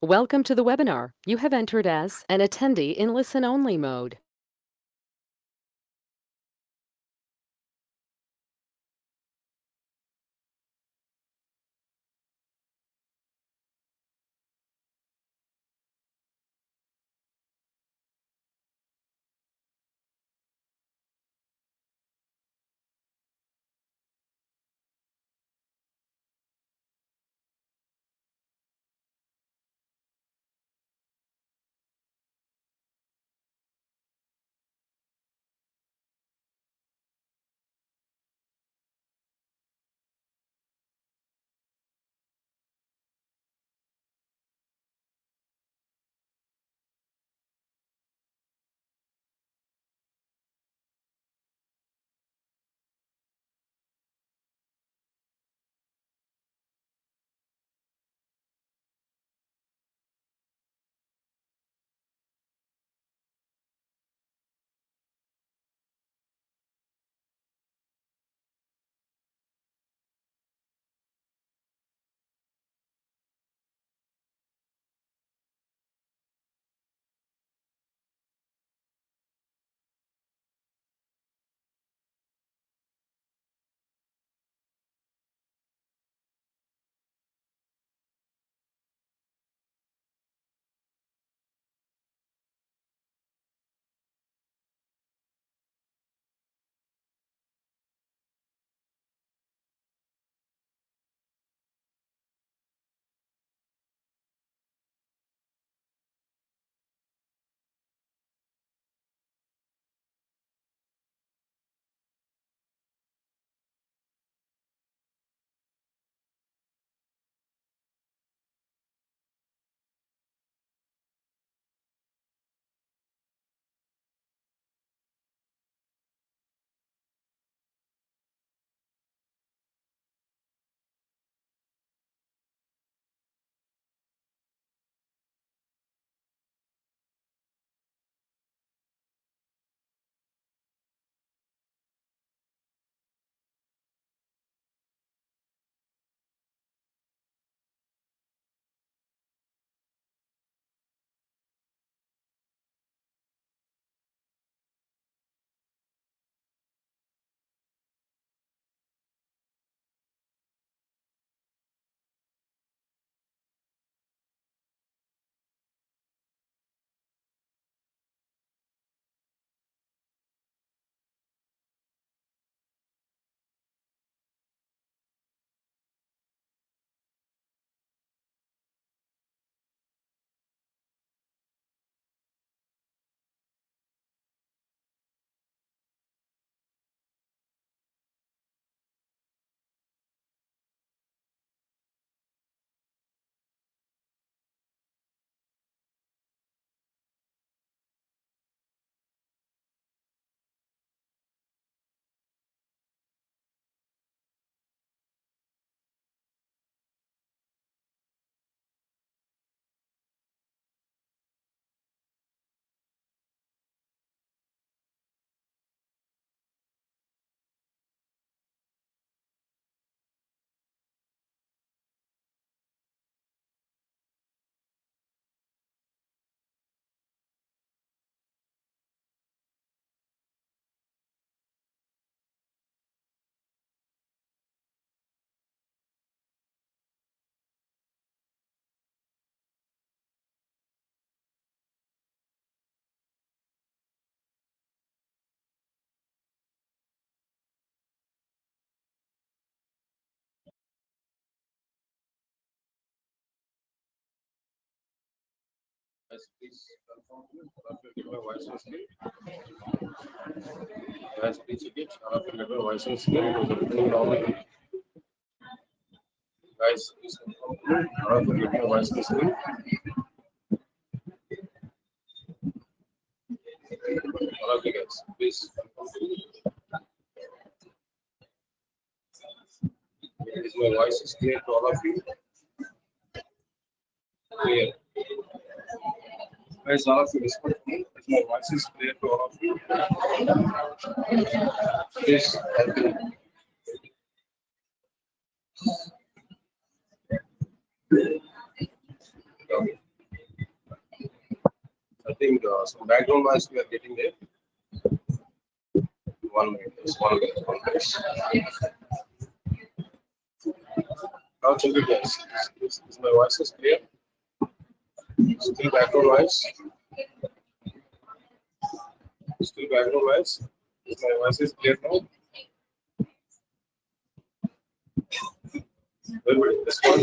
Welcome to the webinar. You have entered as an attendee in listen-only mode. Guys, please confirm me. All of you get my voice was clear. Guys, please repeat. All of you get my voice was clear. Was everything normal? Guys, please confirm me. All of you get my voice was clear. All of you guys, please confirm me. Is my voice is clear to all of you? Clear. Guys, all of you respond to me. Is my voice is clear to all of you? Please help me. Okay. think some background noise we are getting there. 1 minute, just 1 minute, 1 minute. Now check it, guys. Is my voice is clear? Still background noise? Still background noise? Is my voice is clear now? Everybody, this one.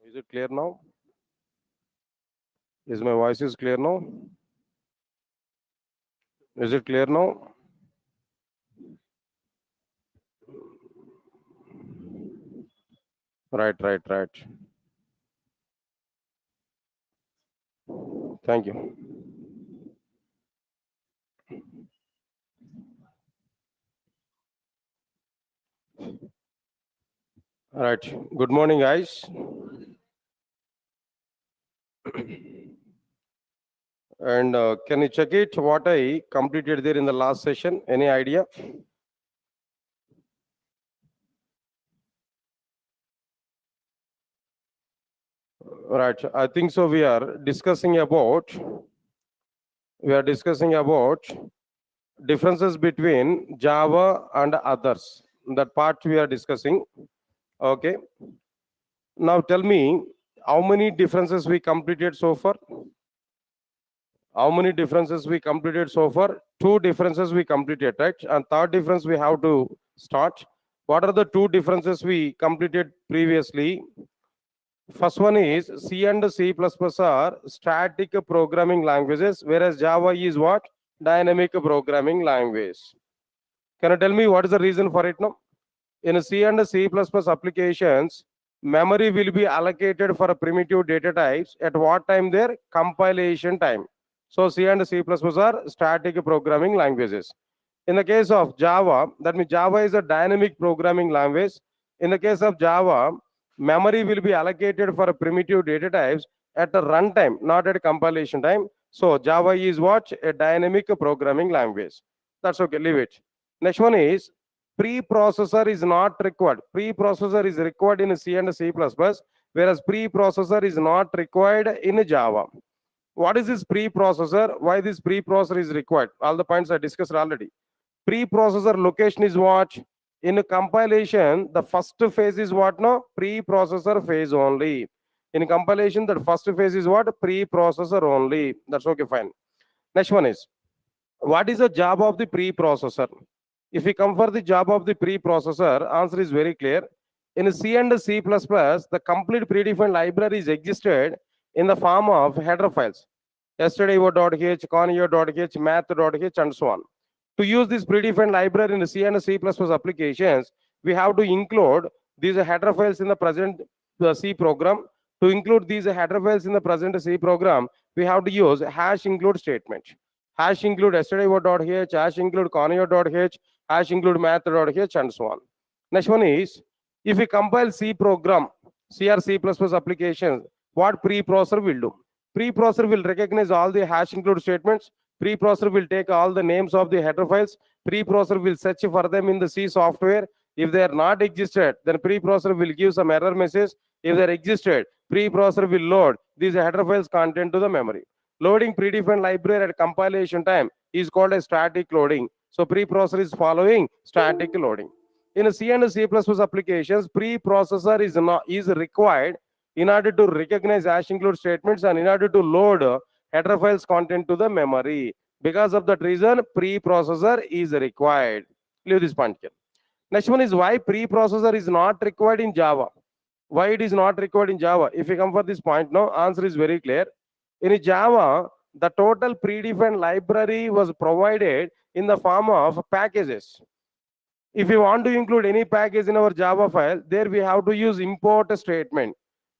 Is it clear now? Is my voice is clear now? Is it clear now? Right. Thank you. All right. Good morning, guys. And can you check it what I completed there in the last session? Any idea? Right. I think so. We are discussing about differences between Java and others. That part we are discussing. Okay. Now tell me how many differences we completed so far? How many differences we completed so far? 2 differences we completed, right? And third difference we have to start. What are the 2 differences we completed previously? First one is C and C++ are static programming languages, whereas Java is what? Dynamic programming language. Can you tell me what is the reason for it now? In C and C++ applications, memory will be allocated for primitive data types at what time? Their compilation time. So C and C++ are static programming languages. In the case of Java, that means Java is a dynamic programming language. In the case of Java, memory will be allocated for primitive data types at the runtime, not at compilation time. So Java is what? A dynamic programming language. That's okay, leave it. Next one is preprocessor is not required. Preprocessor is required in C and C++, whereas preprocessor is not required in Java. What is this preprocessor? Why this preprocessor is required? All the points I discussed already. Preprocessor location is what? In compilation, the first phase is what? No, preprocessor phase only. In compilation, the first phase is what? Preprocessor only. That's okay, fine. Next one is, what is the job of the preprocessor? If we come for the job of the preprocessor, answer is very clear. In C and C++, the complete predefined libraries existed in the form of header files. stdio.h, conio.h, math.h, and so on. To use this predefined library in C and C++ applications, we have to include these header files in the present C program. To include these header files in the present C program, we have to use hash include statement. Hash include stdio.h, hash include conio.h, hash include math.h, and so on. Next one is, if we compile C program, C or C++ applications, what preprocessor will do? Preprocessor will recognize all the hash include statements. Preprocessor will take all the names of the header files. Preprocessor will search for them in the C software. If they are not existed, then preprocessor will give some error message. If they are existed, preprocessor will load these header files content to the memory. Loading predefined library at compilation time is called a static loading. So preprocessor is following static loading. In C and C++ applications, preprocessor is required in order to recognize hash include statements and in order to load header files content to the memory. Because of that reason, preprocessor is required. Leave this point here. Next one is why preprocessor is not required in Java. Why it is not required in Java? If you come for this point now, answer is very clear. In Java, the total predefined library was provided in the form of packages. If you want to include any package in our Java file, there we have to use import statement.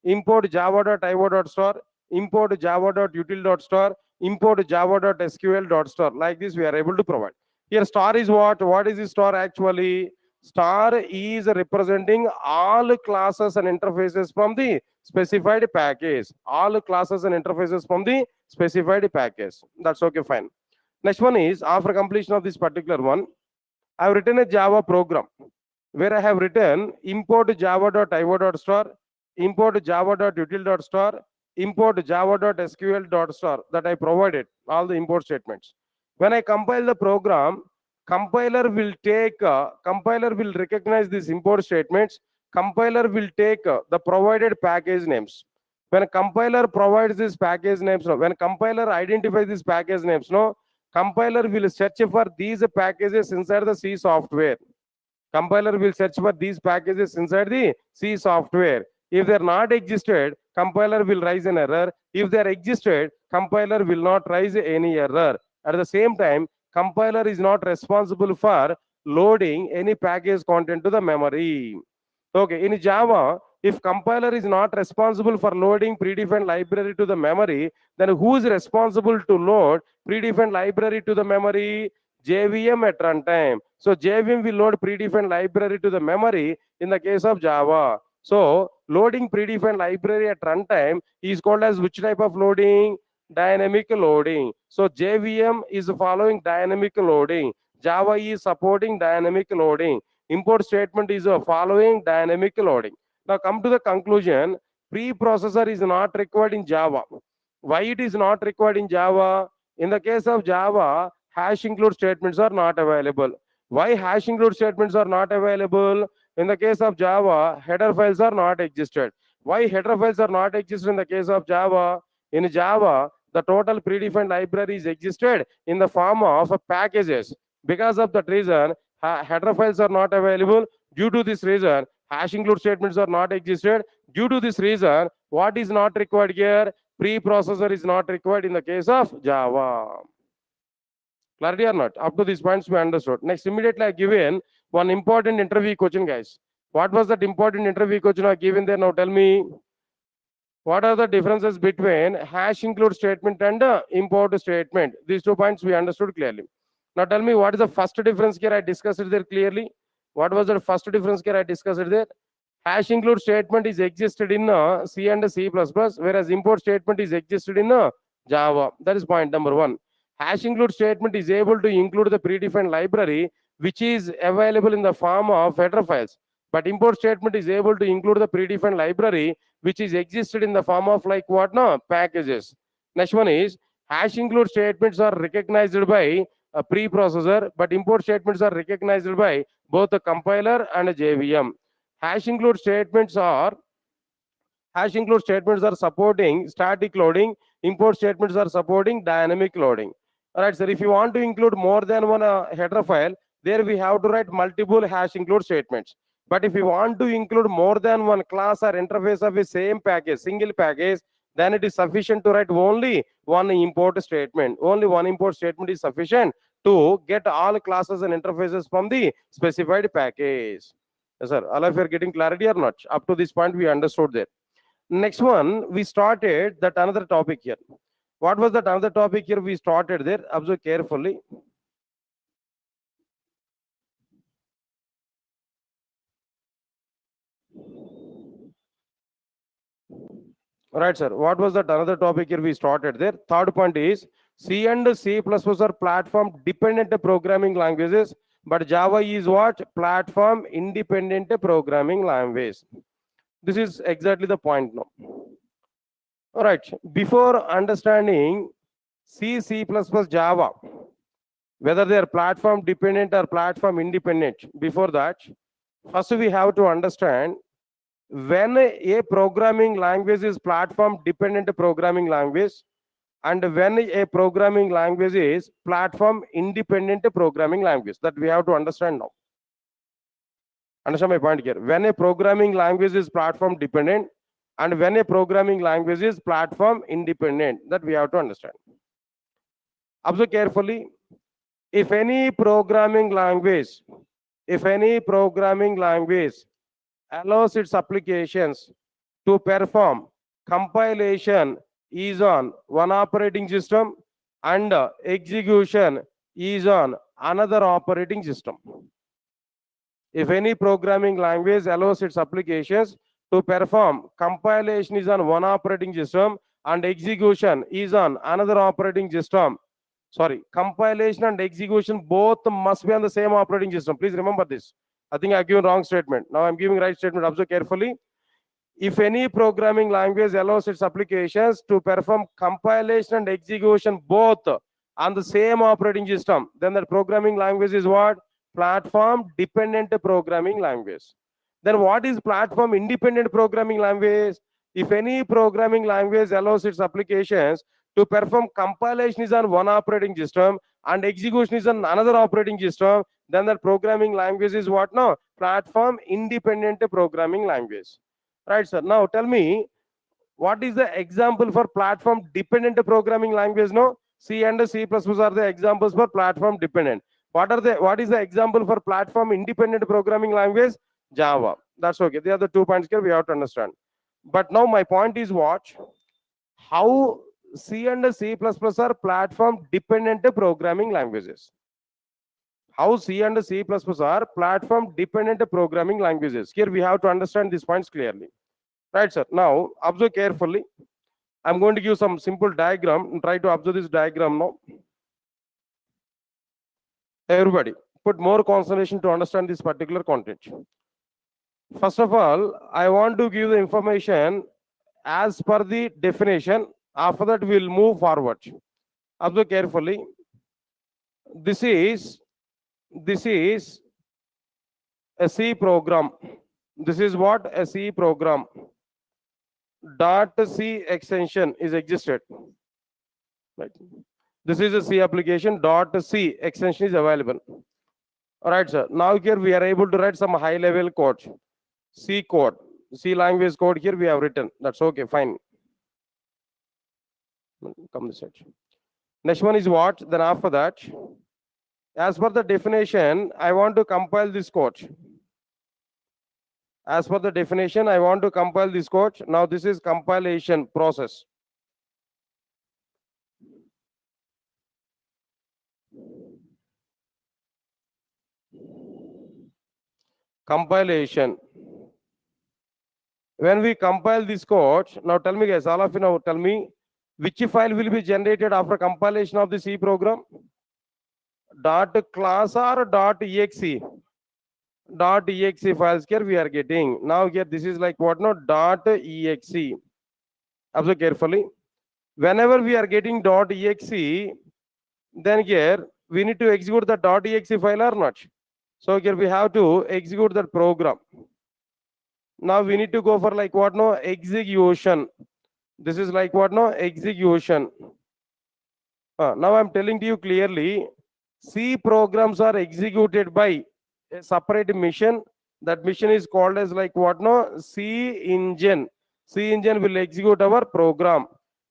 Import java.io.store, import java.util.store, import java.sql.store. Like this, we are able to provide. Here, star is what? What is the star actually? Star is representing all classes and interfaces from the specified package. All classes and interfaces from the specified package. That's okay, fine. Next one is, after completion of this particular one, I have written a Java program where I have written import java.io.star, import java.util.star, import java.sql.star, that I provided all the import statements. When I compile the program, compiler will recognize these import statements. Compiler will take the provided package names. When a compiler provides these package names, when compiler identifies these package names, compiler will search for these packages inside the C software. Compiler will search for these packages inside the C software. If they are not existed, compiler will raise an error. If they are existed, compiler will not raise any error. At the same time, compiler is not responsible for loading any package content to the memory. Okay, in Java, if compiler is not responsible for loading predefined library to the memory, then who is responsible to load predefined library to the memory? JVM at runtime. So JVM will load predefined library to the memory in the case of Java. So loading predefined library at runtime is called as which type of loading? Dynamic loading. So JVM is following dynamic loading. Java is supporting dynamic loading. Import statement is following dynamic loading. Now come to the conclusion. Preprocessor is not required in Java. Why it is not required in Java? In the case of Java, hash include statements are not available. Why hash include statements are not available? In the case of Java, header files are not existed. Why header files are not existed in the case of Java? In Java, the total predefined libraries existed in the form of packages. Because of that reason, header files are not available. Due to this reason, hash include statements are not existed. Due to this reason, what is not required here? Preprocessor is not required in the case of Java. Clarity or not? Up to these points we understood. Next, immediately I given one important interview question, guys. What was that important interview question I given there? Now tell me, what are the differences between hash include statement and import statement? These 2 points we understood clearly. Now tell me, what is the first difference here? I discussed it there clearly. What was the first difference here? I discussed it there. Hash include statement is existed in C and C++, whereas import statement is existed in Java. That is point number 1. Hash include statement is able to include the predefined library which is available in the form of header files. But import statement is able to include the predefined library which is existed in the form of like what? No, packages. Next one is, hash include statements are recognized by a preprocessor, but import statements are recognized by both the compiler and a JVM. Hash include statements are supporting static loading. Import statements are supporting dynamic loading. All right, sir. If you want to include more than one header file, there we have to write multiple hash include statements. But if you want to include more than one class or interface of a same package, single package, then it is sufficient to write only one import statement. Only one import statement is sufficient to get all classes and interfaces from the specified package. Yes, sir. All of you are getting clarity or not? Up to this point, we understood that. Next one, we started that another topic here. What was that another topic here we started there? Observe carefully. Right, sir. What was that another topic here we started there? Third point is, C and C++ are platform dependent programming languages, but Java is what? Platform independent programming language. This is exactly the point now. All right. Before understanding C, C++, Java, whether they are platform dependent or platform independent, before that, first we have to understand when a programming language is platform dependent programming language and when a programming language is platform independent programming language. That we have to understand now. Understand my point here? When a programming language is platform dependent and when a programming language is platform independent, that we have to understand. Observe carefully. If any programming language allows its applications to perform compilation is on one operating system and execution is on another operating system. If any programming language allows its applications to perform compilation is on one operating system and execution is on another operating system. compilation and execution both must be on the same operating system. Please remember this. I think I given wrong statement. Now I'm giving right statement. Observe carefully. If any programming language allows its applications to perform compilation and execution both on the same operating system, then that programming language is what? Platform dependent programming language. Then what is platform independent programming language? If any programming language allows its applications to perform compilation is on one operating system and execution is on another operating system, then that programming language is what now? Platform independent programming language. Right, sir. Now tell me, what is the example for platform dependent programming language? No, C and C++ are the examples for platform dependent. What is the example for platform independent programming language? Java. That's okay. They are the 2 points here we have to understand. But now my point is what? How C and C++ are platform dependent programming languages. How C and C++ are platform dependent programming languages. Here we have to understand these points clearly. Right, sir. Now observe carefully. I'm going to give some simple diagram. Try to observe this diagram now. Everybody, put more concentration to understand this particular content. First of all, I want to give the information as per the definition. After that, we'll move forward. Observe carefully. This is a C program. This is what? A C program. .c extension is existed. Right. This is a C application. .c extension is available. All right, sir. Now here we are able to write some high level code. C code. C language code here we have written. That's okay, fine. Come this side. Next one is what? Then after that, as per the definition, I want to compile this code. As per the definition, I want to compile this code. Now this is compilation process. Compilation. When we compile this code, now tell me guys, all of you now tell me, which file will be generated after compilation of the C program? .class or .exe? .exe files here we are getting. Now here this is like what? No, .exe. Observe carefully. Whenever we are getting .exe, then here we need to execute the .exe file or not. So here we have to execute that program. Now we need to go for like what? No, execution. This is like what? No, execution. Now I'm telling to you clearly, C programs are executed by a separate mission. That mission is called as like what? No, C engine. C engine will execute our program.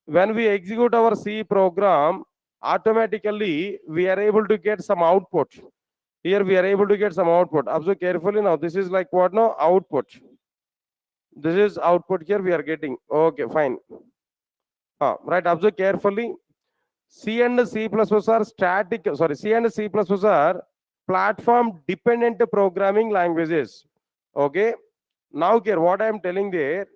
When we execute our C program, automatically we are able to get some output. Here we are able to get some output. Observe carefully now. This is like what? No, output. This is output here we are getting. Okay, fine. Right, observe carefully. C and C++ are static, sorry, C and C++ are platform dependent programming languages. Okay. Now here what I am telling there,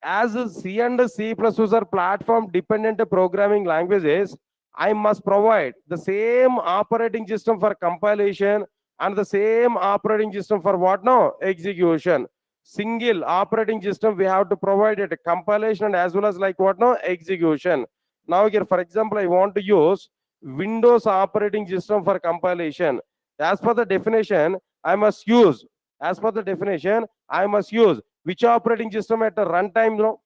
as C and C++ are platform dependent programming languages, I must provide the same operating system for compilation and the same operating system for what now? Execution. Single operating system we have to provide it compilation and as well as like what now? Execution. Now here for example I want to use Windows operating system for compilation. As per the definition I must use, as per the definition I must use which operating system at the runtime now?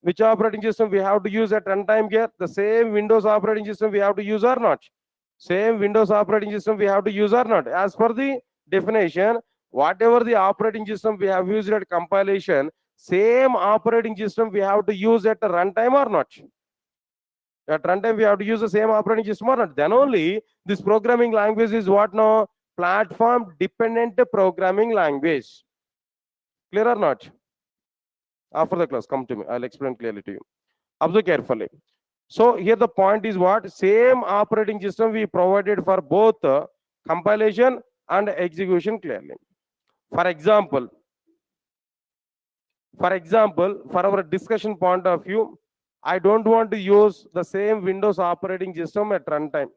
Which operating system we have to use at runtime here? The same Windows operating system we have to use or not? Same Windows operating system we have to use or not? As per the definition, whatever the operating system we have used at compilation, same operating system we have to use at the runtime or not? At runtime we have to use the same operating system or not? Then only this programming language is what now? Platform dependent programming language. Clear or not? After the class, come to me. I'll explain clearly to you. Observe carefully. So here the point is what? Same operating system we provided for both compilation and execution clearly. For example, for our discussion point of view, I don't want to use the same Windows operating system at runtime.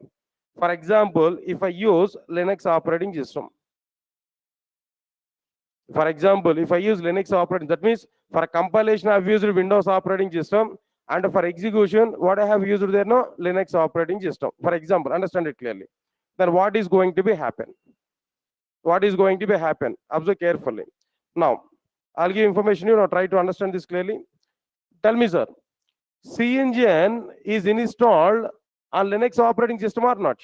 For example, if I use Linux operating system, for example, if I use Linux operating, that means for compilation I've used Windows operating system, and for execution what I have used there, no, Linux operating system. For example, understand it clearly. Then what is going to be happen? What is going to be happen? Observe carefully. Now, I'll give information, try to understand this clearly. Tell me, sir, CNGN is installed on Linux operating system or not?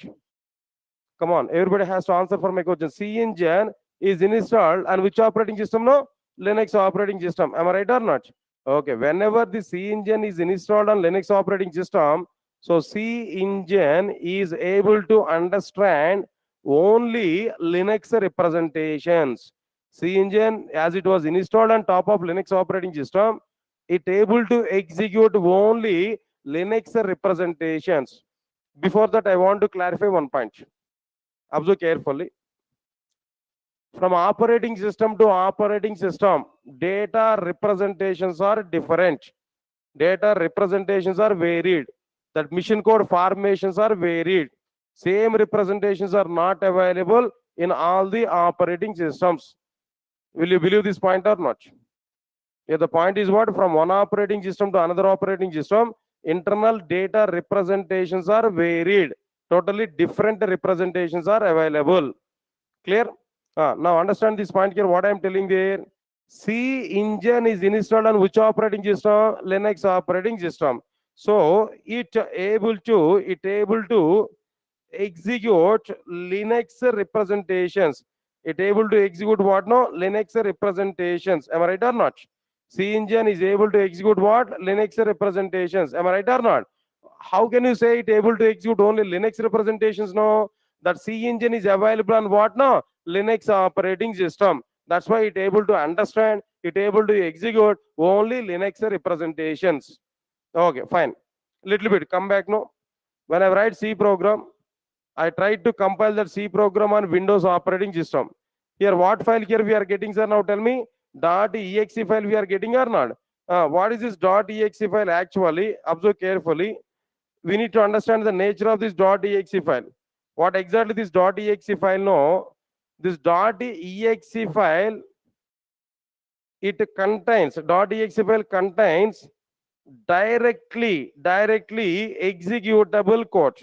Come on, everybody has to answer for my question. CNGN is installed on which operating system? No, Linux operating system. Am I right or not? Okay, whenever the CNGN is installed on Linux operating system, so CNGN is able to understand only Linux representations. CNGN, as it was installed on top of Linux operating system, it able to execute only Linux representations. Before that, I want to clarify one point. Observe carefully. From operating system to operating system, data representations are different. Data representations are varied. That mission code formations are varied. Same representations are not available in all the operating systems. Will you believe this point or not? Yeah, the point is what? From one operating system to another operating system, internal data representations are varied. Totally different representations are available. Clear? Now understand this point here, what I am telling there. C engine is installed on which operating system? Linux operating system. So it able to execute Linux representations. It able to execute what? No, Linux representations. Am I right or not? C engine is able to execute what? Linux representations. Am I right or not? How can you say it able to execute only Linux representations? No, that C engine is available on what? No, Linux operating system. That's why it able to understand, it able to execute only Linux representations. Okay, fine. Little bit come back. No, when I write C program, I tried to compile that C program on Windows operating system. Here, what file here we are getting, sir? Now tell me, .exe file we are getting or not? What is this .exe file actually? Observe carefully. We need to understand the nature of this .exe file. What exactly this .exe file? No, this .exe file, it contains, .exe file contains directly executable code.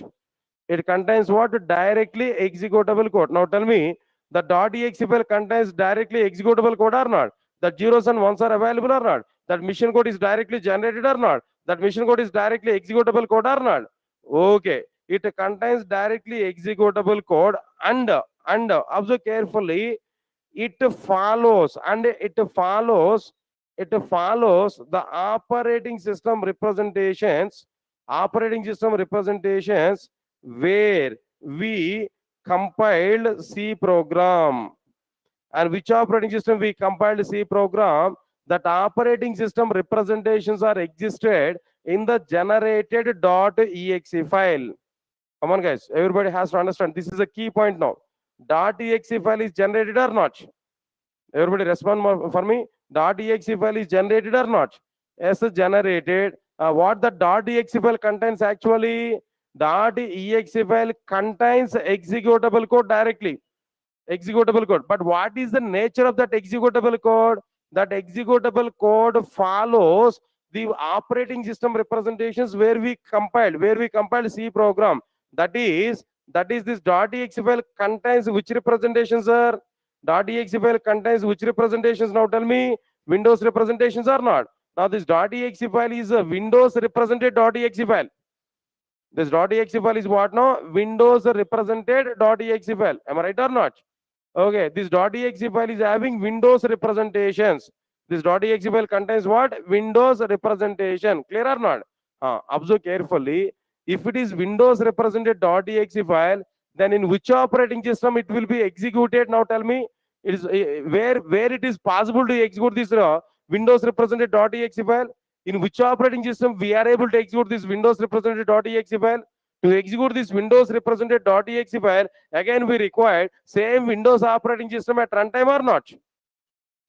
It contains what? Directly executable code. Now tell me, the .exe file contains directly executable code or not? The zeros and ones are available or not? That mission code is directly generated or not? That mission code is directly executable code or not? Okay, it contains directly executable code, and observe carefully, it follows the operating system representations where we compiled C program. And which operating system we compiled C program? That operating system representations are existed in the generated .exe file. Come on, guys, everybody has to understand. This is a key point now. .exe file is generated or not? Everybody respond for me. .exe file is generated or not? Yes, generated. What the .exe file contains actually? .exe file contains executable code directly. Executable code. But what is the nature of that executable code? That executable code follows the operating system representations where we compiled C program. That is this .exe file contains which representations, sir? .exe file contains which representations? Now tell me, Windows representations or not? Now this .exe file is a Windows represented .exe file. This .exe file is what now? Windows represented .exe file. Am I right or not? Okay, this .exe file is having Windows representations. This .exe file contains what? Windows representation. Clear or not? Observe carefully. If it is Windows represented .exe file, then in which operating system it will be executed? Now tell me. It is where it is possible to execute this Windows represented .exe file. In which operating system we are able to execute this Windows represented .exe file? To execute this Windows represented .exe file, again we require same Windows operating system at runtime or not?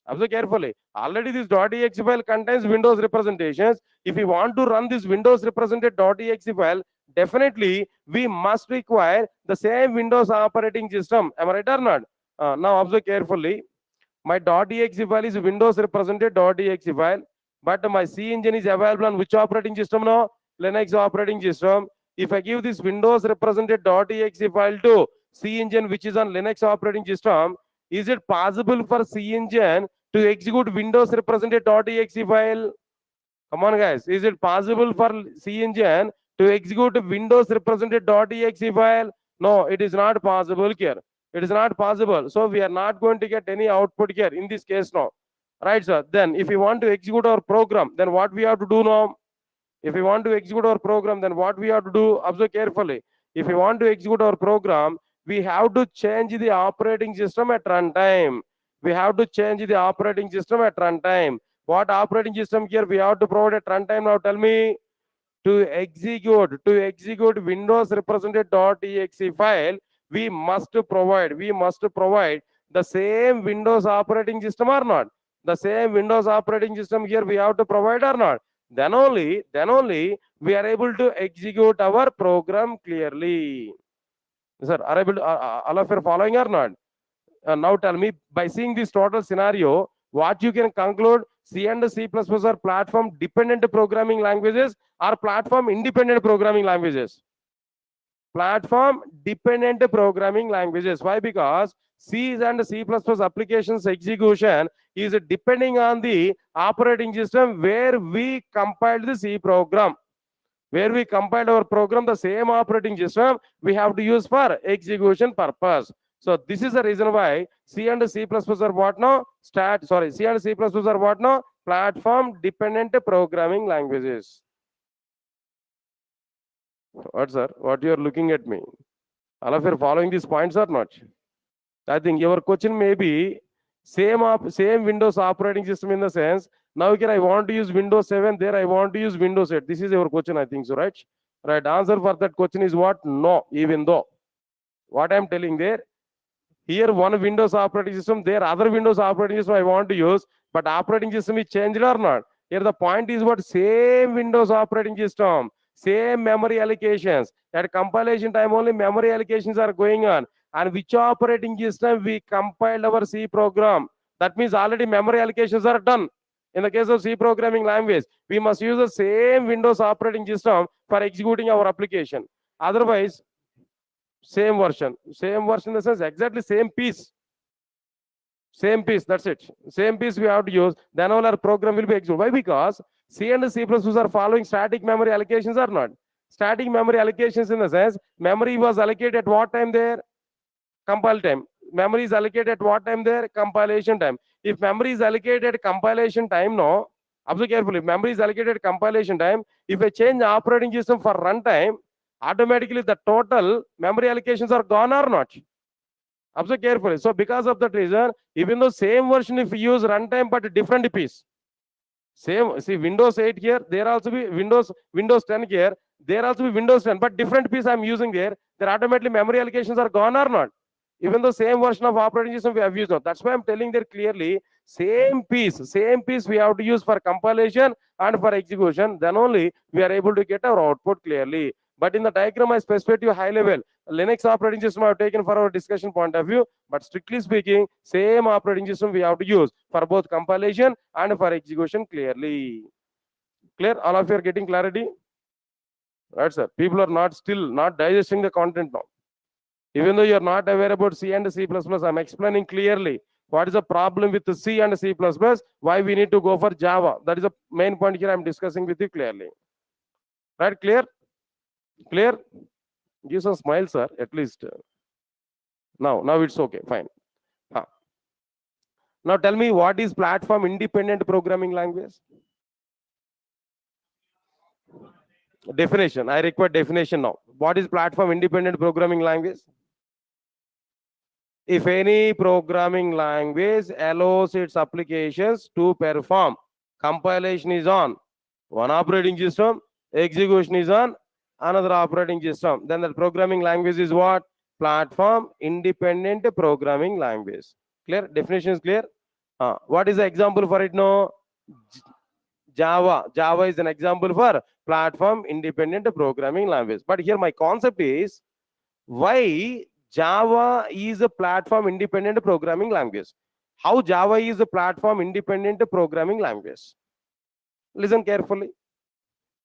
Observe carefully. Already this .exe file contains Windows representations. If we want to run this Windows represented .exe file, definitely we must require the same Windows operating system. Am I right or not? Now observe carefully. My .exe file is Windows represented .exe file, but my C engine is available on which operating system now? Linux operating system. If I give this Windows represented .exe file to C engine which is on Linux operating system, is it possible for C engine to execute Windows represented .exe file? Come on guys, is it possible for C engine to execute Windows represented .exe file? No, it is not possible here. It is not possible. So we are not going to get any output here in this case now. Right, sir? Then if we want to execute our program, then what we have to do now? If we want to execute our program, then what we have to do? Observe carefully. If we want to execute our program, we have to change the operating system at runtime. We have to change the operating system at runtime. What operating system here we have to provide at runtime now? Tell me. To execute Windows represented .exe file, we must provide the same Windows operating system or not? The same Windows operating system here we have to provide or not? Then only we are able to execute our program clearly. Sir, are able to, all of you are following or not? Now tell me, by seeing this total scenario, what you can conclude: C and C++ are platform dependent programming languages or platform independent programming languages? Platform dependent programming languages. Why? Because C and C++ applications execution is depending on the operating system where we compiled the C program. Where we compiled our program, the same operating system we have to use for execution purpose. So this is the reason why C and C++ are what now? C and C++ are what now? Platform dependent programming languages. What, sir? What you are looking at me? All of you are following these points or not? I think your question may be same Windows operating system, in the sense, now here I want to use Windows 7, there I want to use Windows 8. This is your question, I think so, right? Right. Answer for that question is what? No. Even though what I am telling there, here one Windows operating system, there other Windows operating system I want to use, but operating system is changed or not? Here the point is what? Same Windows operating system, same memory allocations. At compilation time only memory allocations are going on. And which operating system we compiled our C program? That means already memory allocations are done. In the case of C programming language, we must use the same Windows operating system for executing our application. Otherwise, same version in the sense exactly same piece, that's it. Same piece we have to use, then all our program will be executed. Why? Because C and C++ are following static memory allocations or not? Static memory allocations in the sense, memory was allocated at what time there? Compile time. Memory is allocated at what time there? Compilation time. If memory is allocated at compilation time, no, observe carefully, memory is allocated at compilation time. If I change operating system for runtime, automatically the total memory allocations are gone or not? Observe carefully. So because of that reason, even though same version, if you use runtime but different piece, same, see Windows 8 here, there also be Windows 10 here, there also be Windows 10, but different piece I'm using there, then automatically memory allocations are gone or not? Even though same version of operating system we have used now. That's why I'm telling there clearly, same piece we have to use for compilation and for execution, then only we are able to get our output clearly. But in the diagram I specified to you high level, Linux operating system I have taken for our discussion point of view, but strictly speaking, same operating system we have to use for both compilation and for execution clearly. Clear? All of you are getting clarity? Right, sir. People are still not digesting the content now. Even though you are not aware about C and C++, I'm explaining clearly what is the problem with the C and C++, why we need to go for Java. That is the main point here I'm discussing with you clearly. Right? Clear? Clear? Give some smile, sir, at least. Now it's okay, fine. Now tell me, what is platform independent programming language? Definition. I require definition now. What is platform independent programming language? If any programming language allows its applications to perform, compilation is on one operating system, execution is on another operating system, then the programming language is what? Platform independent programming language. Clear? Definition is clear? What is the example for it? No, Java. Java is an example for platform independent programming language. But here my concept is why Java is a platform independent programming language. How Java is a platform independent programming language. Listen carefully.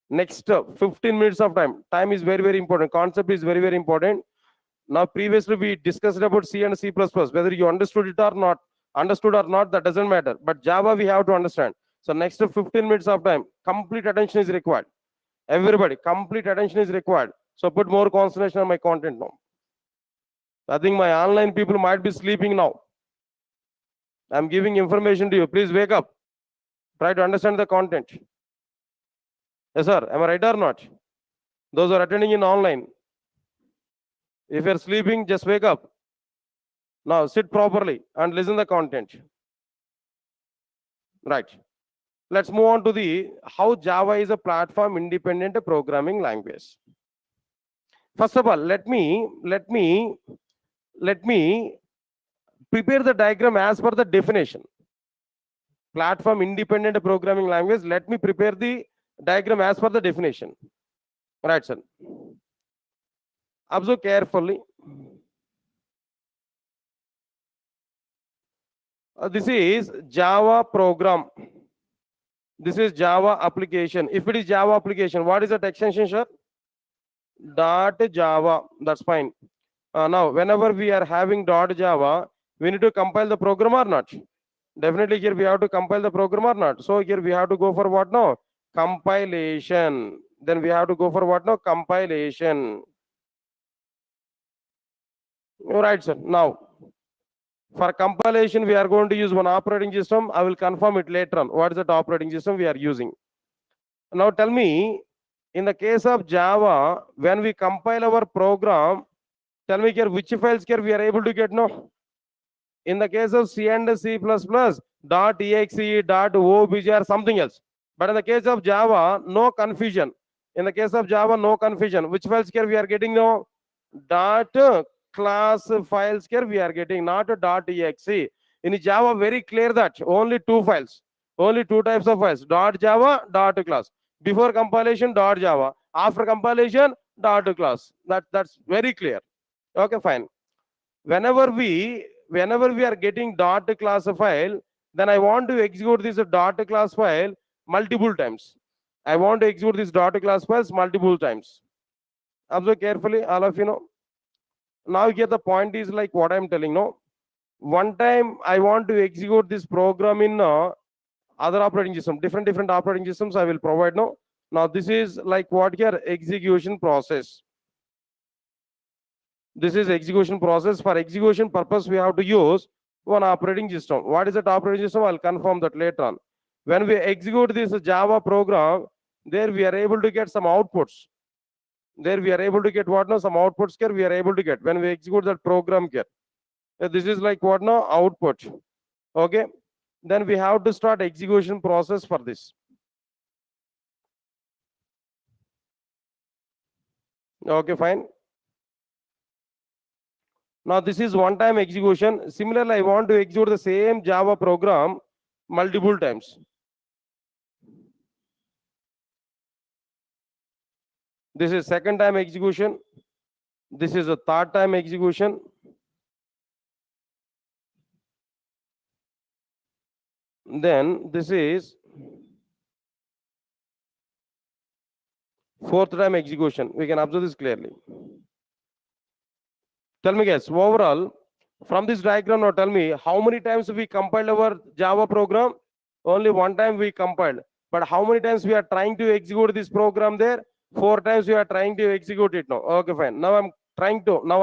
Next 15 minutes of time. Time is very, very important. Concept is very, very important. Now, previously we discussed about C and C++. Whether you understood it or not, that doesn't matter. But Java we have to understand. So next 15 minutes of time, complete attention is required. Everybody, complete attention is required. So put more concentration on my content now. I think my online people might be sleeping now. I'm giving information to you. Please wake up. Try to understand the content. Yes, sir. Am I right or not? Those who are attending in online. If you're sleeping, just wake up. Now sit properly and listen the content. Right. Let's move on to the how Java is a platform independent programming language. First of all, let me prepare the diagram as per the definition. Platform independent programming language. Let me prepare the diagram as per the definition. Right, sir. Observe carefully. This is Java program. This is Java application. If it is Java application, what is that extension, sir? .java. That's fine. Now, whenever we are having .java, we need to compile the program or not? Definitely here we have to compile the program or not. So here we have to go for what now? Compilation. Then we have to go for what now? Compilation. Right, sir. Now, for compilation, we are going to use one operating system. I will confirm it later on. What is that operating system we are using? Now tell me, in the case of Java, when we compile our program, tell me here which files here we are able to get no? In the case of C and C++, .exe, .obj or something else. But in the case of Java, no confusion. In the case of Java, no confusion. Which files here we are getting no? Class files here we are getting, not .exe. In Java, very clear that only two files, only two types of files, .java, .class. Before compilation, .java. After compilation, .class. That's very clear. Okay, fine. Whenever we are getting .class file, then I want to execute this .class file multiple times. I want to execute this .class files multiple times. Observe carefully, all of you know. Now here the point is like what I'm telling. No, one time I want to execute this program in other operating system, different operating systems I will provide. No, now this is like what here? Execution process. This is execution process. For execution purpose, we have to use one operating system. What is that operating system? I'll confirm that later on. When we execute this Java program, there we are able to get some outputs. There we are able to get what now? Some outputs here we are able to get when we execute that program here. This is like what now? Output. Okay. Then we have to start execution process for this. Okay, fine. Now this is one-time execution. Similarly, I want to execute the same Java program multiple times. This is second time execution. This is a third time execution. Then this is fourth time execution. We can observe this clearly. Tell me guys, overall, from this diagram now tell me how many times we compiled our Java program? Only one time we compiled. But how many times we are trying to execute this program there? 4 times we are trying to execute it now. Okay, fine. Now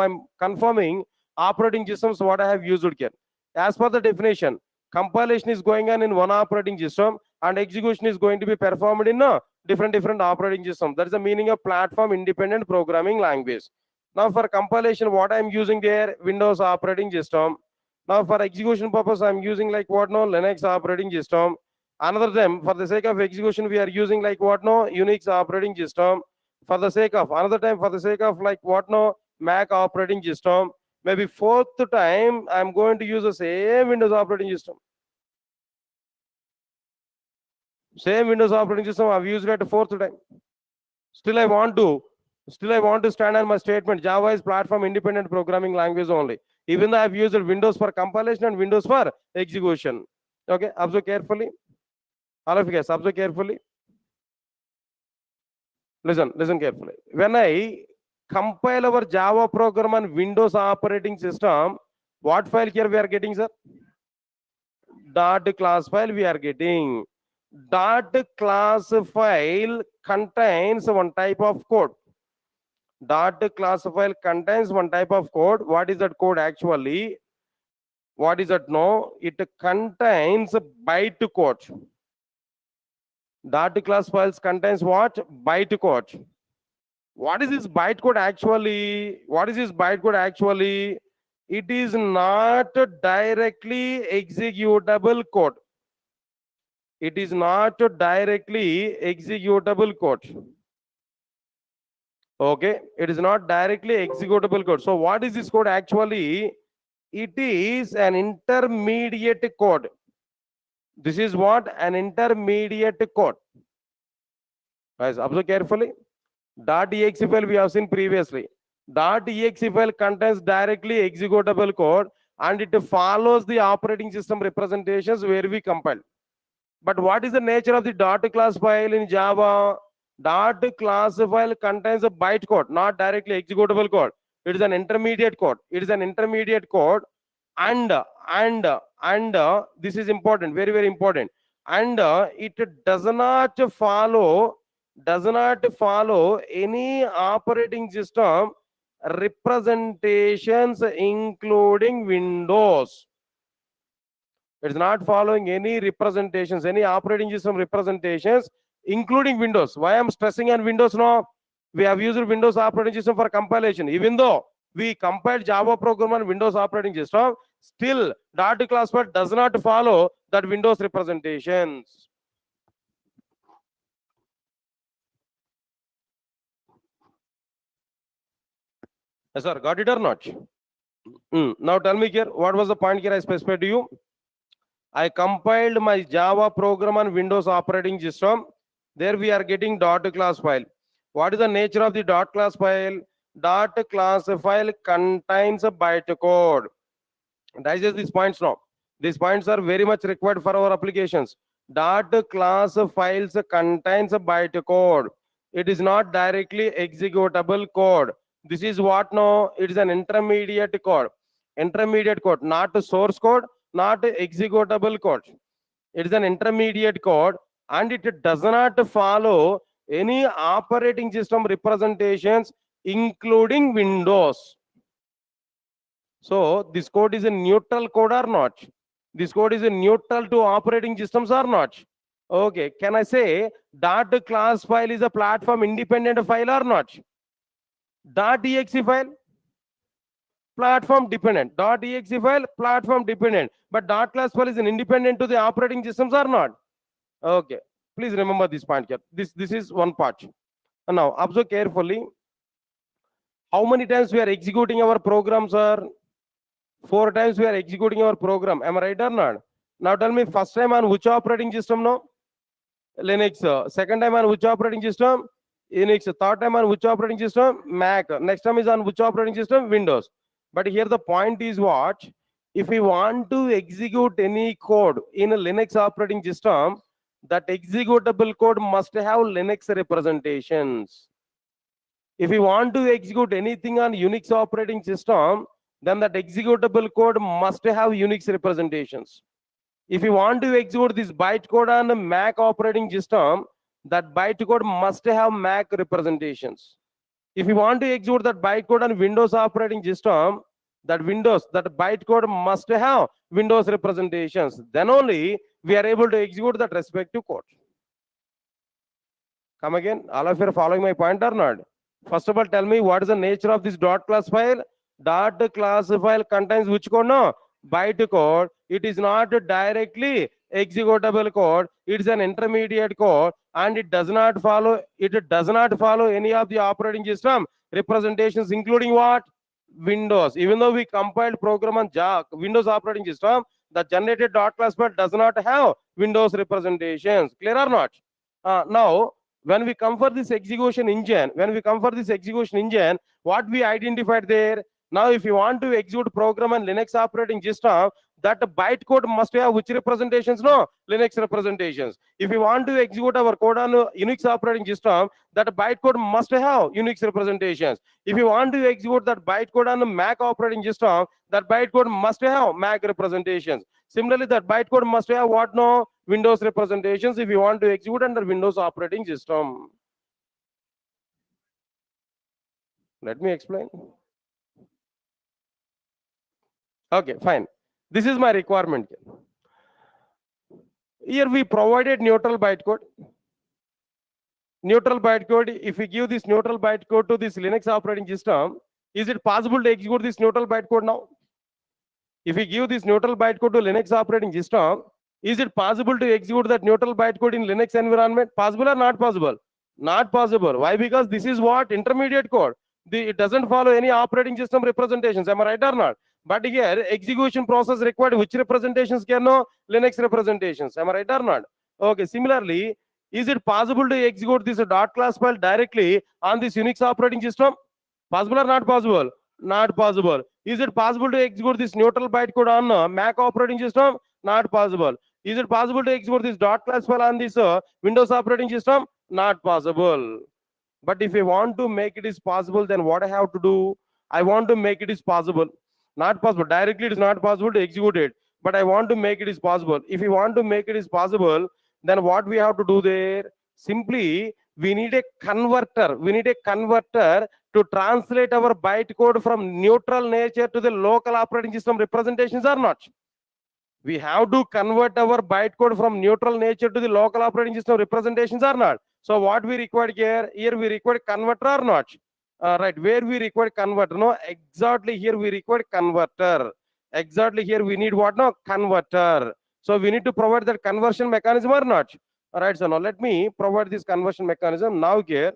I'm confirming operating systems what I have used here. As per the definition, compilation is going on in one operating system and execution is going to be performed in a different operating system. That is the meaning of platform independent programming language. Now for compilation, what I'm using there, Windows operating system. Now for execution purpose, I'm using like what no, Linux operating system. Another time, for the sake of execution, we are using like what no, Unix operating system. For the sake of another time, for the sake of like what no, Mac operating system. Maybe fourth time, I'm going to use the same Windows operating system. Same Windows operating system I've used it fourth time. Still I want to stand on my statement. Java is platform independent programming language only. Even though I've used Windows for compilation and Windows for execution. Okay, observe carefully. All of you guys, observe carefully. Listen carefully. When I compile our Java program on Windows operating system, what file here we are getting, sir? Dot class file we are getting. Dot class file contains one type of code. Dot class file contains one type of code. What is that code actually? What is that? No, it contains bytecode. Dot class files contains what? Bytecode. What is this bytecode actually? What is this bytecode actually? It is not directly executable code. It is not directly executable code. Okay, it is not directly executable code. So what is this code actually? It is an intermediate code. This is what? An intermediate code. Guys, observe carefully. .exe file we have seen previously. .exe file contains directly executable code and it follows the operating system representations where we compile. But what is the nature of the .class file in Java? .class file contains a bytecode, not directly executable code. It is an intermediate code. It is an intermediate code, and this is important, very very important. And it does not follow any operating system representations, including Windows. It's not following any representations, any operating system representations, including Windows. Why I'm stressing on Windows now? We have used Windows operating system for compilation. Even though we compiled Java program on Windows operating system, still .class file does not follow that Windows representations. Yes, sir. Got it or not? Now tell me here, what was the point here I specified to you? I compiled my Java program on Windows operating system. There we are getting .class file. What is the nature of the .class file? .class file contains a bytecode. Digest these points now. These points are very much required for our applications. .class files contains a bytecode. It is not directly executable code. This is what now? It is an intermediate code. Intermediate code, not source code, not executable code. It is an intermediate code and it does not follow any operating system representations, including Windows. So this code is a neutral code or not? This code is a neutral to operating systems or not? Okay, can I say .class file is a platform independent file or not? .exe file, platform dependent. .exe file, platform dependent. But .class file is an independent to the operating systems or not? Okay, please remember this point here. This is one part. And now observe carefully. How many times we are executing our program, sir? 4 times we are executing our program. Am I right or not? Now tell me, first time on which operating system now? Linux. Second time on which operating system? Unix. Third time on which operating system? Mac. Next time is on which operating system? Windows. But here the point is what? If we want to execute any code in a Linux operating system, that executable code must have Linux representations. If we want to execute anything on Unix operating system, then that executable code must have Unix representations. If you want to execute this bytecode on a Mac operating system, that bytecode must have Mac representations. If you want to execute that bytecode on Windows operating system, that bytecode must have Windows representations. Then only we are able to execute that respective code. Come again, all of you are following my point or not? First of all, tell me what is the nature of this .class file? .class file contains which code? No, bytecode. It is not directly executable code. It is an intermediate code, and it does not follow any of the operating system representations, including what? Windows. Even though we compiled program on Windows operating system, The generated dot class file does not have Windows representations. Clear or not? Now, when we come for this execution engine, what we identified there? Now, if you want to execute program on Linux operating system, that bytecode must have which representations? No, Linux representations. If you want to execute our code on Unix operating system, that bytecode must have Unix representations. If you want to execute that bytecode on the Mac operating system, that bytecode must have Mac representations. Similarly, that bytecode must have what? No, Windows representations if you want to execute under Windows operating system. Let me explain. Okay, fine. This is my requirement. Here we provided neutral bytecode. Neutral bytecode, if we give this neutral bytecode to this Linux operating system, is it possible to execute this neutral bytecode now? If we give this neutral bytecode to Linux operating system, is it possible to execute that neutral bytecode in Linux environment? Possible or not possible? Not possible. Why? Because this is what? Intermediate code. It doesn't follow any operating system representations. Am I right or not? But here, execution process required which representations can know? Linux representations. Am I right or not? Okay, similarly, is it possible to execute this dot class file directly on this Unix operating system? Possible or not possible? Not possible. Is it possible to execute this neutral bytecode on Mac operating system? Not possible. Is it possible to execute this dot class file on this Windows operating system? Not possible. But if I want to make it is possible, then what I have to do? I want to make it is possible. Not possible. Directly it is not possible to execute it. But I want to make it is possible. If you want to make it is possible, then what we have to do there? Simply, we need a converter. We need a converter to translate our bytecode from neutral nature to the local operating system representations or not. We have to convert our bytecode from neutral nature to the local operating system representations or not. So what we require here? Here we require converter or not? Right, where we require converter? No, exactly here we require converter. Exactly here we need what? No, converter. So we need to provide that conversion mechanism or not? All right, so now let me provide this conversion mechanism. Now here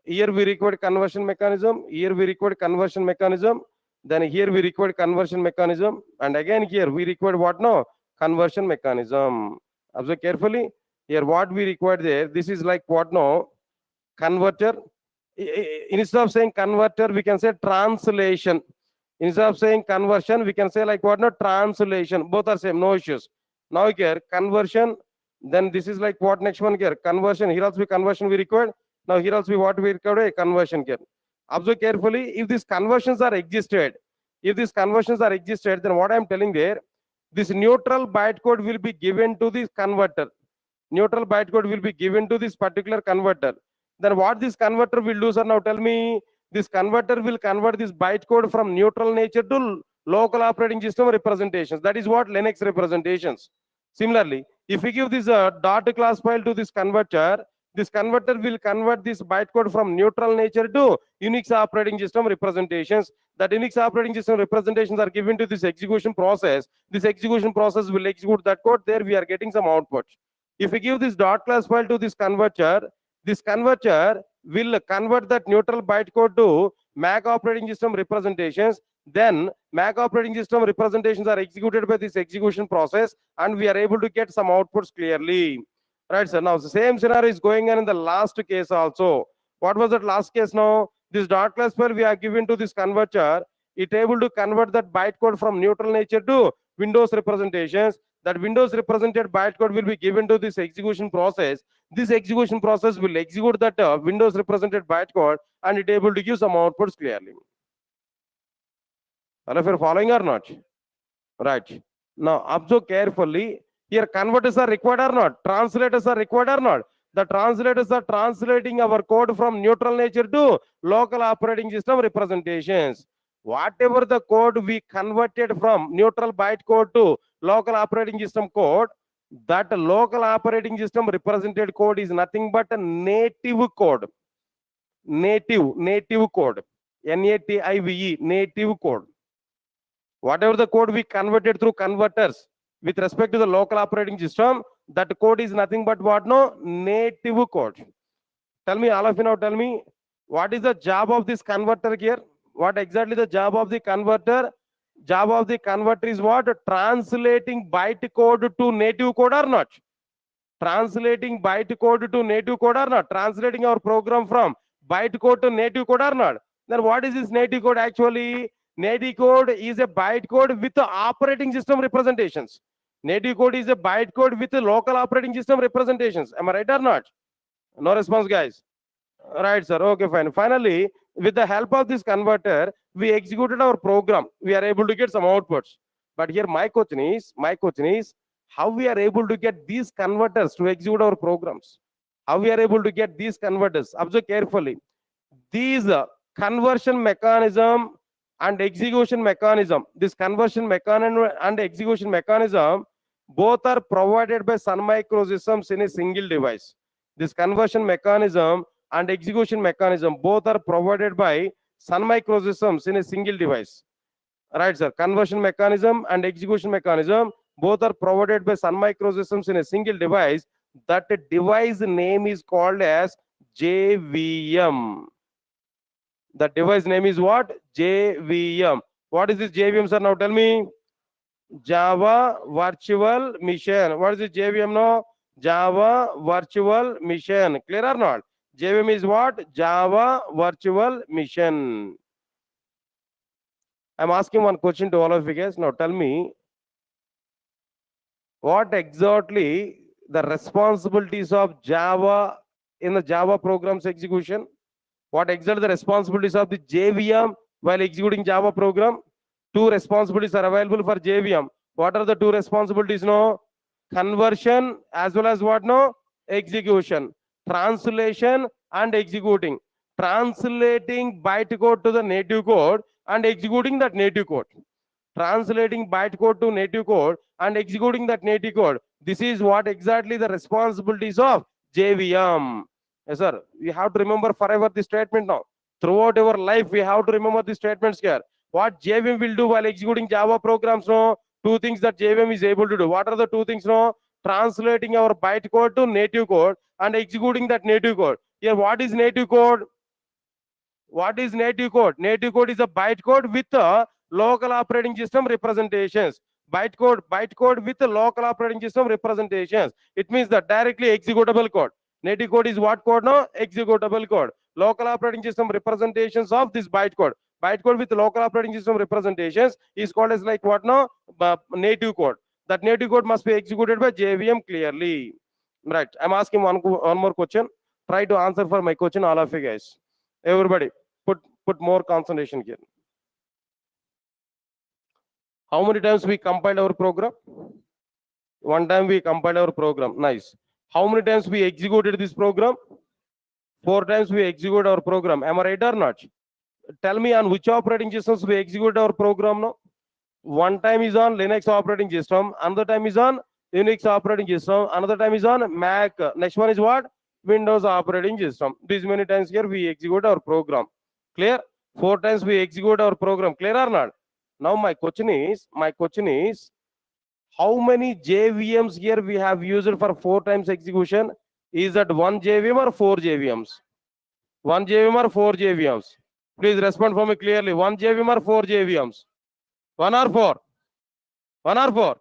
we require conversion mechanism. Here we require conversion mechanism. Then here we require conversion mechanism. And again here we require what? No, conversion mechanism. Observe carefully. Here what we require there. This is like what? No, converter. Instead of saying converter, we can say translation. Instead of saying conversion, we can say like what? No, translation. Both are same, no issues. Now here conversion. Then this is like what? Next one here, conversion. Here also conversion we required. Now here also what we required? A conversion here. Observe carefully. If these conversions are existed, then what I am telling there, this neutral bytecode will be given to this converter. Neutral bytecode will be given to this particular converter. Then what this converter will do, sir? Now tell me. This converter will convert this bytecode from neutral nature to local operating system representations. That is what? Linux representations. Similarly, if we give this dot class file to this converter will convert this bytecode from neutral nature to Unix operating system representations. That Unix operating system representations are given to this execution process. This execution process will execute that code. There we are getting some output. If we give this dot class file to this converter will convert that neutral bytecode to Mac operating system representations. Then Mac operating system representations are executed by this execution process, and we are able to get some outputs clearly. Right, sir. Now the same scenario is going on in the last case also. What was that last case now? This dot class file we are given to this converter. It able to convert that bytecode from neutral nature to Windows representations. That Windows represented bytecode will be given to this execution process. This execution process will execute that Windows represented bytecode, and it able to give some outputs clearly. If you're following or not? Right. Now observe carefully. Here converters are required or not? Translators are required or not? The translators are translating our code from neutral nature to local operating system representations. Whatever the code we converted from neutral bytecode to local operating system code, that local operating system represented code is nothing but a native code. Native code. NATIVE, native code. Whatever the code we converted through converters with respect to the local operating system, that code is nothing but what? No, native code. Tell me, all of you now, tell me, what is the job of this converter here? What exactly the job of the converter? Job of the converter is what? Translating byte code to native code or not? Translating byte code to native code or not? Translating our program from byte code to native code or not? Then what is this native code actually? Native code is a byte code with operating system representations. Native code is a byte code with local operating system representations. Am I right or not? No response, guys. Right, sir. Okay, fine. Finally, with the help of this converter, we executed our program. We are able to get some outputs. But here my question is, how we are able to get these converters to execute our programs? How we are able to get these converters? Observe carefully. These conversion mechanism and execution mechanism, this conversion mechanism and execution mechanism, both are provided by Sun Microsystems in a single device. This conversion mechanism and execution mechanism both are provided by Sun Microsystems in a single device. Right, sir. Conversion mechanism and execution mechanism both are provided by Sun Microsystems in a single device. That device name is called as JVM. The device name is what? JVM. What is this JVM, sir? Now tell me. Java Virtual Machine. What is this JVM now? Java Virtual Machine. Clear or not? JVM is what? Java Virtual Machine. I'm asking one question to all of you guys. Now tell me, what exactly the responsibilities of Java in the Java programs execution? What exactly the responsibilities of the JVM while executing Java program? Two responsibilities are available for JVM. What are the two responsibilities? No, conversion as well as what? No, execution, translation and executing. Translating byte code to the native code and executing that native code. Translating byte code to native code and executing that native code. This is what exactly the responsibilities of JVM. Yes, sir. We have to remember forever this statement now. Throughout our life, we have to remember the statements here. What JVM will do while executing Java programs? No, two things that JVM is able to do. What are the two things? No, translating our byte code to native code and executing that native code. Here, what is native code? What is native code? Native code is a byte code with a local operating system representations. Byte code with a local operating system representations. It means that directly executable code. Native code is what code now? Executable code. Local operating system representations of this byte code. Byte code with local operating system representations is called as like what now? Native code. That native code must be executed by JVM clearly. Right. I'm asking one more question. Try to answer for my question, all of you guys. Everybody, put more concentration here. How many times we compiled our program? One time we compiled our program. Nice. How many times we executed this program? 4 times we execute our program. Am I right or not? Tell me on which operating systems we execute our program now. One time is on Linux operating system. Another time is on Unix operating system. Another time is on Mac. Next one is what? Windows operating system. These many times here we execute our program. Clear? 4 times we execute our program. Clear or not? Now my question is, how many JVMs here we have used for 4 times execution? Is that 1 JVM or 4 JVMs? 1 JVM or 4 JVMs? Please respond for me clearly. 1 JVM or 4 JVMs? 1 or 4? 1 or 4?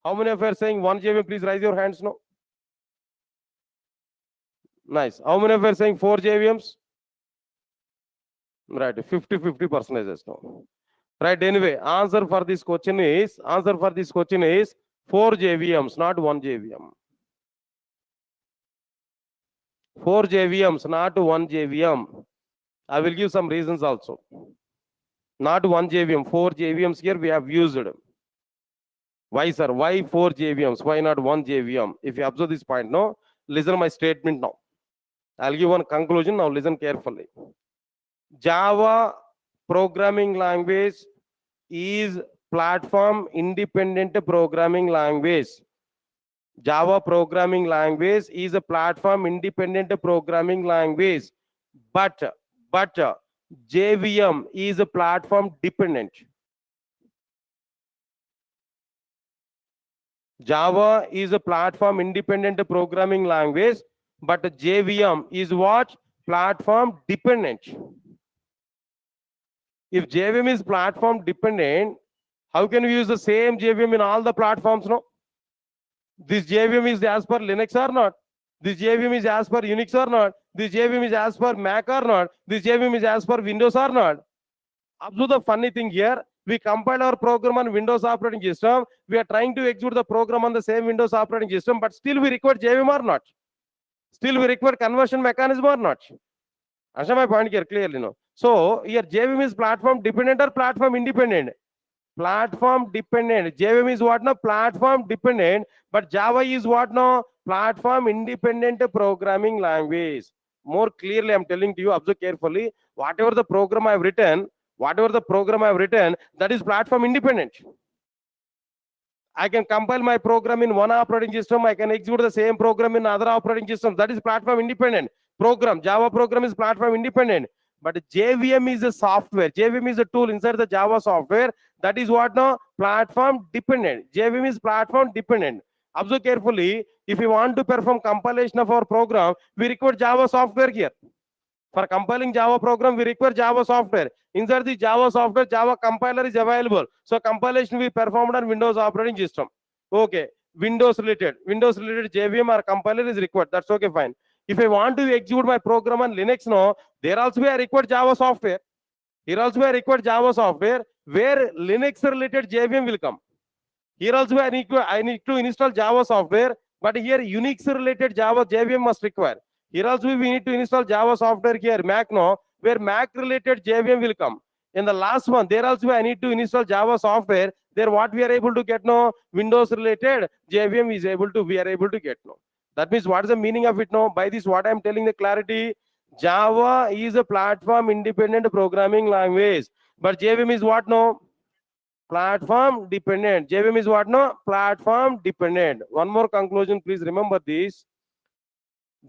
How many of you are saying 1 JVM? Please raise your hands now. Nice. How many of you are saying 4 JVMs? Right, 50% now. Right, anyway, answer for this question is 4 JVMs, not 1 JVM. 4 JVMs, not 1 JVM. I will give some reasons also. Not 1 JVM, 4 JVMs here we have used. Why, sir? Why 4 JVMs? Why not 1 JVM? If you observe this point, no, listen to my statement now. I'll give one conclusion. Now listen carefully. Java programming language is platform independent programming language. Java programming language is a platform independent programming language, but JVM is a platform dependent. Java is a platform independent programming language, but JVM is what? Platform dependent. If JVM is platform dependent, how can we use the same JVM in all the platforms? No. This JVM is as per Linux or not? This JVM is as per Unix or not? This JVM is as per Mac or not? This JVM is as per Windows or not? Observe the funny thing here. We compile our program on Windows operating system. We are trying to execute the program on the same Windows operating system, but still we require JVM or not? Still we require conversion mechanism or not? Answer my point here clearly. No. So here JVM is platform dependent or platform independent? Platform dependent. JVM is what? No, platform dependent. But Java is what? No, platform independent programming language. More clearly, I'm telling to you, observe carefully. Whatever the program I've written, that is platform independent. I can compile my program in one operating system. I can execute the same program in other operating systems. That is platform independent. Program, Java program is platform independent. But JVM is a software. JVM is a tool inside the Java software. That is what now? Platform dependent. JVM is platform dependent. Observe carefully. If we want to perform compilation of our program, we require Java software here. For compiling Java program, we require Java software. Inside the Java software, Java compiler is available. So compilation we performed on Windows operating system. Okay. Windows related JVM or compiler is required. That's okay, fine. If I want to execute my program on Linux now, there also I require Java software. Here also I require Java software where Linux related JVM will come. Here also I need to install Java software, but here Unix related Java JVM must require. Here also we need to install Java software here, Mac no, where Mac related JVM will come. In the last one, there also I need to install Java software. There what we are able to get no, Windows related JVM is able to, we are able to get no. That means what is the meaning of it no? By this what I am telling the clarity, Java is a platform independent programming language. But JVM is what no? Platform dependent. JVM is what no? Platform dependent. One more conclusion, please remember this.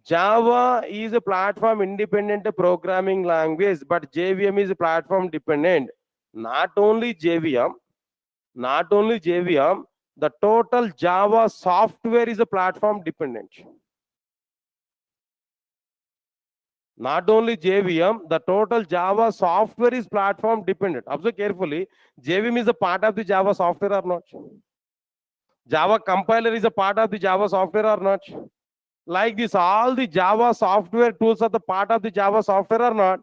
Java is a platform independent programming language, but JVM is a platform dependent. Not only JVM, the total Java software is a platform dependent. Not only JVM, the total Java software is platform dependent. Observe carefully. JVM is a part of the Java software or not? Java compiler is a part of the Java software or not? Like this, all the Java software tools are the part of the Java software or not?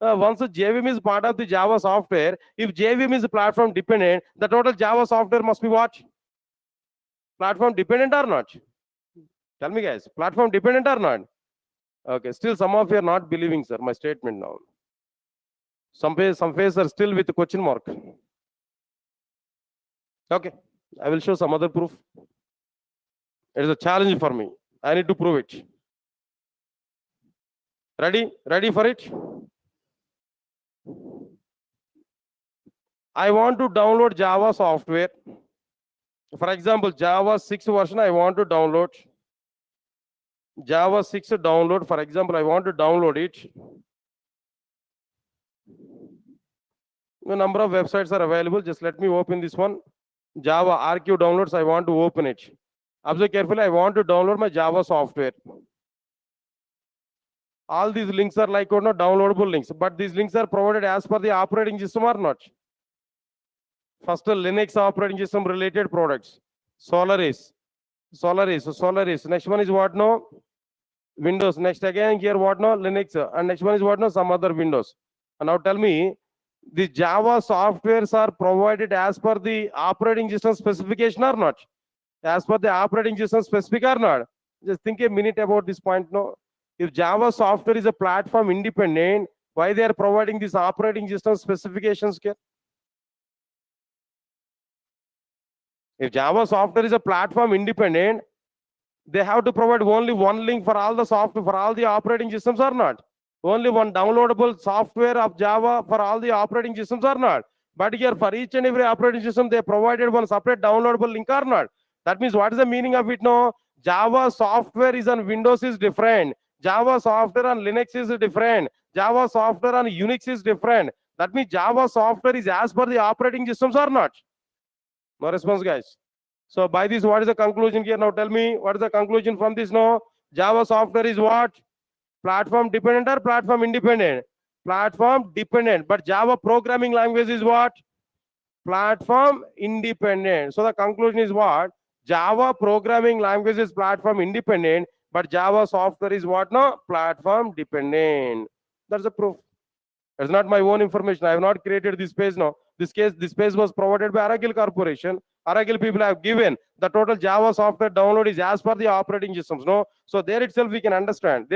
Once the JVM is part of the Java software, if JVM is platform dependent, the total Java software must be what? Platform dependent or not? Tell me guys, platform dependent or not? Okay, still some of you are not believing, sir, my statement now. Some face are still with the question mark. Okay, I will show some other proof. It is a challenge for me. I need to prove it. Ready for it? I want to download Java software. For example, Java 6 version I want to download. Java 6 download, for example, I want to download it. The number of websites are available. Just let me open this one. Java archive downloads, I want to open it. Observe carefully, I want to download my Java software. All these links are like or not downloadable links, but these links are provided as per the operating system or not. First, Linux operating system related products. Solaris. Next one is what no? Windows. Next again here what no? Linux. And next one is what no? Some other Windows. And now tell me, the Java softwares are provided as per the operating system specification or not? As per the operating system specific or not? Just think a minute about this point. No, if Java software is a platform independent, why they are providing this operating system specifications here? If Java software is a platform independent, they have to provide only one link for all the software, for all the operating systems or not? Only one downloadable software of Java for all the operating systems or not? But here for each and every operating system, they provided one separate downloadable link or not? That means what is the meaning of it now? Java software is on Windows is different. Java software on Linux is different. Java software on Unix is different. That means Java software is as per the operating systems or not? No response, guys. So by this, what is the conclusion here? Now tell me, what is the conclusion from this? No, Java software is what? Platform dependent or platform independent? Platform dependent. But Java programming language is what? Platform independent. So the conclusion is what? Java programming language is platform independent, but Java software is what? No, platform dependent. That's the proof. It's not my own information. I have not created this page now. This page was provided by Aragil Corporation. Aragil people have given the total Java software download is as per the operating systems. No, so there itself we can understand.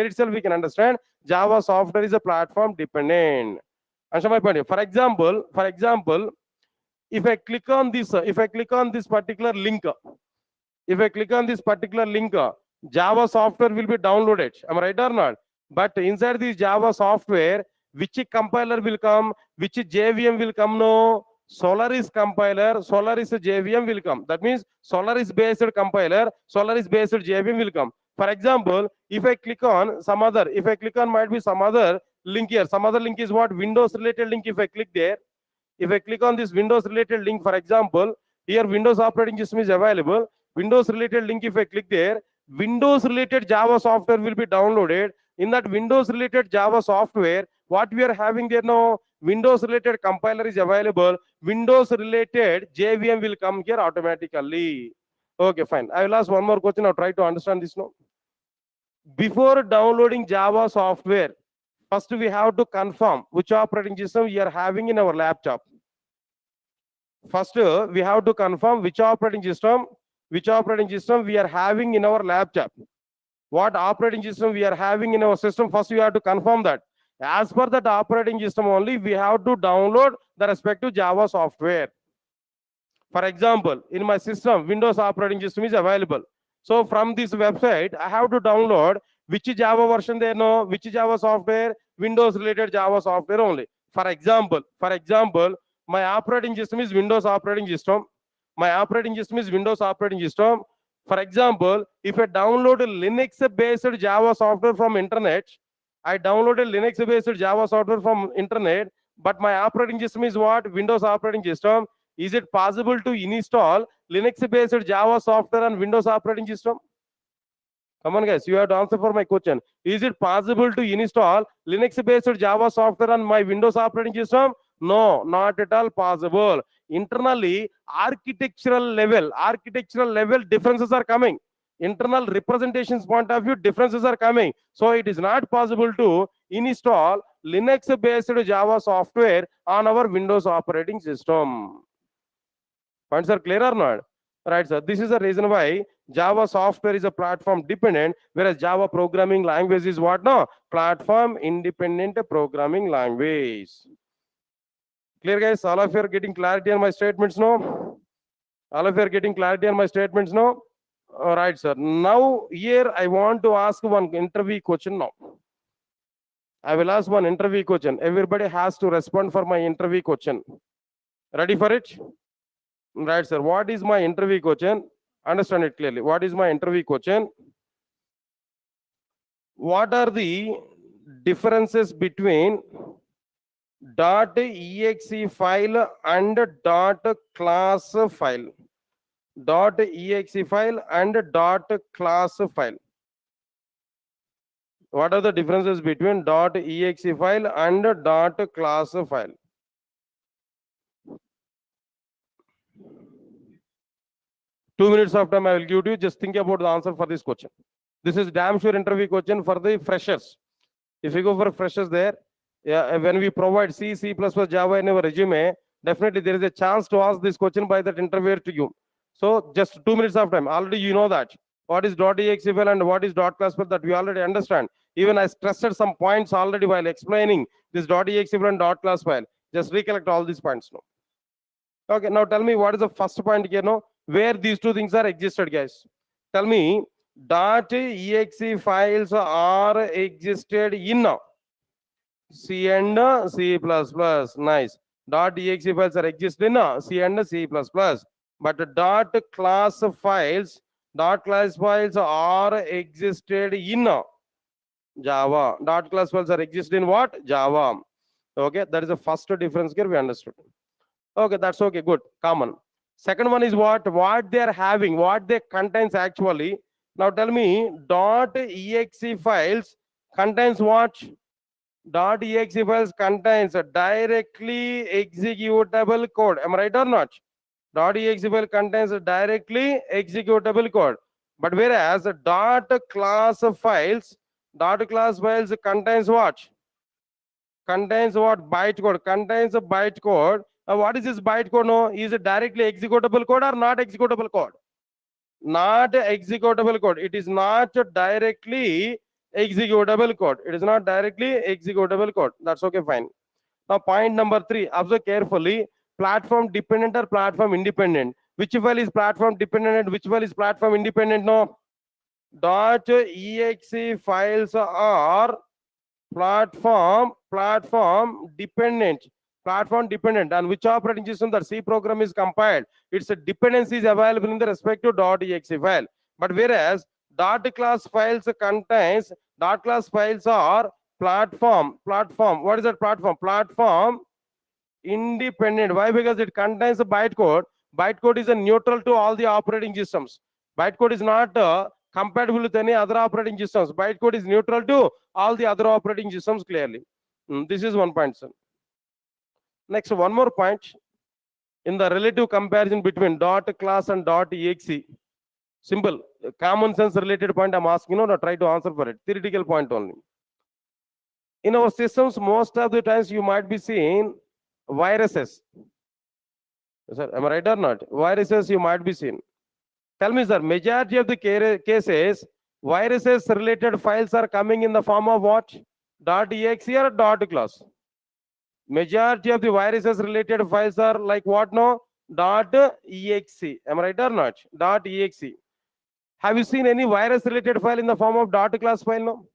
Java software is a platform dependent. Answer my point. For example, if I click on this particular link, Java software will be downloaded. Am I right or not? But inside this Java software, which compiler will come, which JVM will come? No, Solaris compiler, Solaris JVM will come. That means Solaris based compiler, Solaris based JVM will come. For example, if I click on might be some other link here. Some other link is what? Windows related link. If I click there, if I click on this Windows related link, for example, here Windows operating system is available. Windows related link, if I click there, Windows related Java software will be downloaded. In that Windows related Java software, what we are having there now, Windows related compiler is available. Windows related JVM will come here automatically. Okay, fine. I will ask one more question. I'll try to understand this now. Before downloading Java software, first we have to confirm which operating system we are having in our laptop. First, we have to confirm which operating system we are having in our laptop. What operating system we are having in our system, first we have to confirm that. As per that operating system only, we have to download the respective Java software. For example, in my system, Windows operating system is available. So from this website, I have to download which Java version there, no, which Java software, Windows related Java software only. For example, my operating system is Windows operating system. For example, if I download a Linux-based Java software from internet, but my operating system is what? Windows operating system. Is it possible to install Linux-based Java software on Windows operating system? Come on, guys, you have to answer for my question. Is it possible to install Linux-based Java software on my Windows operating system? No, not at all possible. Internally, architectural level differences are coming. Internal representations point of view, differences are coming. So it is not possible to install Linux-based Java software on our Windows operating system. Points are clear or not? Right, sir. This is the reason why Java software is a platform dependent, whereas Java programming language is what? No, platform independent programming language. Clear, guys? All of you are getting clarity on my statements now? All of you are getting clarity on my statements now? All right, sir. Now here I want to ask one interview question now. I will ask one interview question. Everybody has to respond for my interview question. Ready for it? Right, sir. What is my interview question? Understand it clearly. What is my interview question? What are the differences between .exe file and .class file? .exe file and .class file. What are the differences between .exe file and .class file? Two minutes of time I will give to you. Just think about the answer for this question. This is damn sure interview question for the freshers. If you go for freshers there, yeah, when we provide C, C++, Java in our resume, definitely there is a chance to ask this question by that interviewer to you. So just 2 minutes of time. Already you know that. What is .exe file and what is .class file, that we already understand. Even I stressed some points already while explaining this .exe file and .class file. Just recollect all these points now. Okay, now tell me what is the first point here now, where these two things are existed, guys. Tell me, .exe files are existed in C and C++. Nice. .exe files are existed in C and C++. But .class files are existed in Java. .class files are existed in what? Java. Okay, that is the first difference here we understood. Okay, that's okay, good, common. Second one is what they are having, what they contains actually. Now tell me, .exe files contains what? .exe files contains a directly executable code. Am I right or not? .exe file contains a directly executable code. But whereas dot class files contains what? Contains what? Bytecode. Contains a bytecode. What is this bytecode? No, is it directly executable code or not executable code? Not executable code. It is not directly executable code. It is not directly executable code. That's okay, fine. Now, point number 3. Observe carefully. Platform dependent or platform independent? Which file is platform dependent and which file is platform independent? No. .exe files are platform dependent. Platform dependent. And which operating system that C program is compiled? Its dependency is available in the respective .exe file. But whereas dot class files contains dot class files are platform. What is that platform? Platform independent. Why? Because it contains a bytecode. Bytecode is a neutral to all the operating systems. Bytecode is not compatible with any other operating systems. Bytecode is neutral to all the other operating systems clearly. This is one point, sir. Next, one more point. In the relative comparison between dot class and .exe. Simple, common sense related point I'm asking, try to answer for it. Theoretical point only. In our systems, most of the times you might be seeing viruses. Sir, am I right or not? Viruses you might be seeing. Tell me, sir, majority of the cases, viruses related files are coming in the form of what? .exe or .class? Majority of the viruses related files are like what? No? .exe. Am I right or not? .exe. Have you seen any virus related file in the form of .class file? No.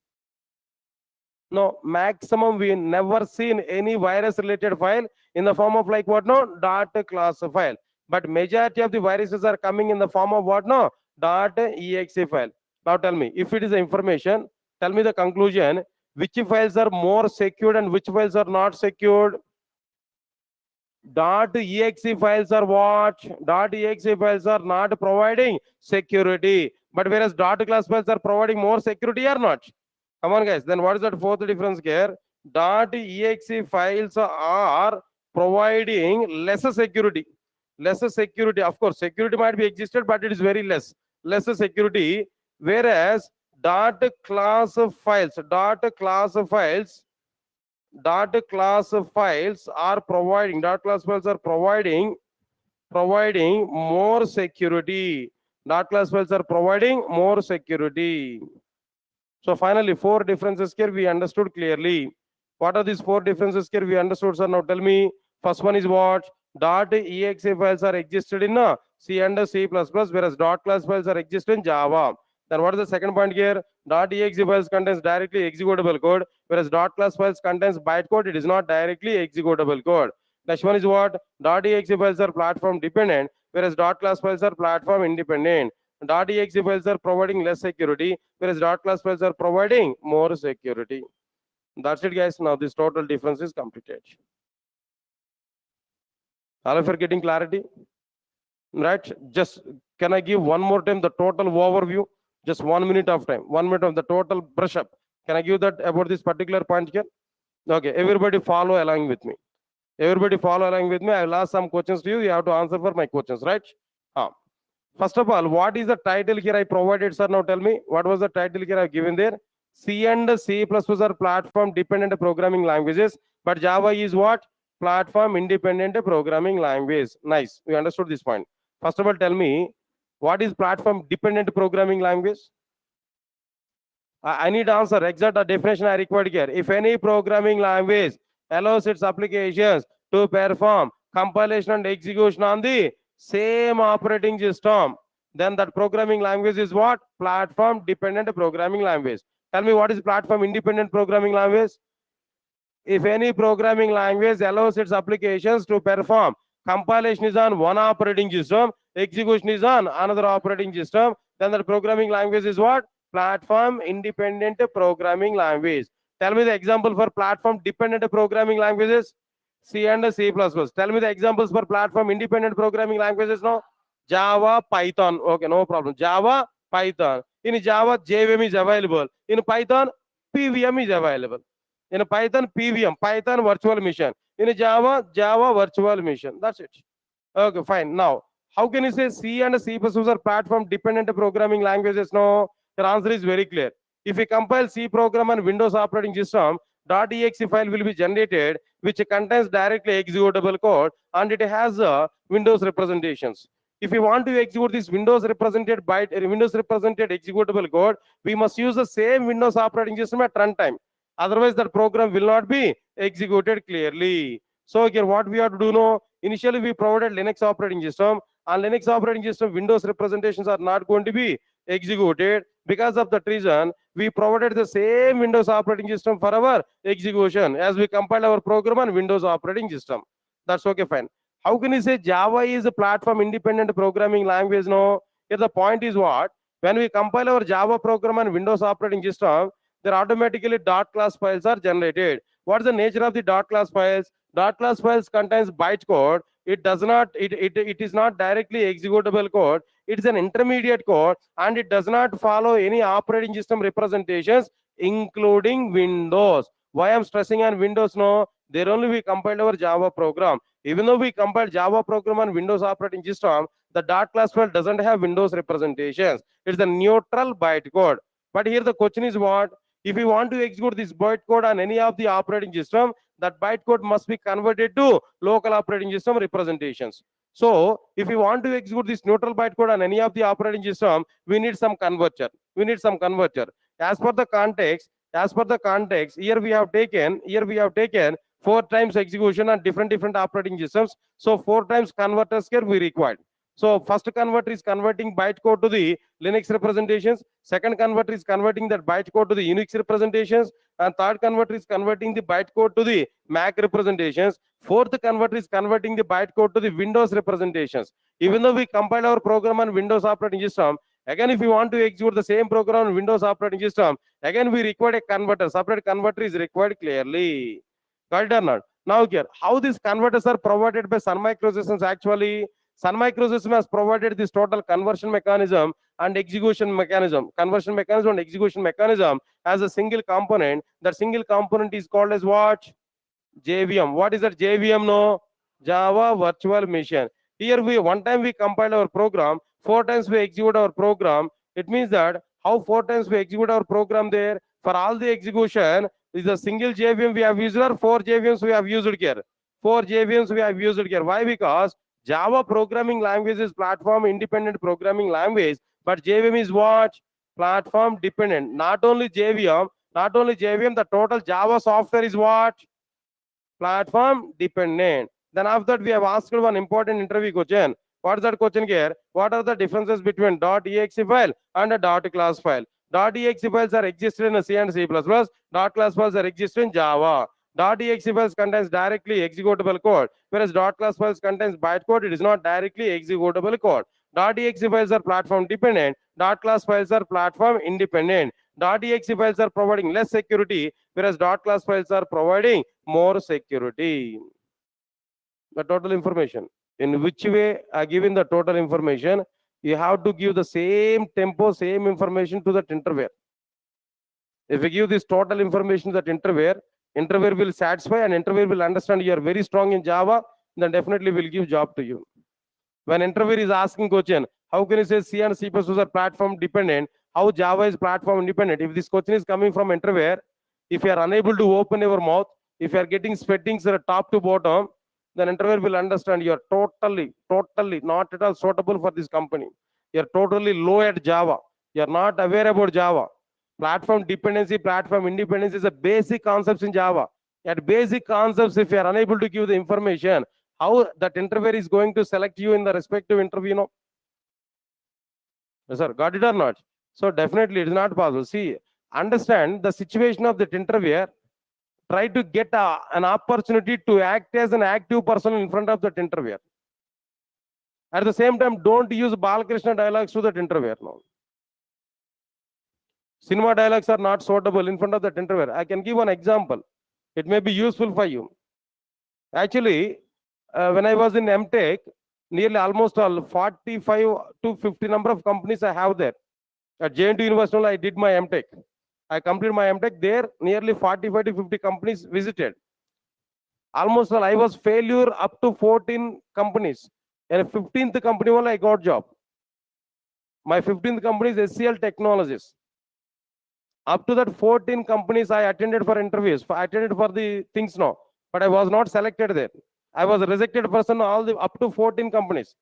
No, maximum we never seen any virus related file in the form of like what? No, .class file. But majority of the viruses are coming in the form of what? No, .exe file. Now tell me, if it is information, tell me the conclusion. Which files are more secured and which files are not secured? .exe files are what? .exe files are not providing security. But whereas .class files are providing more security or not? Come on, guys. Then what is that fourth difference here? .exe files are providing lesser security. Lesser security. Of course, security might be existed, but it is very less. Lesser security. Whereas .class files are providing more security. .class files are providing more security. So finally, 4 differences here we understood clearly. What are these 4 differences here we understood, sir? Now tell me. First one is what? .exe files are existed in C and C++, whereas .class files are existed in Java. Then what is the second point here? .exe files contains directly executable code, whereas .class files contains bytecode. It is not directly executable code. Next one is what? .exe files are platform dependent, whereas .class files are platform independent. .exe files are providing less security, whereas .class files are providing more security. That's it, guys. Now this total difference is completed. All of you are getting clarity? Right? Just can I give one more time the total overview? Just 1 minute of time. 1 minute of the total brush up. Can I give that about this particular point here? Okay, everybody follow along with me. Everybody follow along with me. I will ask some questions to you. You have to answer for my questions, right? First of all, what is the title here I provided, sir? Now tell me, what was the title here I've given there? C and C++ are platform dependent programming languages, but Java is what? Platform independent programming language. Nice, we understood this point. First of all, tell me, what is platform dependent programming language? I need answer, exact definition I required here. If any programming language allows its applications to perform compilation and execution on the same operating system, then that programming language is what? Platform dependent programming language. Tell me, what is platform independent programming language? If any programming language allows its applications to perform compilation is on one operating system, execution is on another operating system, then that programming language is what? Platform independent programming language. Tell me the example for platform dependent programming languages. C and C++. Tell me the examples for platform independent programming languages. No, Java, Python. Okay, no problem. Java, Python. In Java, JVM is available. In Python, PVM is available. In Python, PVM, Python virtual machine. In Java, Java virtual machine. That's it. Okay, fine. Now, how can you say C and C++ are platform-dependent programming languages? No, your answer is very clear. If you compile C program on Windows operating system, .exe file will be generated, which contains directly executable code, and it has Windows representations. If you want to execute this Windows represented executable code, we must use the same Windows operating system at runtime. Otherwise, that program will not be executed clearly. So here, what we have to do now? Initially, we provided Linux operating system. On Linux operating system, Windows representations are not going to be executed. Because of that reason, we provided the same Windows operating system for our execution as we compile our program on Windows operating system. That's okay, fine. How can you say Java is a platform independent programming language? No. Here the point is what? When we compile our Java program on Windows operating system, there automatically .class files are generated. What is the nature of the .class files? .class files contains bytecode. It is not directly executable code. It is an intermediate code, and it does not follow any operating system representations, including Windows. Why I'm stressing on Windows? No, there only we compiled our Java program. Even though we compiled Java program on Windows operating system, the .class file doesn't have Windows representations. It's a neutral bytecode. But here the question is what? If you want to execute this bytecode on any of the operating system, that bytecode must be converted to local operating system representations. So if you want to execute this neutral bytecode on any of the operating system, we need some converter. As per the context, here we have taken 4 times execution on different operating systems. So 4 times converters here we required. So first converter is converting bytecode to the Linux representations. Second converter is converting that bytecode to the Unix representations. And third converter is converting the bytecode to the Mac representations. Fourth converter is converting the bytecode to the Windows representations. Even though we compile our program on Windows operating system, again, if you want to execute the same program on Windows operating system, again, we require a converter. Separate converter is required clearly. Got it or not? Now here, how these converters are provided by Sun Microsystems actually? Sun Microsystems has provided this total conversion mechanism and execution mechanism. Conversion mechanism and execution mechanism as a single component. That single component is called as what? JVM. What is that JVM? No, Java Virtual Machine. Here we one time we compile our program, 4 times we execute our program. It means that how 4 times we execute our program there? For all the execution, is a single JVM we have used or 4 JVMs we have used here? 4 JVMs we have used here. Why? Because Java programming language is platform independent programming language, but JVM is what? Platform dependent. Not only JVM, the total Java software is what? Platform dependent. Then after that, we have asked one important interview question. What is that question here? What are the differences between .exe file and a .class file? .exe files are existed in C and C++. .class files are existed in Java. .exe files contains directly executable code, whereas .class files contains bytecode. It is not directly executable code. .exe files are platform dependent. .class files are platform independent. .exe files are providing less security, whereas .class files are providing more security. The total information. In which way given the total information, you have to give the same tempo, same information to that interviewer. If you give this total information to that interviewer will satisfy and interviewer will understand you are very strong in Java, then definitely will give job to you. When interviewer is asking question, how can you say C and C++ are platform dependent? How Java is platform independent? If this question is coming from interviewer, if you are unable to open your mouth, if you are getting sweatings top to bottom, then interviewer will understand you are totally not at all suitable for this company. You are totally low at Java. You are not aware about Java. Platform dependency, platform independence is a basic concepts in Java. At basic concepts, if you are unable to give the information, how that interviewer is going to select you in the respective interview? No? Yes, sir. Got it or not? So definitely it is not possible. See, understand the situation of that interviewer. Try to get an opportunity to act as an active person in front of that interviewer. At the same time, don't use Balakrishna dialogues to that interviewer. No. Cinema dialogues are not suitable in front of that interviewer. I can give one example. It may be useful for you. Actually, when I was in MTech, nearly almost all 45 to 50 number of companies I have there. At JNT University, I did my MTech. I completed my MTech there. Nearly 45 to 50 companies visited. Almost all, I was failure up to 14 companies. And 15th company only I got job. My 15th company is SCL Technologies. Up to that 14 companies I attended for interviews. I attended for the things now, but I was not selected there. I was a rejected person all the up to 14 companies.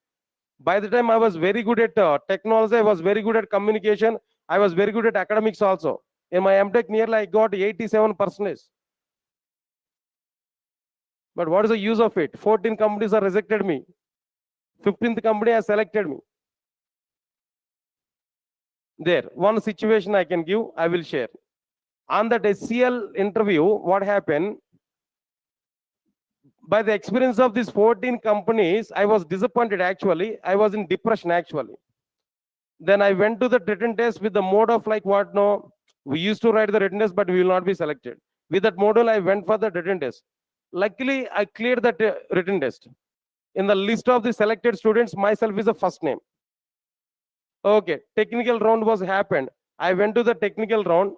By the time I was very good at technology, I was very good at communication. I was very good at academics also. In my MTech, nearly I got 87%. But what is the use of it? 14 companies are rejected me. 15th company has selected me. There, one situation I can give, I will share. On that SCL interview, what happened? By the experience of these 14 companies, I was disappointed actually. I was in depression actually. Then I went to the written test with the mode of like what no, we used to write the written test, but we will not be selected. With that model, I went for the written test. Luckily, I cleared that written test. In the list of the selected students, myself is the first name. Okay, technical round was happened. I went to the technical round.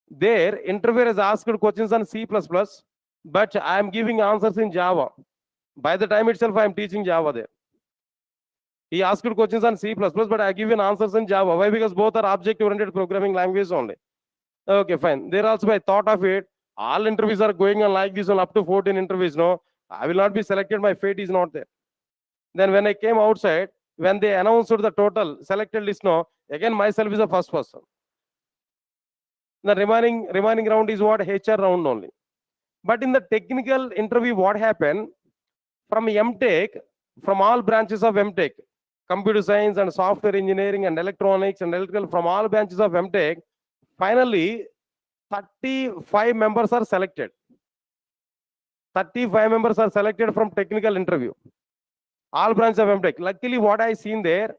There, interviewer has asked questions on C++, but I am giving answers in Java. By the time itself, I am teaching Java there. He asked questions on C++, but I give answers in Java. Why? Because both are object-oriented programming languages only. Okay, fine. There also I thought of it. All interviews are going on like this one, up to 14 interviews. No, I will not be selected. My fate is not there. Then when I came outside, when they announced the total selected list, no, again myself is the first person. The remaining round is what? HR round only. But in the technical interview, what happened? From MTech, from all branches of MTech, computer science and software engineering and electronics and electrical, from all branches of MTech, finally 35 members are selected. 35 members are selected from technical interview. All branches of MTech. Luckily, what I seen there,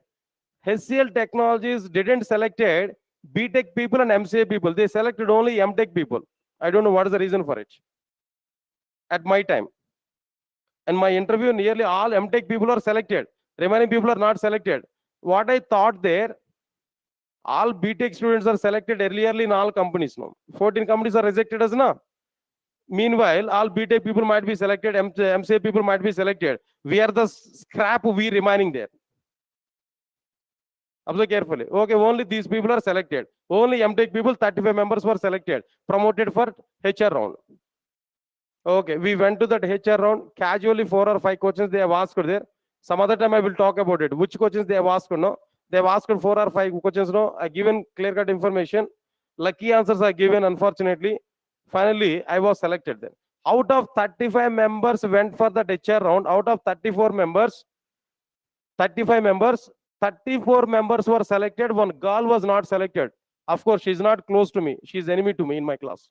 HCL Technologies didn't selected BTech people and MCA people. They selected only MTech people. I don't know what is the reason for it. At my time. And my interview, nearly all MTech people are selected. Remaining people are not selected. What I thought there, all BTech students are selected earlierly in all companies. No, 14 companies are rejected as now. Meanwhile, all BTech people might be selected, MCA people might be selected. We are the scrap we remaining there. Observe carefully. Okay, only these people are selected. Only MTech people, 35 members were selected, promoted for HR round. Okay, we went to that HR round. Casually 4 or 5 questions they have asked there. Some other time I will talk about it. Which questions they have asked? No, they have asked 4 or 5 questions. No, I given clear-cut information. Lucky answers are given. Unfortunately, finally I was selected there. Out of 35 members went for that HR round. Out of 34 members, 35 members, 34 members were selected. One girl was not selected. Of course, she's not close to me. She's enemy to me in my class.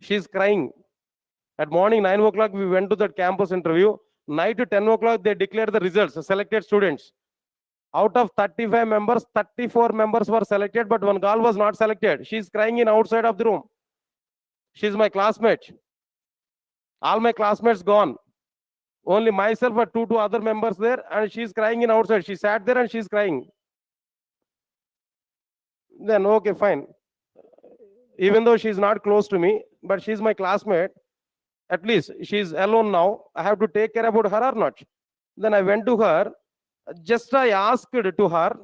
She's crying. At morning 9 o'clock, we went to that campus interview. Night to 10 o'clock, they declared the results, selected students. Out of 35 members, 34 members were selected, but one girl was not selected. She's crying in outside of the room. She's my classmate. All my classmates gone. Only myself or two other members there, and she's crying in outside. She sat there and she's crying. Then, okay, fine. Even though she's not close to me, but she's my classmate, at least she's alone now. I have to take care about her or not. Then I went to her. Just I asked to her,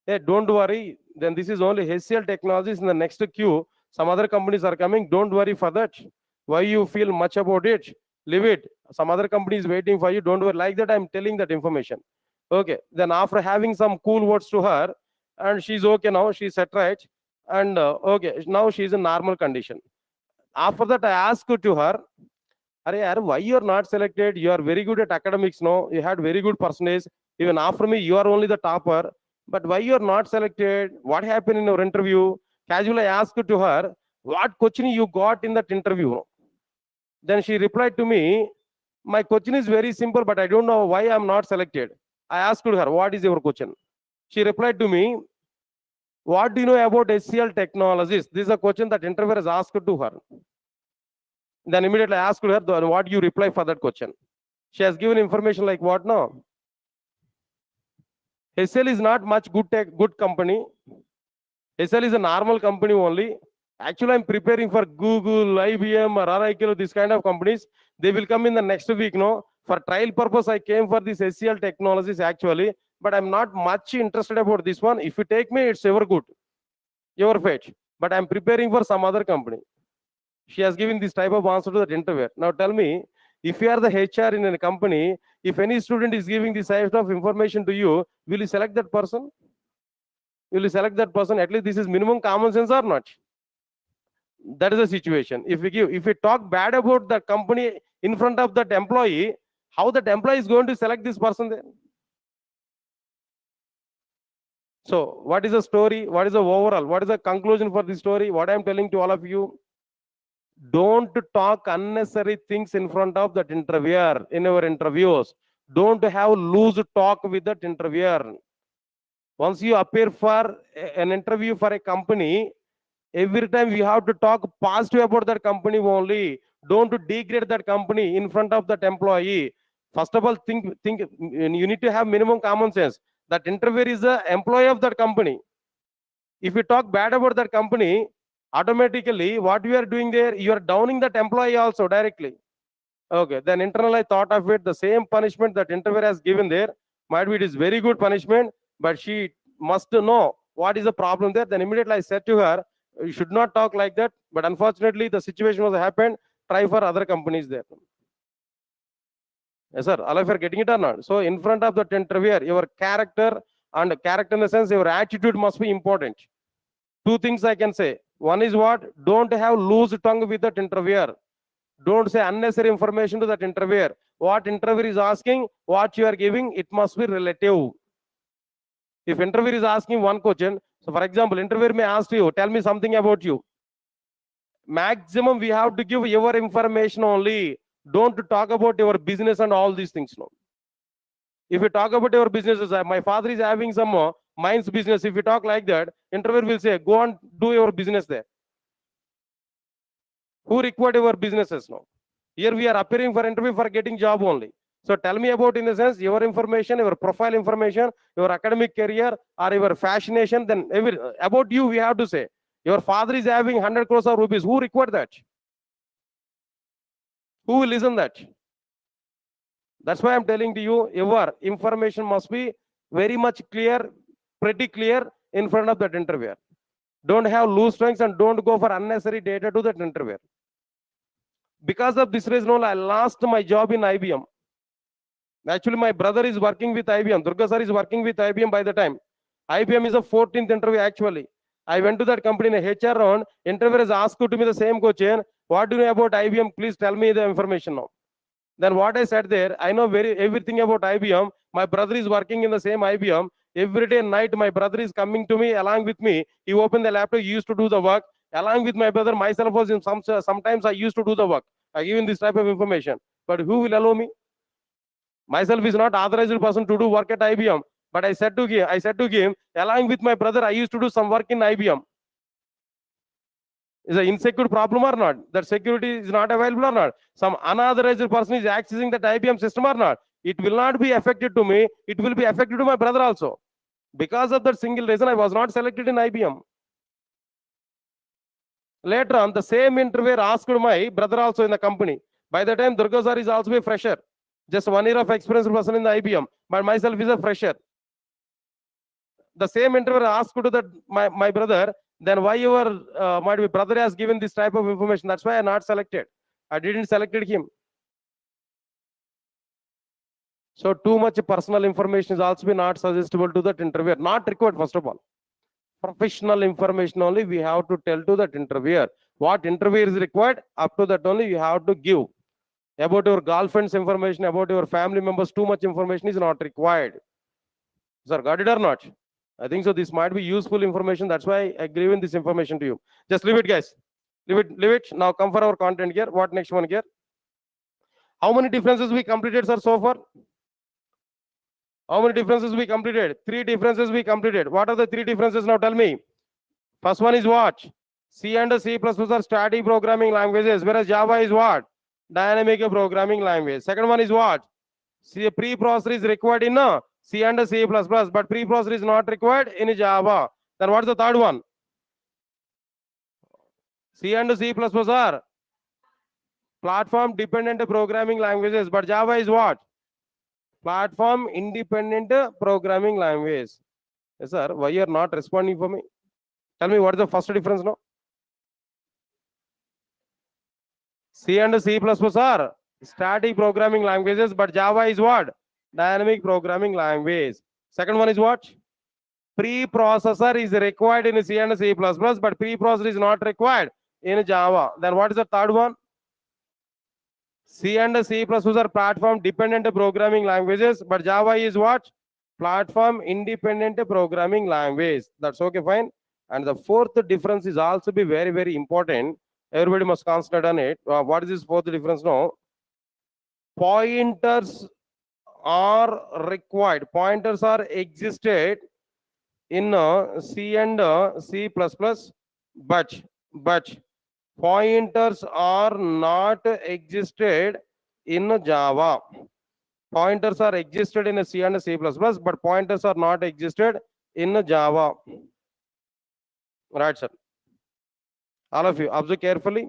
hey, don't worry. Then this is only HCL Technologies in the next queue. Some other companies are coming. Don't worry for that. Why you feel much about it? Leave it. Some other company is waiting for you. Don't worry. Like that, I'm telling that information. Okay. Then after having some cool words to her, and she's okay now. She's set right. And okay, now she's in normal condition. After that, I asked to her, why you are not selected? You are very good at academics, no? You had very good percentage. Even after me, you are only the topper. But why you are not selected? What happened in your interview? Casually, I asked to her, what question you got in that interview? Then she replied to me, my question is very simple, but I don't know why I'm not selected. I asked her, what is your question? She replied to me, what do you know about HCL Technologies? This is a question that interviewer has asked to her. Then immediately I asked her, what do you reply for that question? She has given information like what? No. HCL is not much good company. SL is a normal company only. Actually, I'm preparing for Google, IBM, or Oracle, this kind of companies. They will come in the next week, no? For trial purpose, I came for this SCL technologies actually, but I'm not much interested about this one. If you take me, it's ever good. Your fate. But I'm preparing for some other company. She has given this type of answer to that interviewer. Now tell me, if you are the HR in a company, if any student is giving this type of information to you, will you select that person? Will you select that person? At least this is minimum common sense or not? That is the situation. If we talk bad about the company in front of that employee, how that employee is going to select this person then? So what is the story? What is the overall? What is the conclusion for this story? What I am telling to all of you, don't talk unnecessary things in front of that interviewer in our interviews. Don't have loose talk with that interviewer. Once you appear for an interview for a company, every time you have to talk positive about that company only. Don't degrade that company in front of that employee. First of all, think you need to have minimum common sense. That interviewer is the employee of that company. If you talk bad about that company, automatically what you are doing there, you are downing that employee also directly. Okay, then internal I thought of it, the same punishment that interviewer has given there, might be it is very good punishment, but she must know what is the problem there. Then immediately I said to her, you should not talk like that. But unfortunately, the situation was happened. Try for other companies there. Yes, sir. All of you are getting it or not? So in front of that interviewer, your character, and character in the sense your attitude must be important. Two things I can say. One is what? Don't have loose tongue with that interviewer. Don't say unnecessary information to that interviewer. What interviewer is asking, what you are giving, it must be relative. If interviewer is asking one question, so for example, interviewer may ask you, tell me something about you. Maximum we have to give your information only. Don't talk about your business and all these things. No. If you talk about your businesses, my father is having some mines business. If you talk like that, interviewer will say, go and do your business there. Who required your businesses now? Here we are appearing for interview for getting job only. So tell me about, in the sense, your information, your profile information, your academic career, or your fascination. Then about you we have to say. Your father is having 100 crores of rupees. Who required that? Who will listen that? That's why I'm telling to you, your information must be very much clear, pretty clear in front of that interviewer. Don't have loose strings and don't go for unnecessary data to that interviewer. Because of this reason, I lost my job in IBM. Actually, my brother is working with IBM. Durga sir is working with IBM by the time. IBM is a 14th interview actually. I went to that company in a HR round. Interviewer has asked to me the same question. What do you know about IBM? Please tell me the information now. Then what I said there, I know everything about IBM. My brother is working in the same IBM. Every day night, my brother is coming to me along with me. He opened the laptop, he used to do the work. Along with my brother, myself was in sometimes I used to do the work. I given this type of information. But who will allow me? Myself is not authorized person to do work at IBM. But I said to him, along with my brother, I used to do some work in IBM. Is an insecure problem or not? That security is not available or not? Some unauthorized person is accessing that IBM system or not? It will not be affected to me. It will be affected to my brother also. Because of that single reason, I was not selected in IBM. Later on, the same interviewer asked my brother also in the company. By the time, Durga sir is also a fresher. Just 1 year of experience person in the IBM. But myself is a fresher. The same interviewer asked to that my brother, then why your my brother has given this type of information? That's why I not selected. I didn't selected him. So too much personal information is also not suggestible to that interviewer. Not required, first of all. Professional information only we have to tell to that interviewer. What interviewer is required, up to that only you have to give. About your girlfriend's information, about your family members, too much information is not required. Sir, got it or not? I think so. This might be useful information. That's why I given this information to you. Just leave it, guys. Leave it. Now come for our content here. What next one here? How many differences we completed, sir, so far? How many differences we completed? 3 differences we completed. What are the 3 differences now? Tell me. First one is what? C and C++ are static programming languages, whereas Java is what? Dynamic programming language. Second one is what? See, preprocessor is required in C and C++, but preprocessor is not required in Java. Then what's the third one? C and C++ are platform dependent programming languages, but Java is what? Platform independent programming language. Yes, sir. Why you are not responding for me? Tell me what is the first difference now? C and C++ are static programming languages, but Java is what? Dynamic programming language. Second one is what? Preprocessor is required in C and C++, but preprocessor is not required in Java. Then what is the third one? C and C++ are platform dependent programming languages, but Java is what? Platform independent programming language. That's okay, fine. And the fourth difference is also be very, very important. Everybody must concentrate on it. What is this fourth difference now? Pointers are required. Pointers are existed in C and C++, but pointers are not existed in Java. Pointers are existed in C and C++, but pointers are not existed in Java. Right, sir. All of you, observe carefully.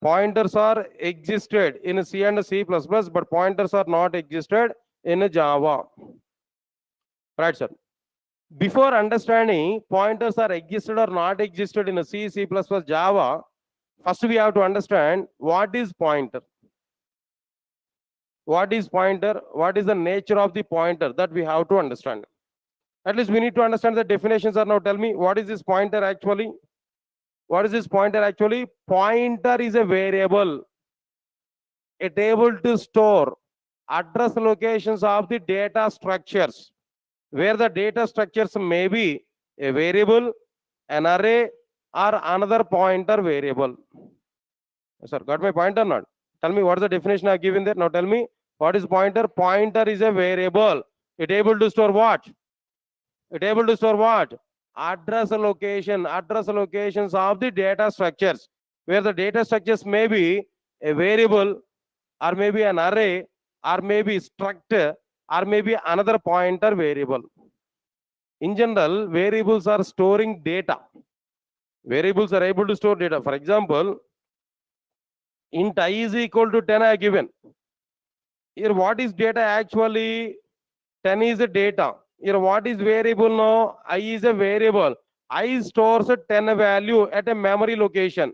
Pointers are existed in C and C++, but pointers are not existed in Java. Right, sir. Before understanding pointers are existed or not existed in a C, C++, Java, first we have to understand what is pointer. What is pointer? What is the nature of the pointer? That we have to understand. At least we need to understand the definitions. Are now tell me what is this pointer actually? What is this pointer actually? Pointer is a variable. It able to store address locations of the data structures, where the data structures may be a variable, an array, or another pointer variable. Yes, sir, got my point or not? Tell me what is the definition I have given there. Now tell me what is pointer? Pointer is a variable. It able to store what? It able to store what? Address locations of the data structures, where the data structures may be a variable, or maybe an array, or maybe struct, or maybe another pointer variable. In general, variables are storing data. Variables are able to store data. For example, int I is equal to 10 I have given. Here what is data actually? 10 is a data. Here what is variable now? I is a variable. I stores a 10 value at a memory location.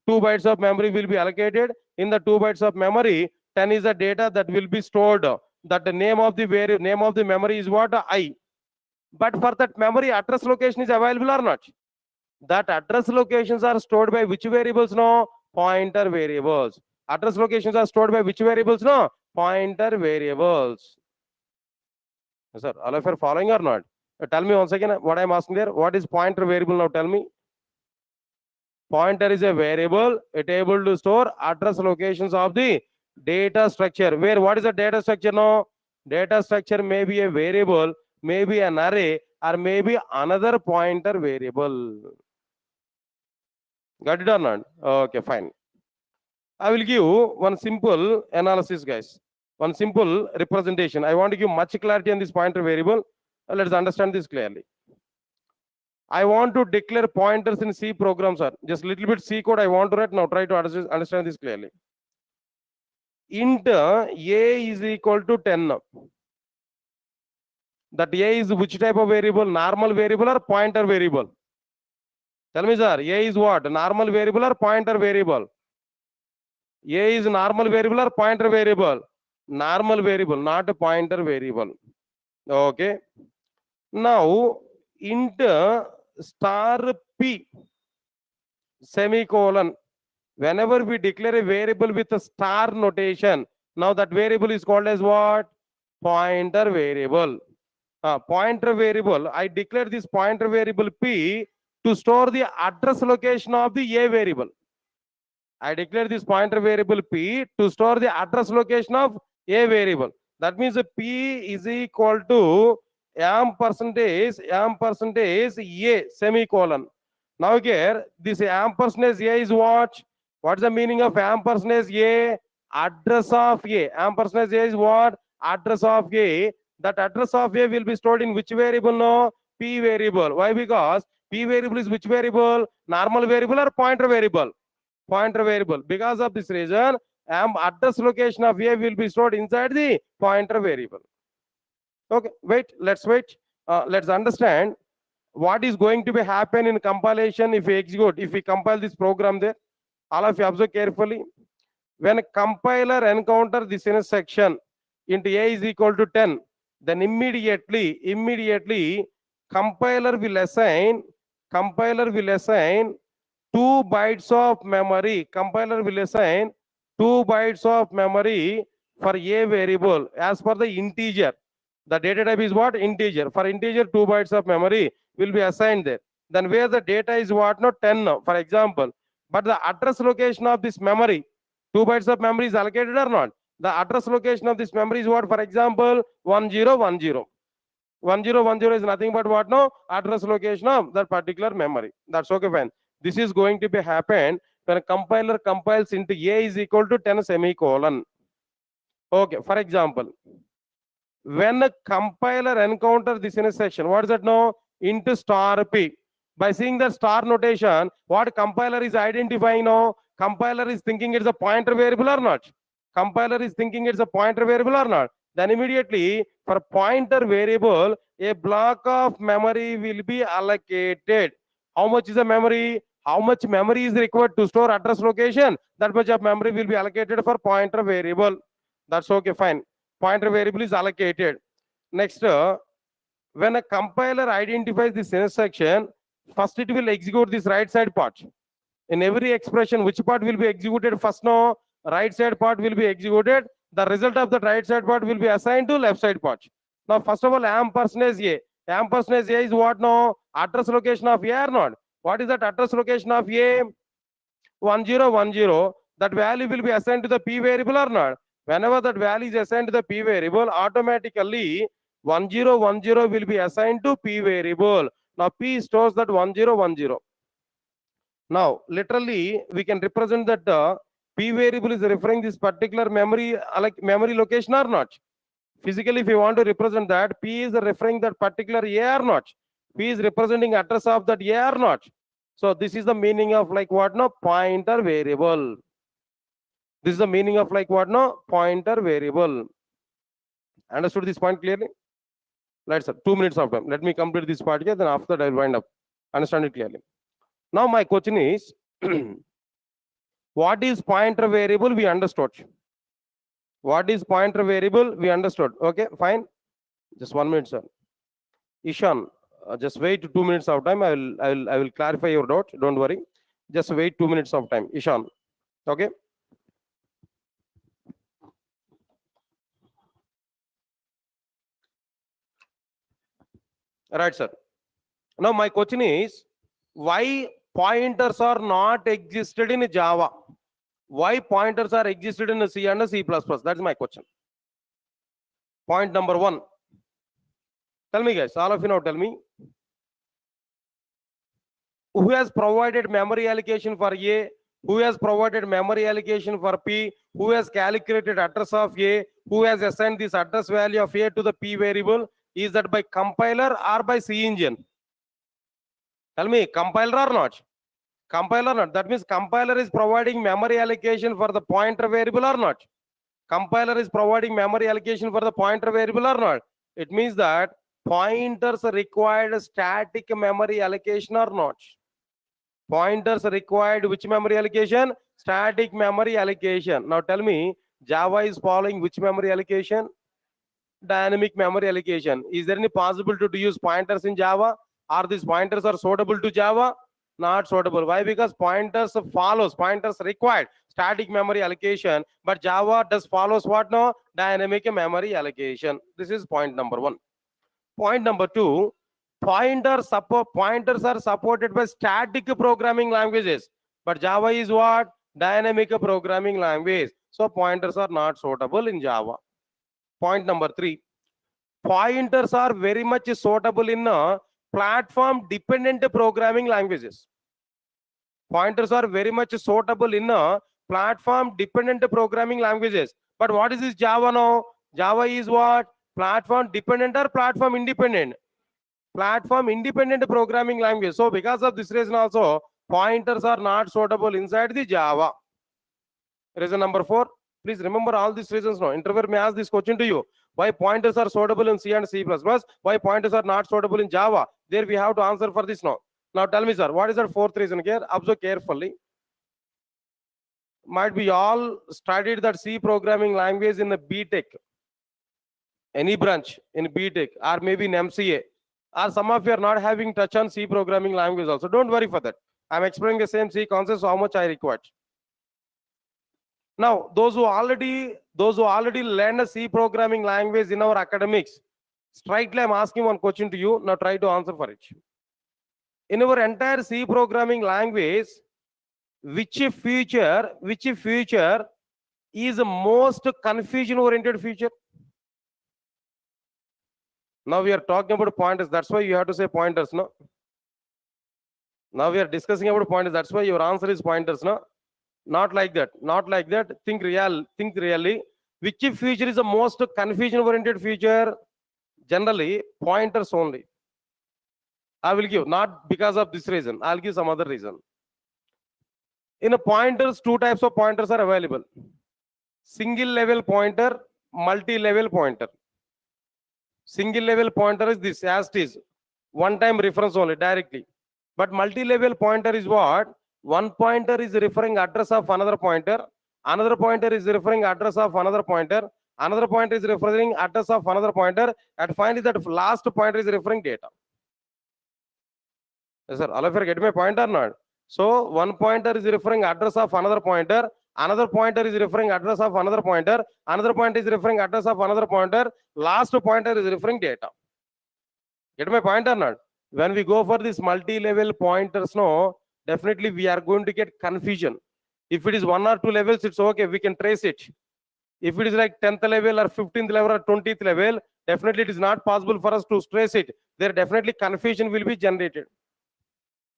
2 bytes of memory will be allocated. In the 2 bytes of memory, 10 is the data that will be stored. That the name of the variable, name of the memory is what? I. But for that memory, address location is available or not? That address locations are stored by which variables now? Pointer variables. Address locations are stored by which variables now? Pointer variables. Sir, all of you are following or not? Tell me once again what I am asking there. What is pointer variable now? Tell me. Pointer is a variable. It able to store address locations of the data structure. Where what is the data structure now? Data structure may be a variable, maybe an array, or maybe another pointer variable. Got it or not? Okay, fine. I will give one simple analysis, guys. One simple representation. I want to give much clarity on this pointer variable. Let's understand this clearly. I want to declare pointers in C programs, sir. Just little bit C code I want to write. Now try to understand this clearly. Int A is equal to 10. That A is which type of variable? Normal variable or pointer variable? Tell me, sir. A is what? Normal variable or pointer variable? A is normal variable or pointer variable? Normal variable, not a pointer variable. Okay. Now, int star P semicolon. Whenever we declare a variable with a star notation, now that variable is called as what? Pointer variable. Pointer variable, I declare this pointer variable P to store the address location of the A variable. I declare this pointer variable P to store the address location of A variable. That means P is equal to %A semicolon. Now here, this %A is what? What's the meaning of %A? Address of A. %A is what? Address of A. That address of A will be stored in which variable now? P variable. Why? Because P variable is which variable? Normal variable or pointer variable? Pointer variable. Because of this reason, address location of A will be stored inside the pointer variable. Okay, wait, let's wait. Let's understand what is going to be happen in compilation if we execute, if we compile this program there. All of you observe carefully. When a compiler encounter this intersection into A is equal to 10, then immediately compiler will assign 2 bytes of memory. Compiler will assign 2 bytes of memory for A variable as per the integer. The data type is what? Integer. For integer, 2 bytes of memory will be assigned there. Then where the data is what? Not 10 now, for example. But the address location of this memory, 2 bytes of memory is allocated or not? The address location of this memory is what? For example, 1010. 1010 is nothing but what now? Address location of that particular memory. That's okay, fine. This is going to be happen when a compiler compiles into A is equal to 10 semicolon. Okay, for example, when a compiler encounter this intersection, what is that now? Into star P. By seeing the star notation, what compiler is identifying now? Compiler is thinking it's a pointer variable or not? Compiler is thinking it's a pointer variable or not? Then immediately for pointer variable, a block of memory will be allocated. How much is the memory? How much memory is required to store address location? That much of memory will be allocated for pointer variable. That's okay, fine. Pointer variable is allocated. Next, when a compiler identifies this intersection, first it will execute this right side part. In every expression, which part will be executed first? No, right side part will be executed. The result of the right side part will be assigned to left side part. Now, first of all, ampersand A. Ampersand A is what now? Address location of A or not? What is that address location of A? 1010. That value will be assigned to the P variable or not? Whenever that value is assigned to the P variable, automatically 1010 will be assigned to P variable. Now P stores that 1010. Now literally we can represent that P variable is referring this particular memory, like memory location or not. Physically, if you want to represent that, P is referring that particular A or not. P is representing address of that A or not. So this is the meaning of like what no? Pointer variable. This is the meaning of like what no? Pointer variable. Understood this point clearly? Let's 2 minutes of time. Let me complete this part here, then after that I will wind up. Understand it clearly. Now my question is, what is pointer variable? We understood. What is pointer variable? We understood. Okay, fine. Just 1 minute, sir. Ishan, just wait 2 minutes of time. I will clarify your doubt. Don't worry. Just wait 2 minutes of time. Ishan. Okay. Right, sir. Now my question is, why pointers are not existed in Java? Why pointers are existed in C and C++? That's my question. Point number 1. Tell me, guys. All of you now tell me. Who has provided memory allocation for A? Who has provided memory allocation for P? Who has calculated address of A? Who has assigned this address value of A to the P variable? Is that by compiler or by C engine? Tell me, compiler or not? Compiler or not? That means compiler is providing memory allocation for the pointer variable or not? Compiler is providing memory allocation for the pointer variable or not? It means that pointers required static memory allocation or not? Pointers required which memory allocation? Static memory allocation. Now tell me, Java is following which memory allocation? Dynamic memory allocation. Is there any possibility to use pointers in Java? Are these pointers are suitable to Java? Not suitable. Why? Because pointers required static memory allocation, but Java does follows what now? Dynamic memory allocation. This is point number 1. Point number 2, pointers are supported by static programming languages, but Java is what? Dynamic programming language. So pointers are not suitable in Java. Point number 3, pointers are very much suitable in platform dependent programming languages. Pointers are very much suitable in platform dependent programming languages. But what is this Java now? Java is what? Platform dependent or platform independent? Platform independent programming language. So because of this reason also, pointers are not suitable inside the Java. Reason number 4. Please remember all these reasons now. Interviewer may ask this question to you. Why pointers are suitable in C and C++? Why pointers are not suitable in Java? There we have to answer for this now. Now tell me, sir, what is that 4th reason here? Observe carefully. Might be all studied that C programming language in the BTech, any branch in BTech, or maybe in MCA, or some of you are not having touch on C programming language also. Don't worry for that. I'm explaining the same C concepts, how much I required. Now, those who already learned a C programming language in our academics, straightly I'm asking one question to you. Now try to answer for it. In our entire C programming language, which feature is the most confusion oriented feature? Now we are talking about pointers. That's why you have to say pointers, no? Now we are discussing about pointers. That's why your answer is pointers, no? Not like that. Not like that. Think really. Which feature is the most confusion oriented feature? Generally, pointers only. I will give, not because of this reason. I'll give some other reason. In a pointers, 2 types of pointers are available. Single level pointer, multi-level pointer. Single level pointer is this, as it is. One time reference only, directly. But multi-level pointer is what? One pointer is referring address of another pointer. Another pointer is referring address of another pointer. Another pointer is referring address of another pointer. And finally, that last pointer is referring data. Yes, sir. All of you get my point or not? So one pointer is referring address of another pointer. Another pointer is referring address of another pointer. Another pointer is referring address of another pointer. Last pointer is referring data. Get my point or not? When we go for this multi-level pointers, no, definitely we are going to get confusion. If it is 1 or 2 levels, it's okay, we can trace it. If it is like 10th level or 15th level or 20th level, definitely it is not possible for us to trace it. There definitely confusion will be generated.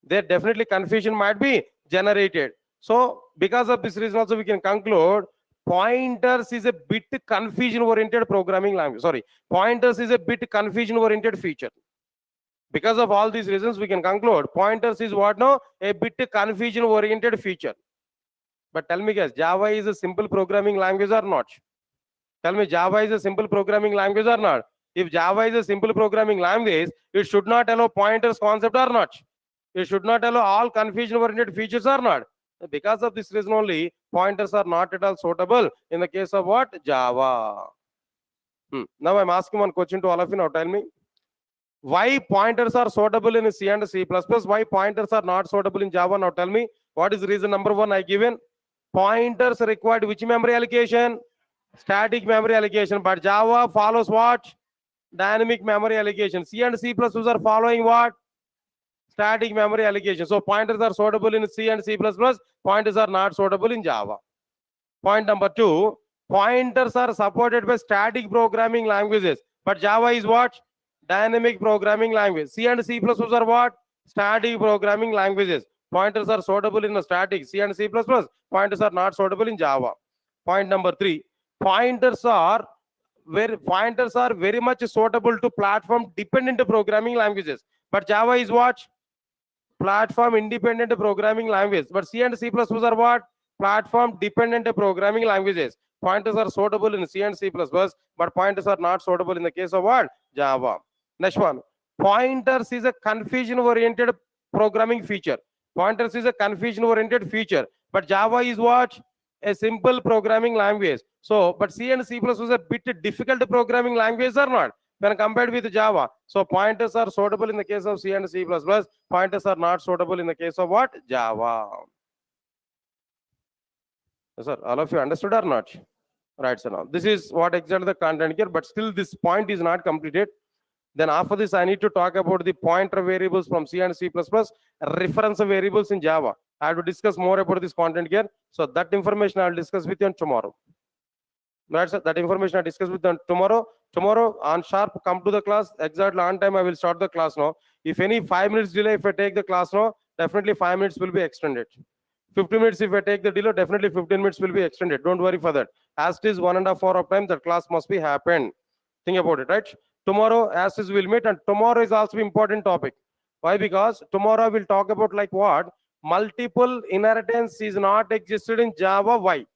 There definitely confusion might be generated. So because of this reason also we can conclude pointers is a bit confusion oriented programming language. Sorry, pointers is a bit confusion oriented feature. Because of all these reasons we can conclude pointers is what now? A bit confusion oriented feature. But tell me guys, Java is a simple programming language or not? Tell me, Java is a simple programming language or not? If Java is a simple programming language, it should not allow pointers concept or not? It should not allow all confusion oriented features or not? Because of this reason only, pointers are not at all suitable in the case of what? Java. Now I'm asking one question to all of you. Now tell me, why pointers are suitable in C and C++? Why pointers are not suitable in Java? Now tell me, what is reason number 1 I given? Pointers required which memory allocation? Static memory allocation. But Java follows what? Dynamic memory allocation. C and C++ are following what? Static memory allocation. So pointers are suitable in C and C++. Pointers are not suitable in Java. Point number 2, pointers are supported by static programming languages. But Java is what? Dynamic programming language. C and C++ are what? Static programming languages. Pointers are suitable in the static C and C++. Pointers are not suitable in Java. Point number 3, pointers are very much suitable to platform dependent programming languages. But Java is what? Platform independent programming language. But C and C++ are what? Platform dependent programming languages. Pointers are suitable in C and C++, but pointers are not suitable in the case of what? Java. Next one, pointers is a confusion oriented programming feature. Pointers is a confusion oriented feature, but Java is what? A simple programming language. So, but C and C++ was a bit difficult programming language or not when compared with Java. So pointers are suitable in the case of C and C++. Pointers are not suitable in the case of what? Java. Yes, sir. All of you understood or not? Right, so now this is what exactly the content here, but still this point is not completed. Then after this, I need to talk about the pointer variables from C and C++, reference variables in Java. I have to discuss more about this content here. So that information I'll discuss with you tomorrow. Right, sir? That information I discuss with you tomorrow. Tomorrow on sharp, come to the class. Exactly on time, I will start the class now. If any 5 minutes delay, if I take the class now, definitely 5 minutes will be extended. 15 minutes if I take the delay, definitely 15 minutes will be extended. Don't worry for that. As it is 1.5 hours of time, that class must be happened. Think about it, right? Tomorrow, as is, we'll meet, and tomorrow is also important topic. Why? Because tomorrow we'll talk about like what? Multiple inheritance is not existed in Java. Why?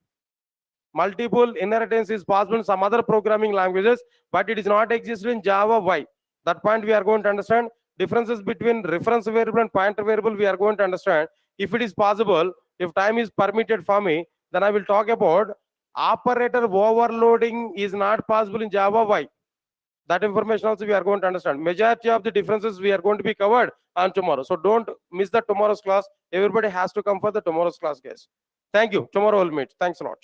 Multiple inheritance is possible in some other programming languages, but it is not existed in Java. Why? That point we are going to understand. Differences between reference variable and pointer variable we are going to understand. If it is possible, if time is permitted for me, then I will talk about operator overloading is not possible in Java. Why? That information also we are going to understand. Majority of the differences we are going to be covered on tomorrow. So don't miss the tomorrow's class. Everybody has to come for the tomorrow's class, guys. Thank you. Tomorrow we'll meet. Thanks a lot.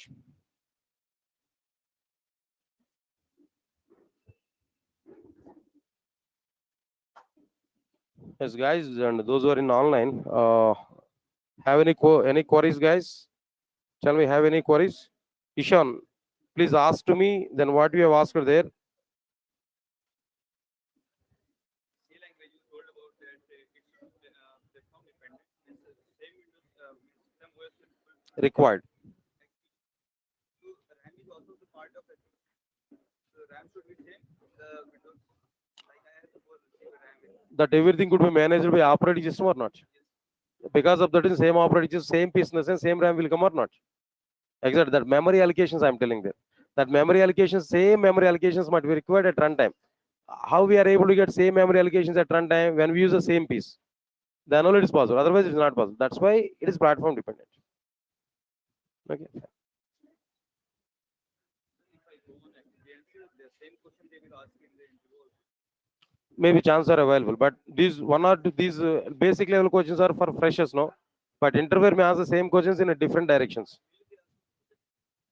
Yes, guys, and those who are in online, have any queries, guys? Shall we have any queries? Ishan, please ask to me. Then what you have asked there. Required. That everything could be managed by operating system or not? Because of that, same operating system, same piece in the sense, same RAM will come or not? Exactly. That memory allocations I'm telling there. That memory allocations, same memory allocations might be required at runtime. How we are able to get same memory allocations at runtime when we use the same piece? Then only it is possible. Otherwise, it is not possible. That's why it is platform dependent. Okay. Maybe chances are available, but these one or two these basic level questions are for freshers, no? But interviewer may ask the same questions in a different directions.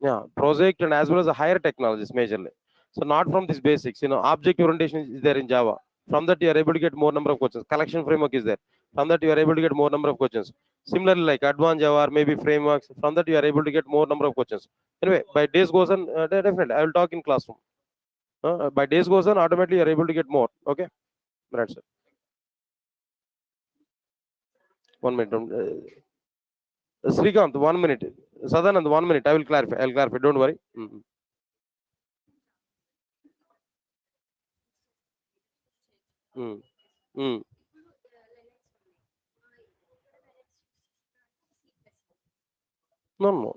Yeah, project and as well as the higher technologies majorly. So not from these basics, object orientation is there in Java. From that you are able to get more number of questions. Collection framework is there. From that you are able to get more number of questions. Similarly, like advanced Java or maybe frameworks, from that you are able to get more number of questions. Anyway, by days goes on, definitely I will talk in classroom. By days goes on, automatically you are able to get more. Okay, that's it. 1 minute. Srikanth, 1 minute. Sadanand, 1 minute. I will clarify. I'll clarify. Don't worry. Mm. Mm. No, no.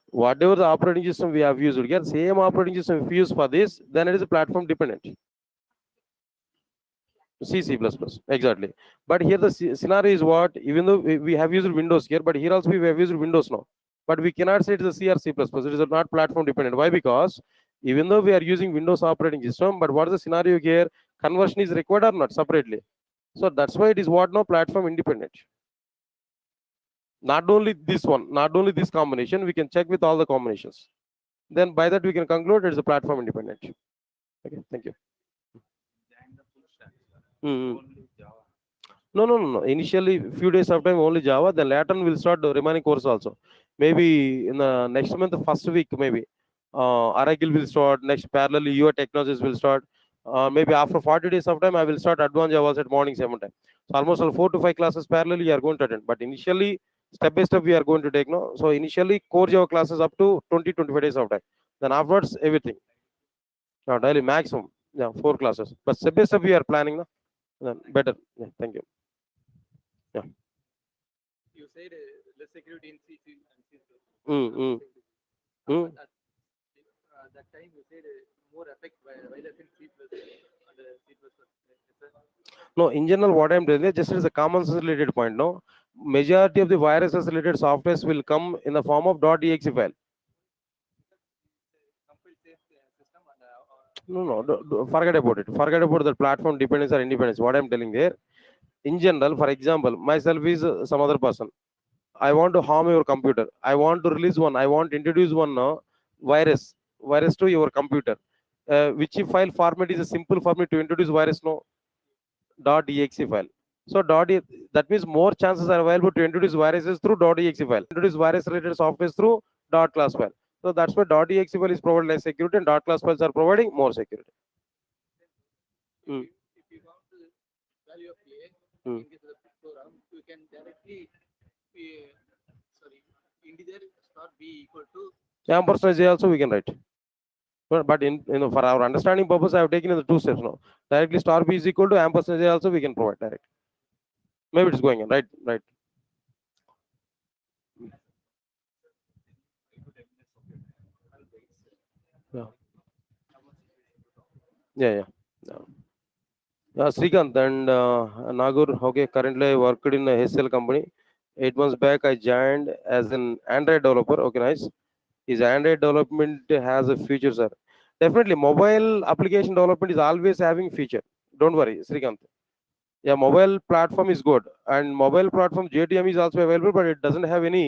Whatever the operating system we have used, again, same operating system if we use for this, then it is a platform dependent. C++. Exactly. But here the scenario is what? Even though we have used Windows here, but here also we have used Windows now. But we cannot say it is a C or C++. It is not platform dependent. Why? Because even though we are using Windows operating system, but what is the scenario here? Conversion is required or not separately. So that's why it is what now platform independent. Not only this one, not only this combination, we can check with all the combinations. Then by that we can conclude it is a platform independent. Okay, thank you. No. Initially, few days of time only Java. Then later on we'll start the remaining course also. Maybe in the next month, first week, maybe Oracle will start. Next, parallelly, your technologies will start. Maybe after 40 days of time, I will start advanced Java at morning 7 time. So almost 4 to 5 classes parallelly you are going to attend. But initially, step by step, we are going to take. No, so initially, core Java classes up to 20-25 days of time. Then afterwards, everything. Daily maximum, 4 classes. But step by step, we are planning. No? Then better. Yeah, thank you. Yeah. You said less security in C and C++. That time you said more effect virus in C++ and C++. No, in general, what I'm doing is just as a common sense related point. No, majority of the viruses related softwares will come in the form of .exe file. No, forget about it. Forget about the platform dependence or independence. What I'm telling there, in general, for example, myself is some other person. I want to harm your computer. I want to release one. I want to introduce one virus to your computer. Which file format is a simple for me to introduce virus? No, .exe file. So that means more chances are available to introduce viruses through .exe file. Introduce virus related software through .class file. So that's why .exe file is providing less security and .class files are providing more security. If you want to value of A in this program, you can directly integer star B equal to ampersand also we can write. But in for our understanding purpose, I have taken in the 2 steps now. Directly star p is equal to ampersand j also we can provide direct. Maybe it's going on, right? Right. Yeah. Yeah. Yeah. Srikanth and Nagoor, okay, currently I worked in a HCL company. 8 months back, I joined as an Android developer. Okay, nice. Is Android development has a future, sir? Definitely, mobile application development is always having feature. Don't worry, Srikanth. Yeah, mobile platform is good, and mobile platform JTM is also available, but it doesn't have any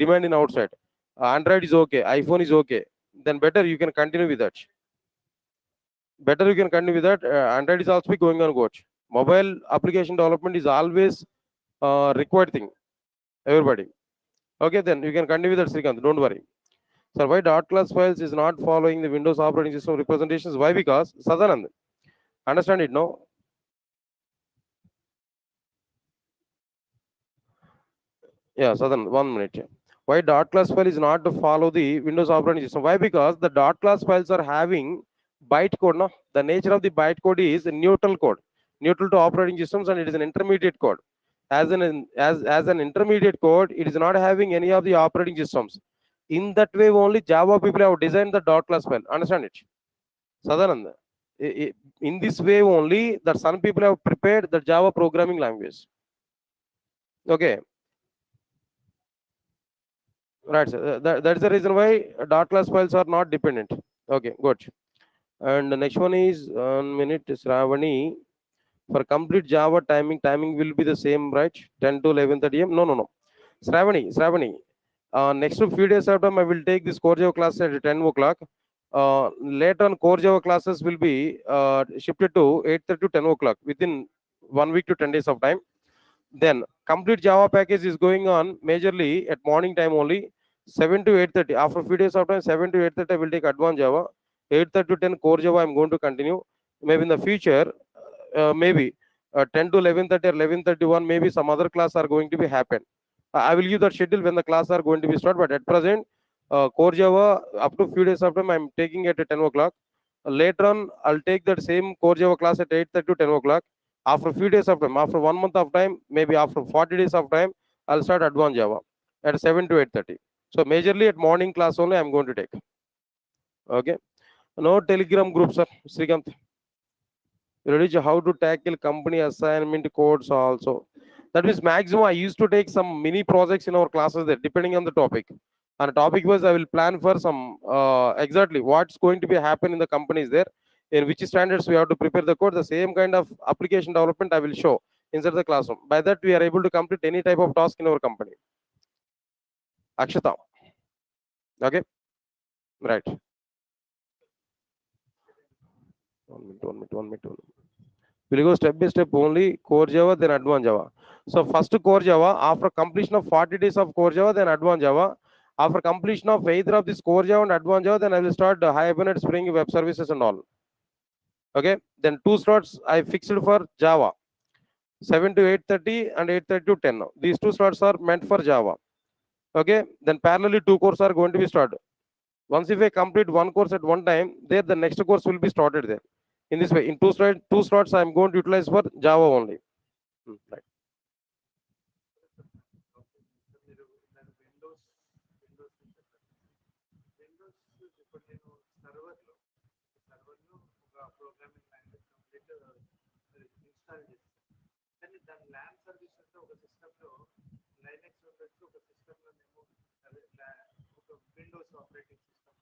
demand in outside. Android is okay, iPhone is okay. Then better you can continue with that. Better you can continue with that. Android is also going on good. Mobile application development is always required thing. Everybody. Okay, then you can continue with that, Srikanth. Don't worry. So why dot class files is not following the Windows operating system representations? Why? Because Sadanand. Understand it, no? Yeah, Sadan, 1 minute. Why dot class file is not to follow the Windows operating system? Why? Because the dot class files are having byte code. No, the nature of the byte code is neutral code, neutral to operating systems, and it is an intermediate code. As an intermediate code, it is not having any of the operating systems. In that way, only Java people have designed the dot class file. Understand it, Sadanand. In this way only, that some people have prepared the Java programming language. Okay. Right, sir. That's the reason why dot class files are not dependent. Okay, good. And the next one is 1 minute, Shravani. For complete Java timing will be the same, right? 10 to 11:30 am. No. Shravani. Next few days after, I will take this core Java class at 10 o'clock. Later on, core Java classes will be shifted to 8:30 to 10 o'clock within 1 week to 10 days of time. Then complete Java package is going on majorly at morning time only, 7 to 8:30. After a few days of time, 7 to 8:30 I will take advanced Java. 8:30 to 10 core Java I'm going to continue. Maybe in the future, maybe 10 to 11:30 or 11:31, maybe some other class are going to be happen. I will give that schedule when the class are going to be start. But at present, core Java up to few days of time I'm taking it at 10 o'clock. Later on, I'll take that same core Java class at 8:30 to 10 o'clock. After a few days of time, after 1 month of time, maybe after 40 days of time, I'll start advanced Java at 7 to 8:30. So majorly at morning class only I'm going to take. Okay. No Telegram group, sir. Srikanth. Ready how to tackle company assignment codes also. That means maximum I used to take some mini projects in our classes there, depending on the topic. And the topic was I will plan for some exactly what's going to be happen in the companies there, in which standards we have to prepare the code. The same kind of application development I will show inside the classroom. By that we are able to complete any type of task in our company. Akshata. Okay. Right. 1 minute. We'll go step by step only core Java, then advanced Java. So first core Java, after completion of 40 days of core Java, then advanced Java. After completion of either of this core Java and advanced Java, then I will start Hibernate, Spring Web Services and all. Okay, then 2 slots I fixed for Java, 7 to 8:30 and 8:30 to 10. These 2 slots are meant for Java. Okay, then parallelly 2 courses are going to be started. Once if I complete 1 course at one time, there the next course will be started there. In this way, in 2 slots I am going to utilize for Java only. Right. Programming language complete install చేస్తాం కానీ దాని LAN service అంటే ఒక సిస్టంలో Linux ఉండొచ్చు, ఒక సిస్టంలో మేము ఒక విండోస్ ఆపరేటింగ్ సిస్టమ్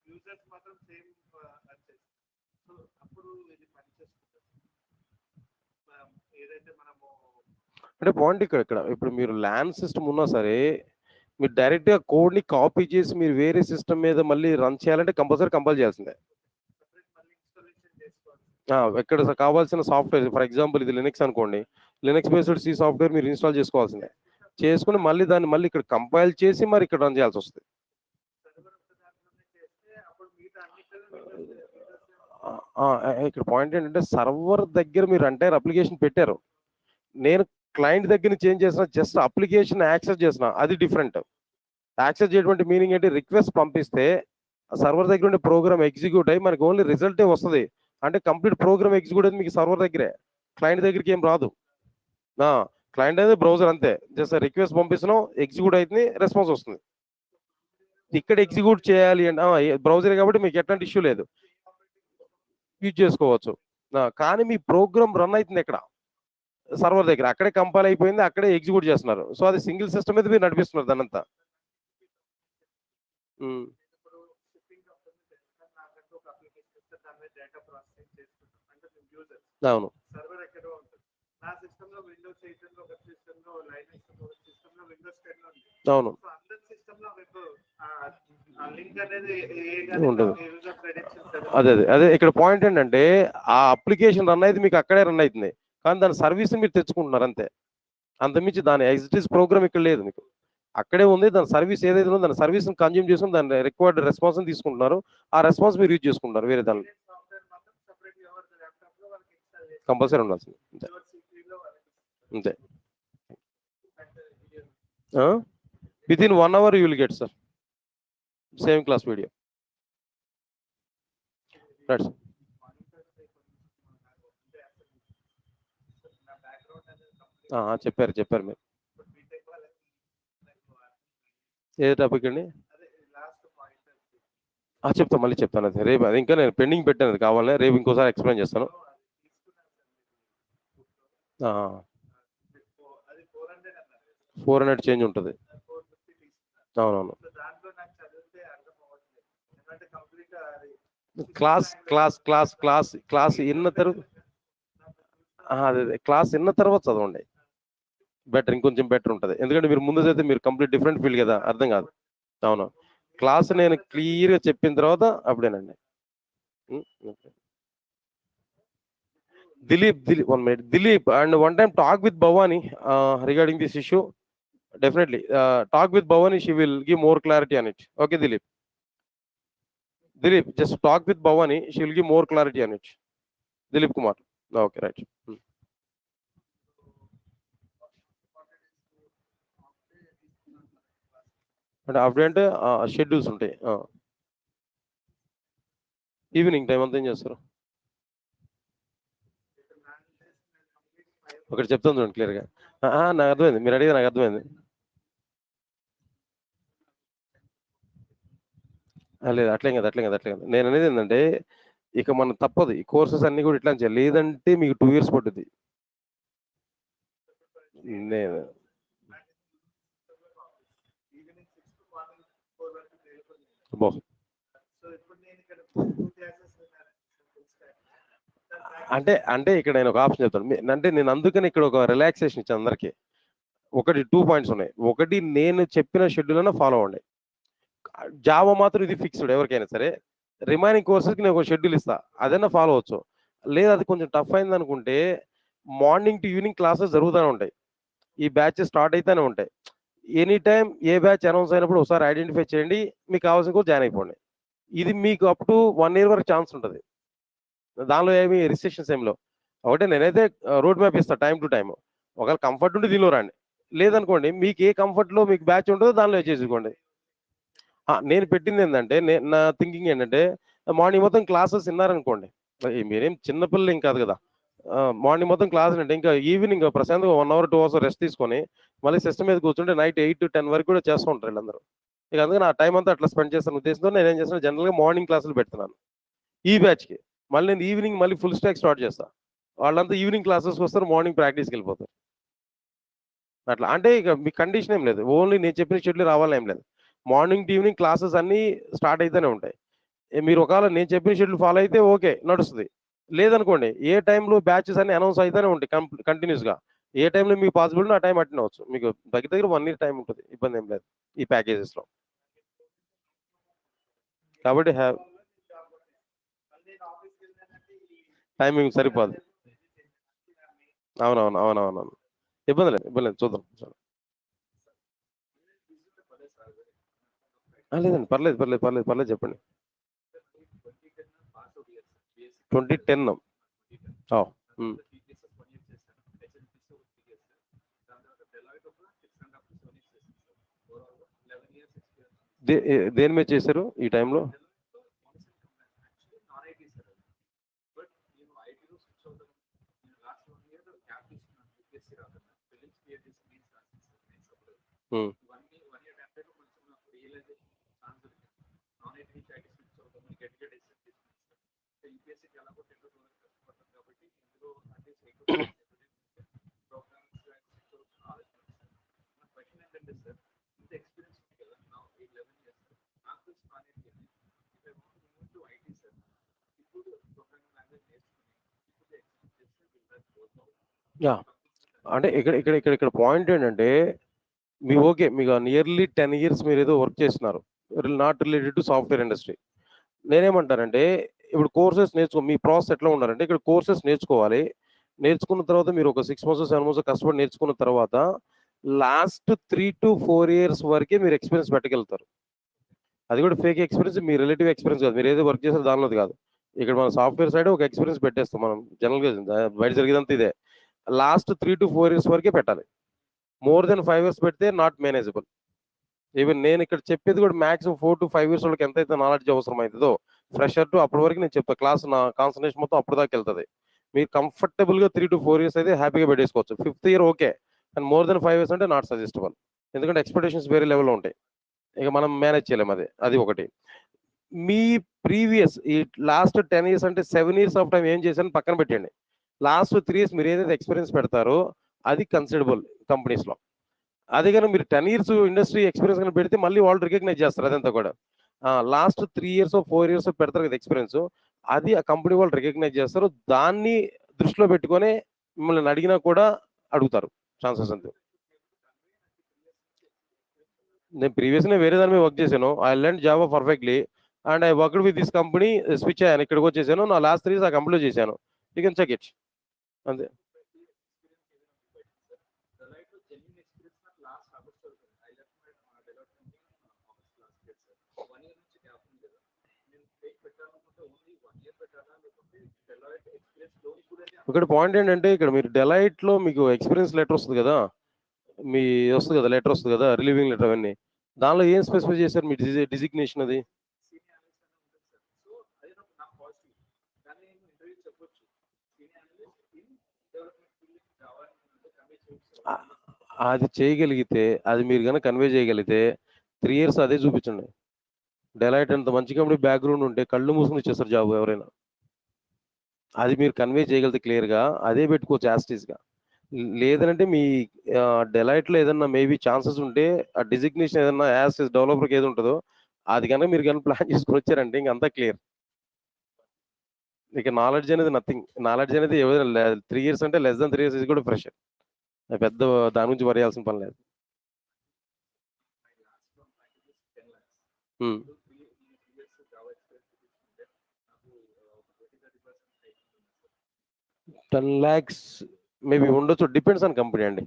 యూజర్స్ మాత్రం సేమ్ వచ్చేసి. సో అప్పుడు ఇది పనిచేస్తుంది. ఏదైతే మనము అంటే పాయింట్ ఇక్కడ ఇప్పుడు మీరు ల్యాన్ సిస్టమ్ ఉన్నా సరే మీరు డైరెక్ట్గా కోడ్ని కాపీ చేసి మీరు వేరే సిస్టమ్ మీద మళ్ళీ రన్ చేయాలంటే కంపల్ చేయాల్సిందే. ఎక్కడ కావాల్సిన సాఫ్ట్వేర్, ఫర్ ఎగ్జాంపుల్ ఇది లినక్స్ అనుకోండి, లినక్స్ బేస్డ్ సి సాఫ్ట్వేర్ మీరు ఇన్స్టాల్ చేసుకోవాల్సిందే. చేసుకుని మళ్ళీ దాన్ని మళ్ళీ ఇక్కడ కంపైల్ చేసి మరి ఇక్కడ రన్ చేయాల్సి వస్తుంది. ఇక్కడ పాయింట్ ఏంటంటే సర్వర్ దగ్గర మీరు ఎంటైర్ అప్లికేషన్ పెట్టారు, నేను క్లయింట్ దగ్గర చేంజ్ చేసిన జస్ట్ అప్లికేషన్ యాక్సెస్ చేసిన, అది డిఫరెంట్. యాక్సెస్ చేయటువంటి మీనింగ్ ఏంటి, రిక్వెస్ట్ పంపిస్తే సర్వర్ దగ్గర ఉండే ప్రోగ్రామ్ ఎగ్జిక్యూట్ అయ్యి మనకి ఓన్లీ రిజల్టే వస్తుంది, అంటే కంప్లీట్ ప్రోగ్రామ్ ఎగ్జిక్యూట్ అయితే మీకు సర్వర్ దగ్గరే, క్లయింట్ దగ్గరికి ఏం రాదు. క్లయింట్ అనేది బ్రౌజర్ అంతే, జస్ట్ రిక్వెస్ట్ పంపిస్తున్నాం, ఎగ్జిక్యూట్ అవుతుంది, రెస్పాన్స్ వస్తుంది. ఇక్కడ ఎగ్జిక్యూట్ చేయాలి అంటే బ్రౌజర్ కాబట్టి మీకు ఎట్లాంటి ఇష్యూ లేదు, యూజ్ చేసుకోవచ్చు. కానీ మీ ప్రోగ్రామ్ రన్ అవుతుంది ఇక్కడ సర్వర్ దగ్గర, అక్కడే కంపైల్ అయిపోయింది, అక్కడే ఎగ్జిక్యూట్ చేస్తున్నారు. సో అది సింగిల్ సిస్టమ్ మీద మీరు నడిపిస్తున్నారు దానంతా. ఇప్పుడు షిప్పింగ్ కంపెనీ చేస్తాను, నాకంటూ ఒక అప్లికేషన్ ఇస్తే దాని మీద డేటా ప్రాసెసింగ్ చేసుకుంటాం. అంటే మేము యూజర్, అవును సర్వర్ ఎక్కడో ఉంటుంది. నా సిస్టమ్ లో విండోస్ 8 లో, ఒక సిస్టమ్ లో లైనక్స్, ఒక సిస్టమ్ లో విండోస్ 10 లో ఉంది. అవును సో అందరి సిస్టమ్ లో వెబ్ ఆ లింక్ అనేది ఉంటుంది. యూజర్ క్రెడెన్షియల్స్ అదే అదే అదే ఇక్కడ పాయింట్ ఏంటంటే ఆ అప్లికేషన్ రన్ అయితే మీకు అక్కడే రన్ అవుతుంది, కానీ దాని సర్వీస్ మీరు తెచ్చుకుంటున్నారు అంతే. అంతమించి దాని ఎగ్జిస్టిస్ ప్రోగ్రామ్ ఇక్కడ లేదు, మీకు అక్కడే ఉంది. దాని సర్వీస్ ఏదైతే ఉందో దాని సర్వీస్ కన్జ్యూమ్ చేసుకుని దాని రిక్వైర్డ్ రెస్పాన్స్ తీసుకుంటున్నారు, ఆ రెస్పాన్స్ మీరు యూజ్ చేసుకుంటారు వేరే దాని. సాఫ్ట్వేర్ మాత్రం సెపరేట్ ఎవరి ల్యాప్టాప్ లో వాళ్ళకి ఇన్స్టాల్ చేసి కంపల్సరీ ఉండాల్సింది అంతే. యువర్ CPU లో వాళ్ళకి అంతే. అంటే with in 1 hour you will get, sir, same class video. Right. చెప్పారు చెప్పారు మీరు. ఏ టాపిక్ అండి? చెప్తాను, మళ్ళీ చెప్తాను. అది రేపు, అది ఇంకా నేను పెండింగ్ పెట్టాను, అది కావాలని రేపు ఇంకోసారి ఎక్స్ప్లెయిన్ చేస్తాను. 400 చేంజ్ ఉంటుంది. అవునవును. Class class class class class విన్న తర్వాత అదే క్లాస్ విన్న తర్వాత చదవండి, బెటర్, ఇంకొంచెం బెటర్ ఉంటుంది. ఎందుకంటే మీరు ముందు చదివితే మీరు కంప్లీట్ డిఫరెంట్ ఫీల్డ్ కదా, అర్థం కాదు. అవును, క్లాస్ నేను క్లియర్గా చెప్పిన తర్వాత అప్పుడేనండి. Dilip, 1 minute. Dilip, and one time talk with Bhavani regarding this issue. Definitely, talk with Bhavani. She will give more clarity on it. Okay, Dilip. Dilip, just talk with Bhavani. She will give more clarity on it. Dilip Kumar. Okay, right. అంటే అప్పుడు అంటే schedules ఉంటాయి. Evening time అంతా ఏం చేస్తారు? ఒకటి చెప్తాను చూడండి క్లియర్గా. నాకు అర్థమైంది, మీరు అడిగితే నాకు అర్థమైంది. లేదు అట్లేం కదా, అట్లేం కదా, అట్లే కదా. నేను అనేది ఏంటంటే ఇక మనం తప్పదు, ఈ కోర్సెస్ అన్ని కూడా ఇట్లా చేయాలి, లేదంటే మీకు 2 years పట్టుద్ది. నేను అంటే ఇక్కడ నేను ఒక ఆప్షన్ చెప్తాను. అంటే నేను అందుకని ఇక్కడ ఒక రిలాక్సేషన్ ఇచ్చాను అందరికి. ఒకటి 2 points ఉన్నాయి. ఒకటి, నేను చెప్పిన షెడ్యూల్ అయినా ఫాలో అవ్వండి. జావా మాత్రం ఇది ఫిక్స్డ్ ఎవరికైనా సరే. రిమైనింగ్ కోర్సెస్కి నేను ఒక షెడ్యూల్ ఇస్తా, అదైనా ఫాలో అవచ్చు. లేదా అది కొంచెం టఫ్ అయింది అనుకుంటే మార్నింగ్ టు ఈవినింగ్ క్లాసెస్ జరుగుతూనే ఉంటాయి, ఈ బ్యాచెస్ స్టార్ట్ అయితేనే ఉంటాయి. ఎనీ టైం ఏ బ్యాచ్ అనౌన్స్ అయినప్పుడు ఒకసారి ఐడెంటిఫై చేయండి, మీకు కావాల్సిన కూడా జాయిన్ అయిపోండి. ఇది మీకు అప్ టు 1 year వరకు ఛాన్స్ ఉంటుంది, దానిలో ఏమి రిస్ట్రిక్షన్స్ ఏమిలో. ఒకటే నేనైతే రోడ్ మ్యాప్ ఇస్తాను టైం టు టైం. ఒకవేళ కంఫర్ట్ ఉంటే దీనిలో రండి, లేదనుకోండి మీకు ఏ కంఫర్ట్లో మీకు బ్యాచ్ ఉంటుందో దానిలో చేసుకోండి. నేను పెట్టింది ఏంటంటే నా థింకింగ్ ఏంటంటే మార్నింగ్ మొత్తం క్లాసెస్ విన్నారనుకోండి, మీరేం చిన్నపిల్లలు ఏం కాదు కదా. మార్నింగ్ మొత్తం క్లాస్ అంటే ఇంకా ఈవినింగ్ ప్రశాంతంగా 1 hour 2 hours రెస్ట్ తీసుకొని మళ్ళీ సిస్టమ్ మీద కూర్చుంటే నైట్ 8 to 10 వరకు కూడా చేస్తూ ఉంటారు వీళ్ళందరూ. ఇక అందుకని ఆ టైం అంతా అట్లా స్పెండ్ చేస్తున్న ఉద్దేశంతో నేను ఏం చేస్తాను, జనరల్గా మార్నింగ్ క్లాసులు పెడుతున్నాను ఈ బ్యాచ్కి. మళ్ళీ నేను ఈవినింగ్ మళ్ళీ ఫుల్ స్టాక్ స్టార్ట్ చేస్తాను. వాళ్ళంతా ఈవినింగ్ క్లాసెస్కి వస్తారు, మార్నింగ్ ప్రాక్టీస్కి వెళ్ళిపోతారు. అట్లా అంటే ఇక మీ కండిషన్ ఏం లేదు, ఓన్లీ నేను చెప్పిన షెడ్యూల్ రావాలని ఏం లేదు. మార్నింగ్ టు ఈవినింగ్ క్లాసెస్ అన్నీ స్టార్ట్ అయితేనే ఉంటాయి. మీరు ఒకవేళ నేను చెప్పిన షెడ్యూల్ ఫాలో అయితే ఓకే, నడుస్తుంది. లేదనుకోండి, ఏ టైంలో బ్యాచెస్ అన్ని అనౌన్స్ అయితేనే ఉంటాయి కంటిన్యూస్గా. ఏ టైంలో మీకు పాసిబుల్ ఆ టైం అటెండ్ అవ్వచ్చు. మీకు దగ్గర 1 year టైం ఉంటుంది, ఇబ్బంది ఏం లేదు ఈ ప్యాకేజెస్లో. కాబట్టి టైమింగ్ సరిపోదు. అవునవును, ఇబ్బంది లేదు చూద్దాం. లేదండి, పర్లేదు చెప్పండి. 2010. దేని మీద చేశారు ఈ టైంలో? పిఎస్సి రాకుండా ప్రిలిమ్స్ క్లియర్ చేసి మెయిన్స్ రాసింది సార్. మెయిన్స్ అప్పుడు Hmm. 1 year టెంపరేచర్ కొంచెం నాకు రియలైజేషన్ ఛాన్స్ దొరికింది. నాన్ ఐటీ నుంచి ఐటీ స్టూడెంట్స్ అవుతాము గట్టిగా డెసిషన్ తీసుకున్నాను సార్. సో యూపీఎస్సీకి ఎలాగో 10 to 12 కష్టపడతాను కాబట్టి ఇందులో అట్లీస్ట్ 8 ప్రోగ్రామ్స్ నాలెడ్జ్ ఉంది సార్. నా క్వశ్చన్ ఏంటంటే సార్, ఇంత ఎక్స్పీరియన్స్ ఉంది కదా నా 11 years సార్, నాకు తెలిసి non IT if I want move to IT sir, ఇప్పుడు ప్రోగ్రామింగ్ లాంగ్వేజ్ నేర్చుకుని ఇప్పుడు ఎక్స్పీరియన్స్ చేస్తే will that work out? Yeah, అంటే ఇక్కడ పాయింట్ ఏంటంటే మీ ఓకే మీకు నియర్లీ 10 years మీరు ఏదో వర్క్ చేస్తున్నారు, not related to software industry. నేనేమంటానంటే ఇప్పుడు కోర్సెస్ మీ ప్రాసెస్ ఎట్లా ఉండాలంటే ఇక్కడ కోర్సెస్ నేర్చుకోవాలి. నేర్చుకున్న తర్వాత మీరు ఒక 6 months 7 months కష్టపడి నేర్చుకున్న తర్వాత లాస్ట్ 3 to 4 years వరకే మీరు ఎక్స్పీరియన్స్ పెట్టగలుగుతారు. అది కూడా ఫేక్ ఎక్స్పీరియన్స్, మీ రిలేటివ్ ఎక్స్పీరియన్స్ కాదు, మీరు ఏదో వర్క్ చేసారు దానిలోది కాదు. ఇక్కడ మన సాఫ్ట్వేర్ సైడ్ ఒక ఎక్స్పీరియన్స్ పెట్టేస్తాం మనం జనరల్గా, బయట జరిగేదంతా ఇదే. లాస్ట్ 3 to 4 years వరకే పెట్టాలి. మోర్ దెన్ 5 years పెడితే నాట్ మేనేజబుల్. ఈవెన్ నేను ఇక్కడ చెప్పేది కూడా మాక్సిమం 4 to 5 years వాళ్ళకి ఎంతైతే నాలెడ్జ్ అవసరం అవుతుందో ఫ్రెషర్ టు అప్పటి వరకు నేను చెప్తా. క్లాస్ నా కాన్సన్ట్రేషన్ మొత్తం అప్పుడు దాకా వెళ్తుంది. మీరు కంఫర్టబుల్గా 3 to 4 years అయితే హ్యాపీగా పెట్టేసుకోవచ్చు. 5th year okay, and more than 5 years అంటే నాట్ సజెస్టబుల్. ఎందుకంటే ఎక్స్పెక్టేషన్స్ వేరే లెవెల్లో ఉంటాయి, ఇక మనం మేనేజ్ చేయలేము. అది ఒకటి. మీ ప్రీవియస్ ఈ లాస్ట్ 10 years అంటే 7 years ఆఫ్ టైం ఏం చేశారని పక్కన పెట్టండి. లాస్ట్ 3 years మీరు ఏదైతే ఎక్స్పీరియన్స్ పెడతారో అది కన్సిడరబుల్ కంపెనీస్లో. అదే కానీ మీరు 10 years ఇండస్ట్రీ ఎక్స్పీరియన్స్ కానీ పెడితే మళ్ళీ వాళ్ళు రికగ్నైజ్ చేస్తారు అదంతా కూడా. లాస్ట్ 3 years 4 years పెడతారు కదా ఎక్స్పీరియన్స్, అది ఆ కంపెనీ వాళ్ళు రికగ్నైజ్ చేస్తారు. దాన్ని దృష్టిలో పెట్టుకొని మిమ్మల్ని అడిగినా కూడా అడుగుతారు ఛాన్సెస్ అంతే. నేను ప్రీవియస్గా వేరే దాని మీద వర్క్ చేశాను. I learn Java perfectly and I worked with this company. Switch అయ్యాను, ఇక్కడికి వచ్చేసాను. నా లాస్ట్ 3 years ఆ కంపెనీలో చేశాను. యూ కెన్ చెక్ ఇట్ అంతే. ఇక్కడ పాయింట్ ఏంటంటే ఇక్కడ మీరు డెలైట్లో మీకు ఎక్స్పీరియన్స్ లెటర్ వస్తుంది కదా, మీ వస్తుంది కదా లెటర్ వస్తుంది కదా, రిలీవింగ్ లెటర్ అవన్నీ, దానిలో ఏం స్పెసిఫై చేశారు మీ డిజిగ్నేషన్ అది? అది చేయగలిగితే, అది మీరు కనుక కన్వే చేయగలిగితే 3 years అదే చూపించండి. డెలైట్ అంత మంచి కంపెనీ బ్యాక్గ్రౌండ్ ఉంటే కళ్ళు మూసుకుని ఇచ్చేస్తారు జాబ్ ఎవరైనా. అది మీరు కన్వే చేయగలిగితే క్లియర్గా అదే పెట్టుకోవచ్చు యాస్టీస్గా. లేదంటే మీ డెలైట్లో ఏదన్నా మేబీ ఛాన్సెస్ ఉంటే ఆ డిజిగ్నేషన్ ఏదన్నా యాస్టీస్ డెవలపర్కి ఏది ఉంటుందో అది కనుక మీరు కనుక ప్లాన్ చేసుకుని వచ్చారంటే ఇంకంతా క్లియర్. ఇక నాలెడ్జ్ అనేది నథింగ్. నాలెడ్జ్ అనేది 3 years అంటే లెస్ దెన్ 3 years ఇది కూడా ఫ్రెష్. పెద్ద దాని గురించి వరేయాల్సిన పని లేదు. 10 lakhs మేబీ ఉండొచ్చు, డిపెండ్స్ ఆన్ కంపెనీ అండి.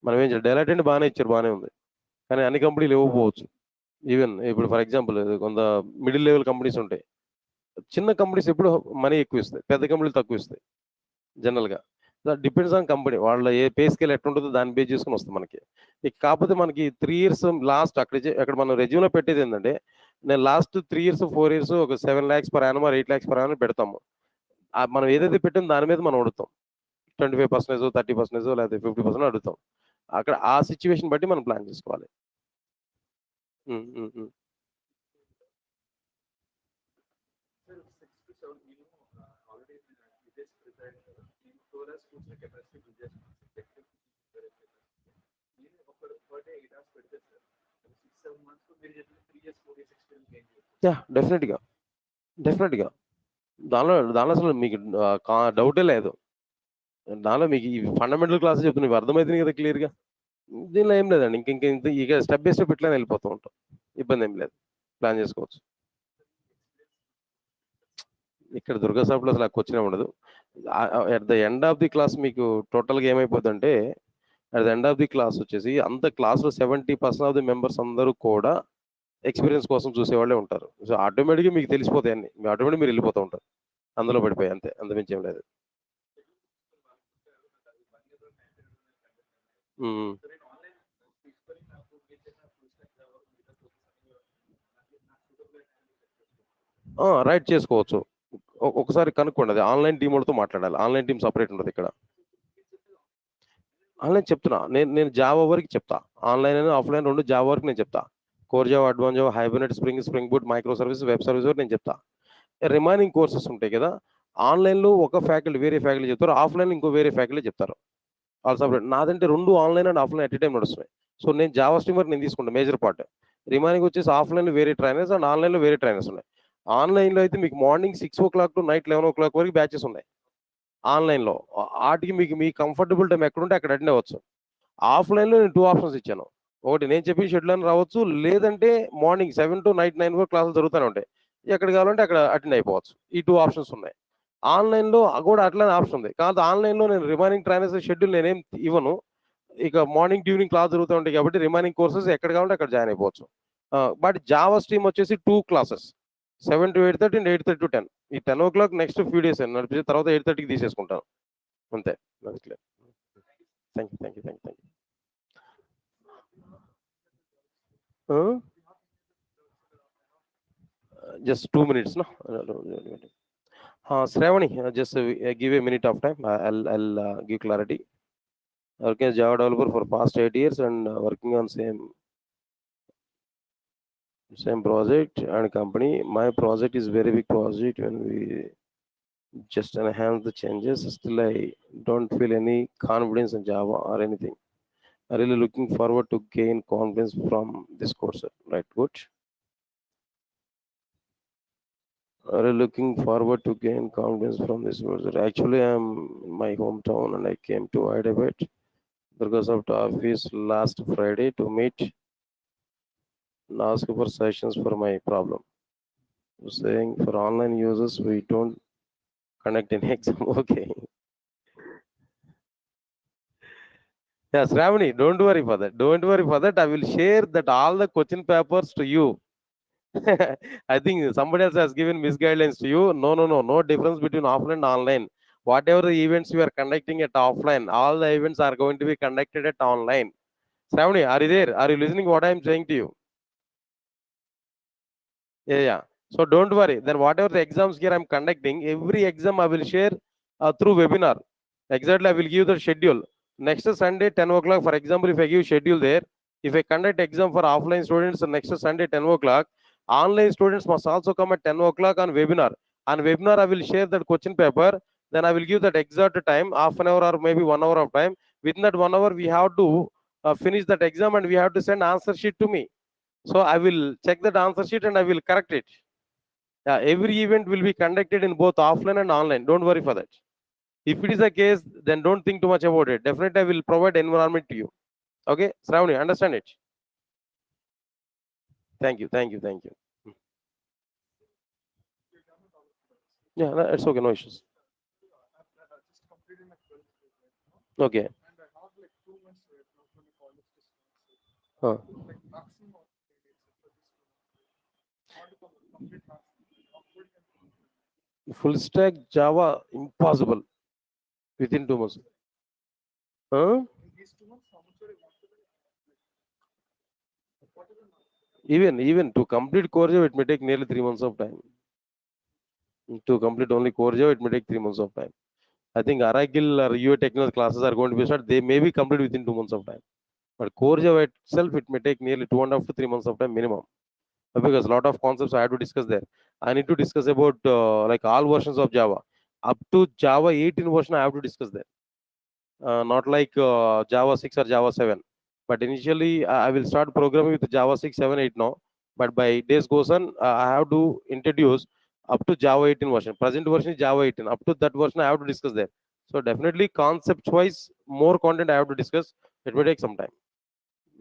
మనం ఏం చేయాలి, డెలైట్ అంటే బాగానే ఇచ్చారు, బాగానే ఉంది, కానీ అన్ని కంపెనీలు ఇవ్వకపోవచ్చు. ఈవెన్ ఇప్పుడు ఫర్ ఎగ్జాంపుల్ కొంత మిడిల్ లెవెల్ కంపెనీస్ ఉంటాయి. చిన్న కంపెనీస్ ఎప్పుడు మనీ ఎక్కువ ఇస్తాయి, పెద్ద కంపెనీలు తక్కువ ఇస్తాయి జనరల్గా. డిపెండ్స్ ఆన్ కంపెనీ, వాళ్ళ ఏ పే స్కేల్ ఎట్లా ఉంటుందో దాన్ని బేస్ చేసుకుని వస్తుంది మనకి. ఇక కాకపోతే మనకి 3 years లాస్ట్ అక్కడ మనం రెజ్యూమ్లో పెట్టేది ఏంటంటే నేను లాస్ట్ 3 years 4 years ఒక 7 lakhs per annum 8 lakhs per annum పెడతాము. మనం ఏదైతే పెట్టిన దాని మీద మనం అడుగుతాం 25%, 30% లేకపోతే 50% అడుగుతాం. అక్కడ ఆ సిచ్యువేషన్ బట్టి మనం ప్లాన్ చేసుకోవాలి. యా, డెఫినెట్గా దానిలో అసలు మీకు డౌటే లేదు. దానిలో మీకు ఈ ఫండమెంటల్ క్లాస్ చెప్తున్నా ఇవి అర్థమవుతుంది కదా క్లియర్గా. దీనిలో ఏం లేదండి, ఇక స్టెప్ బై స్టెప్ ఇట్లానే వెళ్ళిపోతూ ఉంటాం, ఇబ్బంది ఏం లేదు, ప్లాన్ చేసుకోవచ్చు. ఇక్కడ దుర్గా షాప్లో అసలు క్వశ్చన్ ఉండదు. At the end of the class మీకు టోటల్గా ఏమైపోతుందంటే at the end of the class వచ్చేసి అంత క్లాస్లో 70% ఆఫ్ ది మెంబర్స్ అందరూ కూడా ఎక్స్పీరియన్స్ కోసం చూసేవాళ్ళే ఉంటారు. సో ఆటోమేటిక్గా మీకు తెలిసిపోతాయి అన్ని, మీ ఆటోమేటిక్ మీరు వెళ్ళిపోతూ ఉంటారు, అందులో పడిపోయి అంతే, అంతమించి ఏం లేదు. రైట్ చేసుకోవచ్చు. ఒకసారి కనుక్కోండి, అది ఆన్లైన్ టీమ్ వాళ్ళతో మాట్లాడాలి. ఆన్లైన్ టీమ్ సపరేట్ ఉంటుంది ఇక్కడ. ఆన్లైన్ చెప్తున్నా, నేను జావా వరకు చెప్తా, ఆన్లైన్ అని ఆఫ్లైన్ రెండు జావా వరకు నేను చెప్తా. Core Java, advance Java, Hibernate, spring boot, micro service, web service వరకు నేను చెప్తా. రిమైనింగ్ కోర్సెస్ ఉంటాయి కదా, ఆన్లైన్లో ఒక ఫ్యాకల్టీ వేరే ఫ్యాకల్టీ చెప్తారు, ఆఫ్లైన్ ఇంకో వేరే ఫ్యాకల్టీ చెప్తారు. All separate. నాదంటే రెండు online and offline at time నడుస్తున్నాయి. సో నేను జావా స్ట్రీమ్ వరకు నేను తీసుకుంటాను మేజర్ పార్ట్. రిమైనింగ్ వచ్చేసి ఆఫ్లైన్లో వేరే ట్రైనర్స్ అండ్ ఆన్లైన్లో వేరే ట్రైనర్స్ ఉన్నాయి. ఆన్లైన్లో అయితే మీకు morning 6 o'clock to night 11 o'clock వరకు బ్యాచెస్ ఉన్నాయి ఆన్లైన్లో. వాటికి మీకు మీ కంఫర్టబుల్ టైం ఎక్కడుంటే అక్కడ అటెండ్ అవ్వచ్చు. ఆఫ్లైన్లో నేను 2 ఆప్షన్స్ ఇచ్చాను. ఒకటి నేను చెప్పిన షెడ్యూల్ అని రావచ్చు, లేదంటే మార్నింగ్ 7 to నైట్ 9 వరకు క్లాసులు జరుగుతూనే ఉంటాయి, ఎక్కడ కావాలంటే అక్కడ అటెండ్ అయిపోవచ్చు. ఈ 2 ఆప్షన్స్ ఉన్నాయి. ఆన్లైన్లో కూడా అట్లానే ఆప్షన్ ఉంది. కాదు ఆన్లైన్లో నేను రిమైనింగ్ ట్రైనర్స్ షెడ్యూల్ నేనేం ఇవ్వను. ఇక మార్నింగ్ ఈవినింగ్ క్లాస్ జరుగుతూ ఉంటాయి కాబట్టి రిమైనింగ్ కోర్సెస్ ఎక్కడ కావాలంటే అక్కడ జాయిన్ అయిపోవచ్చు. బట్ జావా స్ట్రీమ్ వచ్చేసి 2 classes, 7 to 8:30 అండ్ 8:30 to 10. ఈ 10 o'clock నెక్స్ట్ ఫ్యూ డేస్ నడిపించి తర్వాత 8:30కి తీసేసుకుంటాను అంతే. Clear. Thank you, thank you, thank you, thank you. Just 2 minutes, no? Shravani, just give a minute of time. I'll give clarity. Working as Java developer for past 8 years and working on same project and company. My project is very big project. When we just enhance the changes, still I don't feel any confidence in Java or anything. I'm really looking forward to gain confidence from this course. Right, good. Really looking forward to gain confidence from this course. Actually, I'm in my hometown and I came to Hyderabad, Durga office last Friday to meet and ask for suggestions for my problem. Saying for online users, we don't conduct an exam. Okay. Yeah, Shravani, don't worry for that. Don't worry for that. I will share that all the question papers to you. I think somebody else has given misguidelines to you. No difference between offline and online. Whatever the events you are conducting at offline, all the events are going to be conducted at online. Shravani, are you there? Are you listening what I am saying to you? Yeah. So don't worry. Then whatever the exams here I'm conducting, every exam I will share through webinar. Exactly, I will give the schedule. Next Sunday, 10 o'clock, for example, if I give schedule there, if I conduct exam for offline students next Sunday, 10 o'clock, online students must also come at 10 o'clock on webinar. On webinar, I will share that question paper. Then I will give that exact time, half an hour or maybe 1 hour of time. Within that 1 hour, we have to finish that exam and we have to send answer sheet to me. So I will check that answer sheet and I will correct it. Yeah, every event will be conducted in both offline and online. Don't worry for that. If it is the case, then don't think too much about it. Definitely, I will provide environment to you. Okay, Shravani, understand it? Thank you, thank you, thank you. Yeah, it's okay, no issues. Just completed my 12th grade right now. Okay. And I have like 2 months right now from the college to start. Huh. Like maximum of 3 days for this 2 months. I want to complete maximum of full time. Full stack Java, impossible within 2 months. Huh? In these 2 months, how much are you want to do? What is the number? Even to complete core Java, it may take nearly 3 months of time. To complete only core Java, it may take 3 months of time. I think Oracle or UA technical classes are going to be started. They may be complete within 2 months of time. But core Java itself, it may take nearly 2.5 to 3 months of time minimum. Because a lot of concepts I have to discuss there. I need to discuss about like all versions of Java. Up to Java 18 version, I have to discuss there. Not like Java 6 or Java 7. But initially, I will start programming with Java 6, 7, 8 now. But by days goes on, I have to introduce up to Java 18 version. Present version is Java 18. Up to that version, I have to discuss there. So definitely, concept-wise, more content I have to discuss. It will take some time.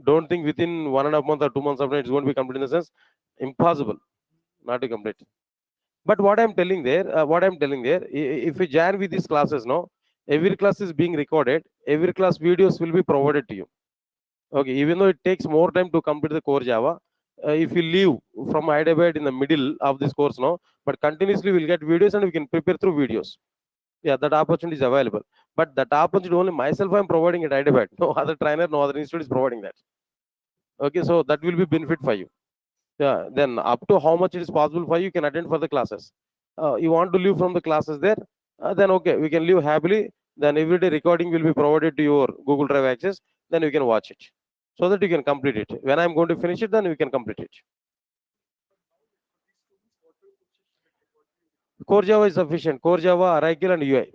Don't think within 1.5 months or 2 months after it's going to be complete in the sense. Impossible not to complete. But what I'm telling there, if you join with these classes, no, every class is being recorded. Every class videos will be provided to you. Okay, even though it takes more time to complete the core Java, if you leave from Hyderabad in the middle of this course, no, but continuously we'll get videos and we can prepare through videos. Yeah, that opportunity is available. But that opportunity only myself I'm providing at Hyderabad. No other trainer, no other institute is providing that. Okay, so that will be benefit for you. Yeah, then up to how much it is possible for you, you can attend for the classes. You want to leave from the classes there, then okay, we can leave happily. then everyday recording will be provided to your Google Drive access. Then you can watch it, so that you can complete it. When I'm going to finish it, then we can complete it. Core Java is sufficient. Core Java, Oracle, and UI.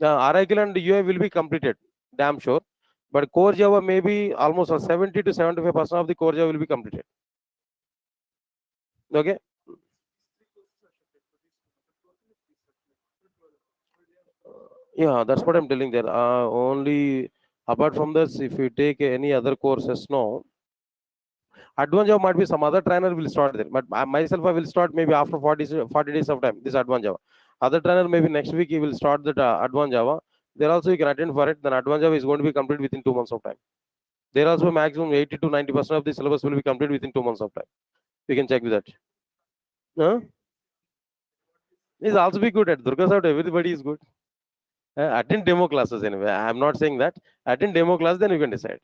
Oracle and UI will be completed, damn sure. But Core Java may be almost 70 to 75% of the Core Java will be completed. Okay. Yeah, that's what I'm telling there. Only apart from this, if you take any other courses, no. Advanced Java might be some other trainer will start there, but myself I will start maybe after 40 days of time. This Advanced Java. Other trainer maybe next week he will start that Advanced Java. There also you can attend for it. Then Advanced Java is going to be complete within 2 months of time. There also maximum 80 to 90% of the syllabus will be complete within 2 months of time. You can check with that. Huh? Is also be good at Durga Side. Everybody is good. Attend demo classes anyway. I'm not saying that. Attend demo class, then you can decide.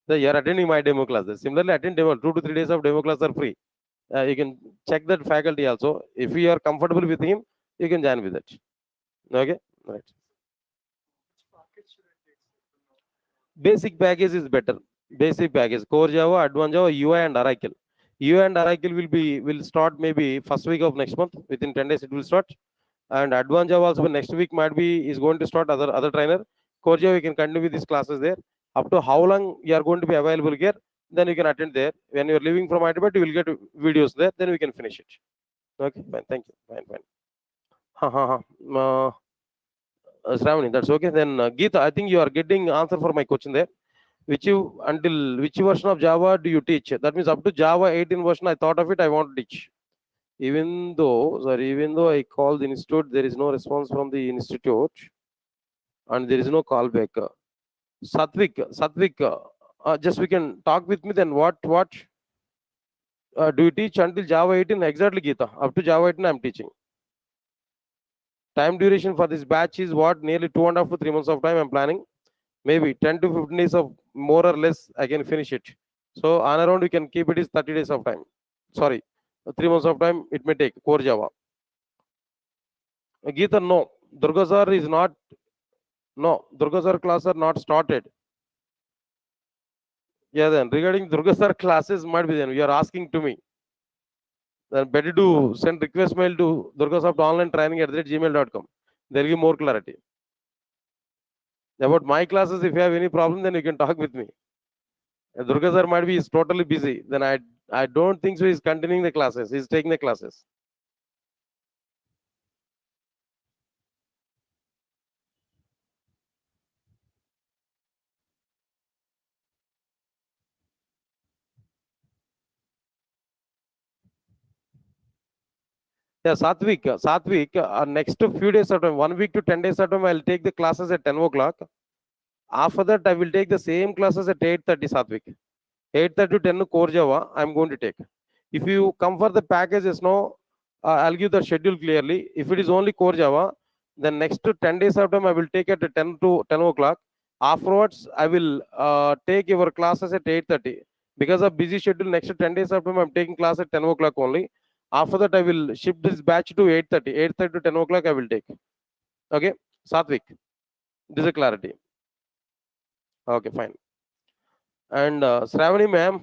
So you're attending my demo classes. Similarly, attend demo. 2 to 3 days of demo class are free. You can check that faculty also. If you are comfortable with him, you can join with it. Okay, right. Basic package is better. Basic package, Core Java, Advanced Java, UI and Oracle. UI and Oracle will start maybe first week of next month. Within 10 days it will start. And Advanced Java also next week might be is going to start other trainer. Core Java you can continue with these classes there. Up to how long you are going to be available here, then you can attend there. When you are leaving from Hyderabad, you will get videos there. Then we can finish it. Okay, fine. Thank you. Fine, fine. Ha ha ha. Shravani, that's okay. Then Geeta, I think you are getting answer for my question there. Which version of Java do you teach? That means up to Java 18 version. I thought of it. I want to teach. Even though I call the institute, there is no response from the institute, and there is no callback. Satvik, just we can talk with me. Then what do you teach until Java 18? Exactly, Geeta. Up to Java 18, I'm teaching. Time duration for this batch is what? Nearly 2.5 to 3 months of time I'm planning. Maybe 10 to 15 days of more or less I can finish it. So on around we can keep it is 30 days of time. Sorry, 3 months of time it may take core Java. Geeta, no. Durga sir is not. No, Durga sir class are not started. Yeah, then regarding Durga sir classes might be then you are asking to me. Then better to send request mail to Durgasoft online training at gmail.com. There will be more clarity. About my classes, if you have any problem, then you can talk with me. Durga sir might be is totally busy. Then I don't think so. He's continuing the classes. He's taking the classes. Yeah, Satvik, next few days at time, 1 week to 10 days at time, I'll take the classes at 10 o'clock. After that, I will take the same classes at 8:30, Satvik. 8:30 to 10 core Java, I'm going to take. If you come for the packages, no, I'll give the schedule clearly. If it is only core Java, then next to 10 days of time, I will take at 10 to 10 o'clock. Afterwards, I will take your classes at 8:30. Because of busy schedule, next to 10 days of time, I'm taking class at 10 o'clock only. After that, I will shift this batch to 8:30. 8:30 to 10 o'clock, I will take. Okay, Satvik. This is clarity. Okay, fine. And Shravani ma'am,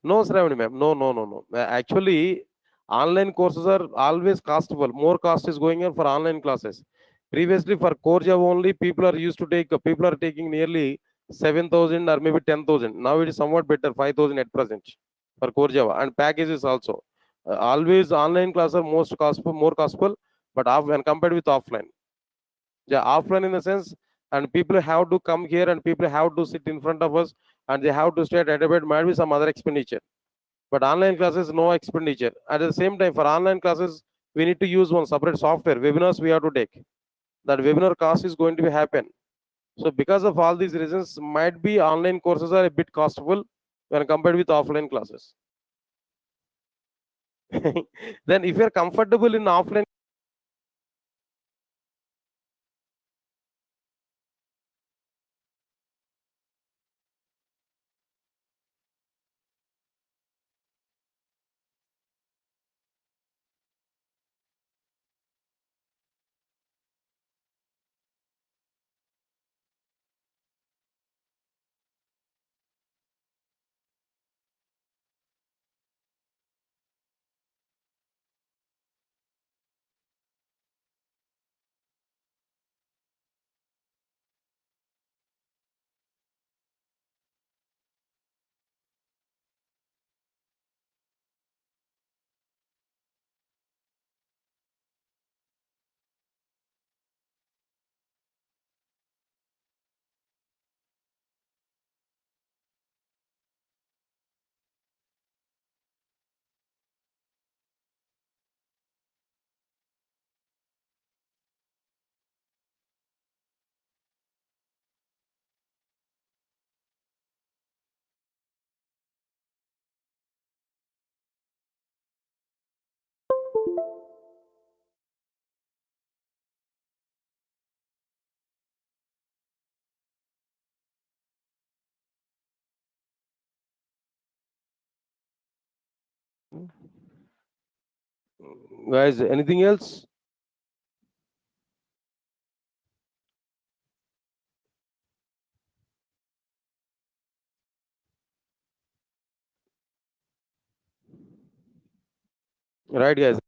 no, Shravani ma'am. No, no, no, no. Actually, online courses are always costable. More cost is going on for online classes. Previously, for core Java only, people are taking nearly 7,000 or maybe 10,000. Now it is somewhat better, 5,000 at present for core Java and packages also. Always online classes are more costable, but when compared with offline. Yeah, offline in the sense, and people have to come here and people have to sit in front of us and they have to stay at Hyderabad, might be some other expenditure. But online classes, no expenditure. At the same time, for online classes, we need to use one separate software. Webinars we have to take. That webinar cost is going to be happen. So because of all these reasons, might be online courses are a bit costful when compared with offline classes. Then if you're comfortable in offline Guys, anything else? Right, guys.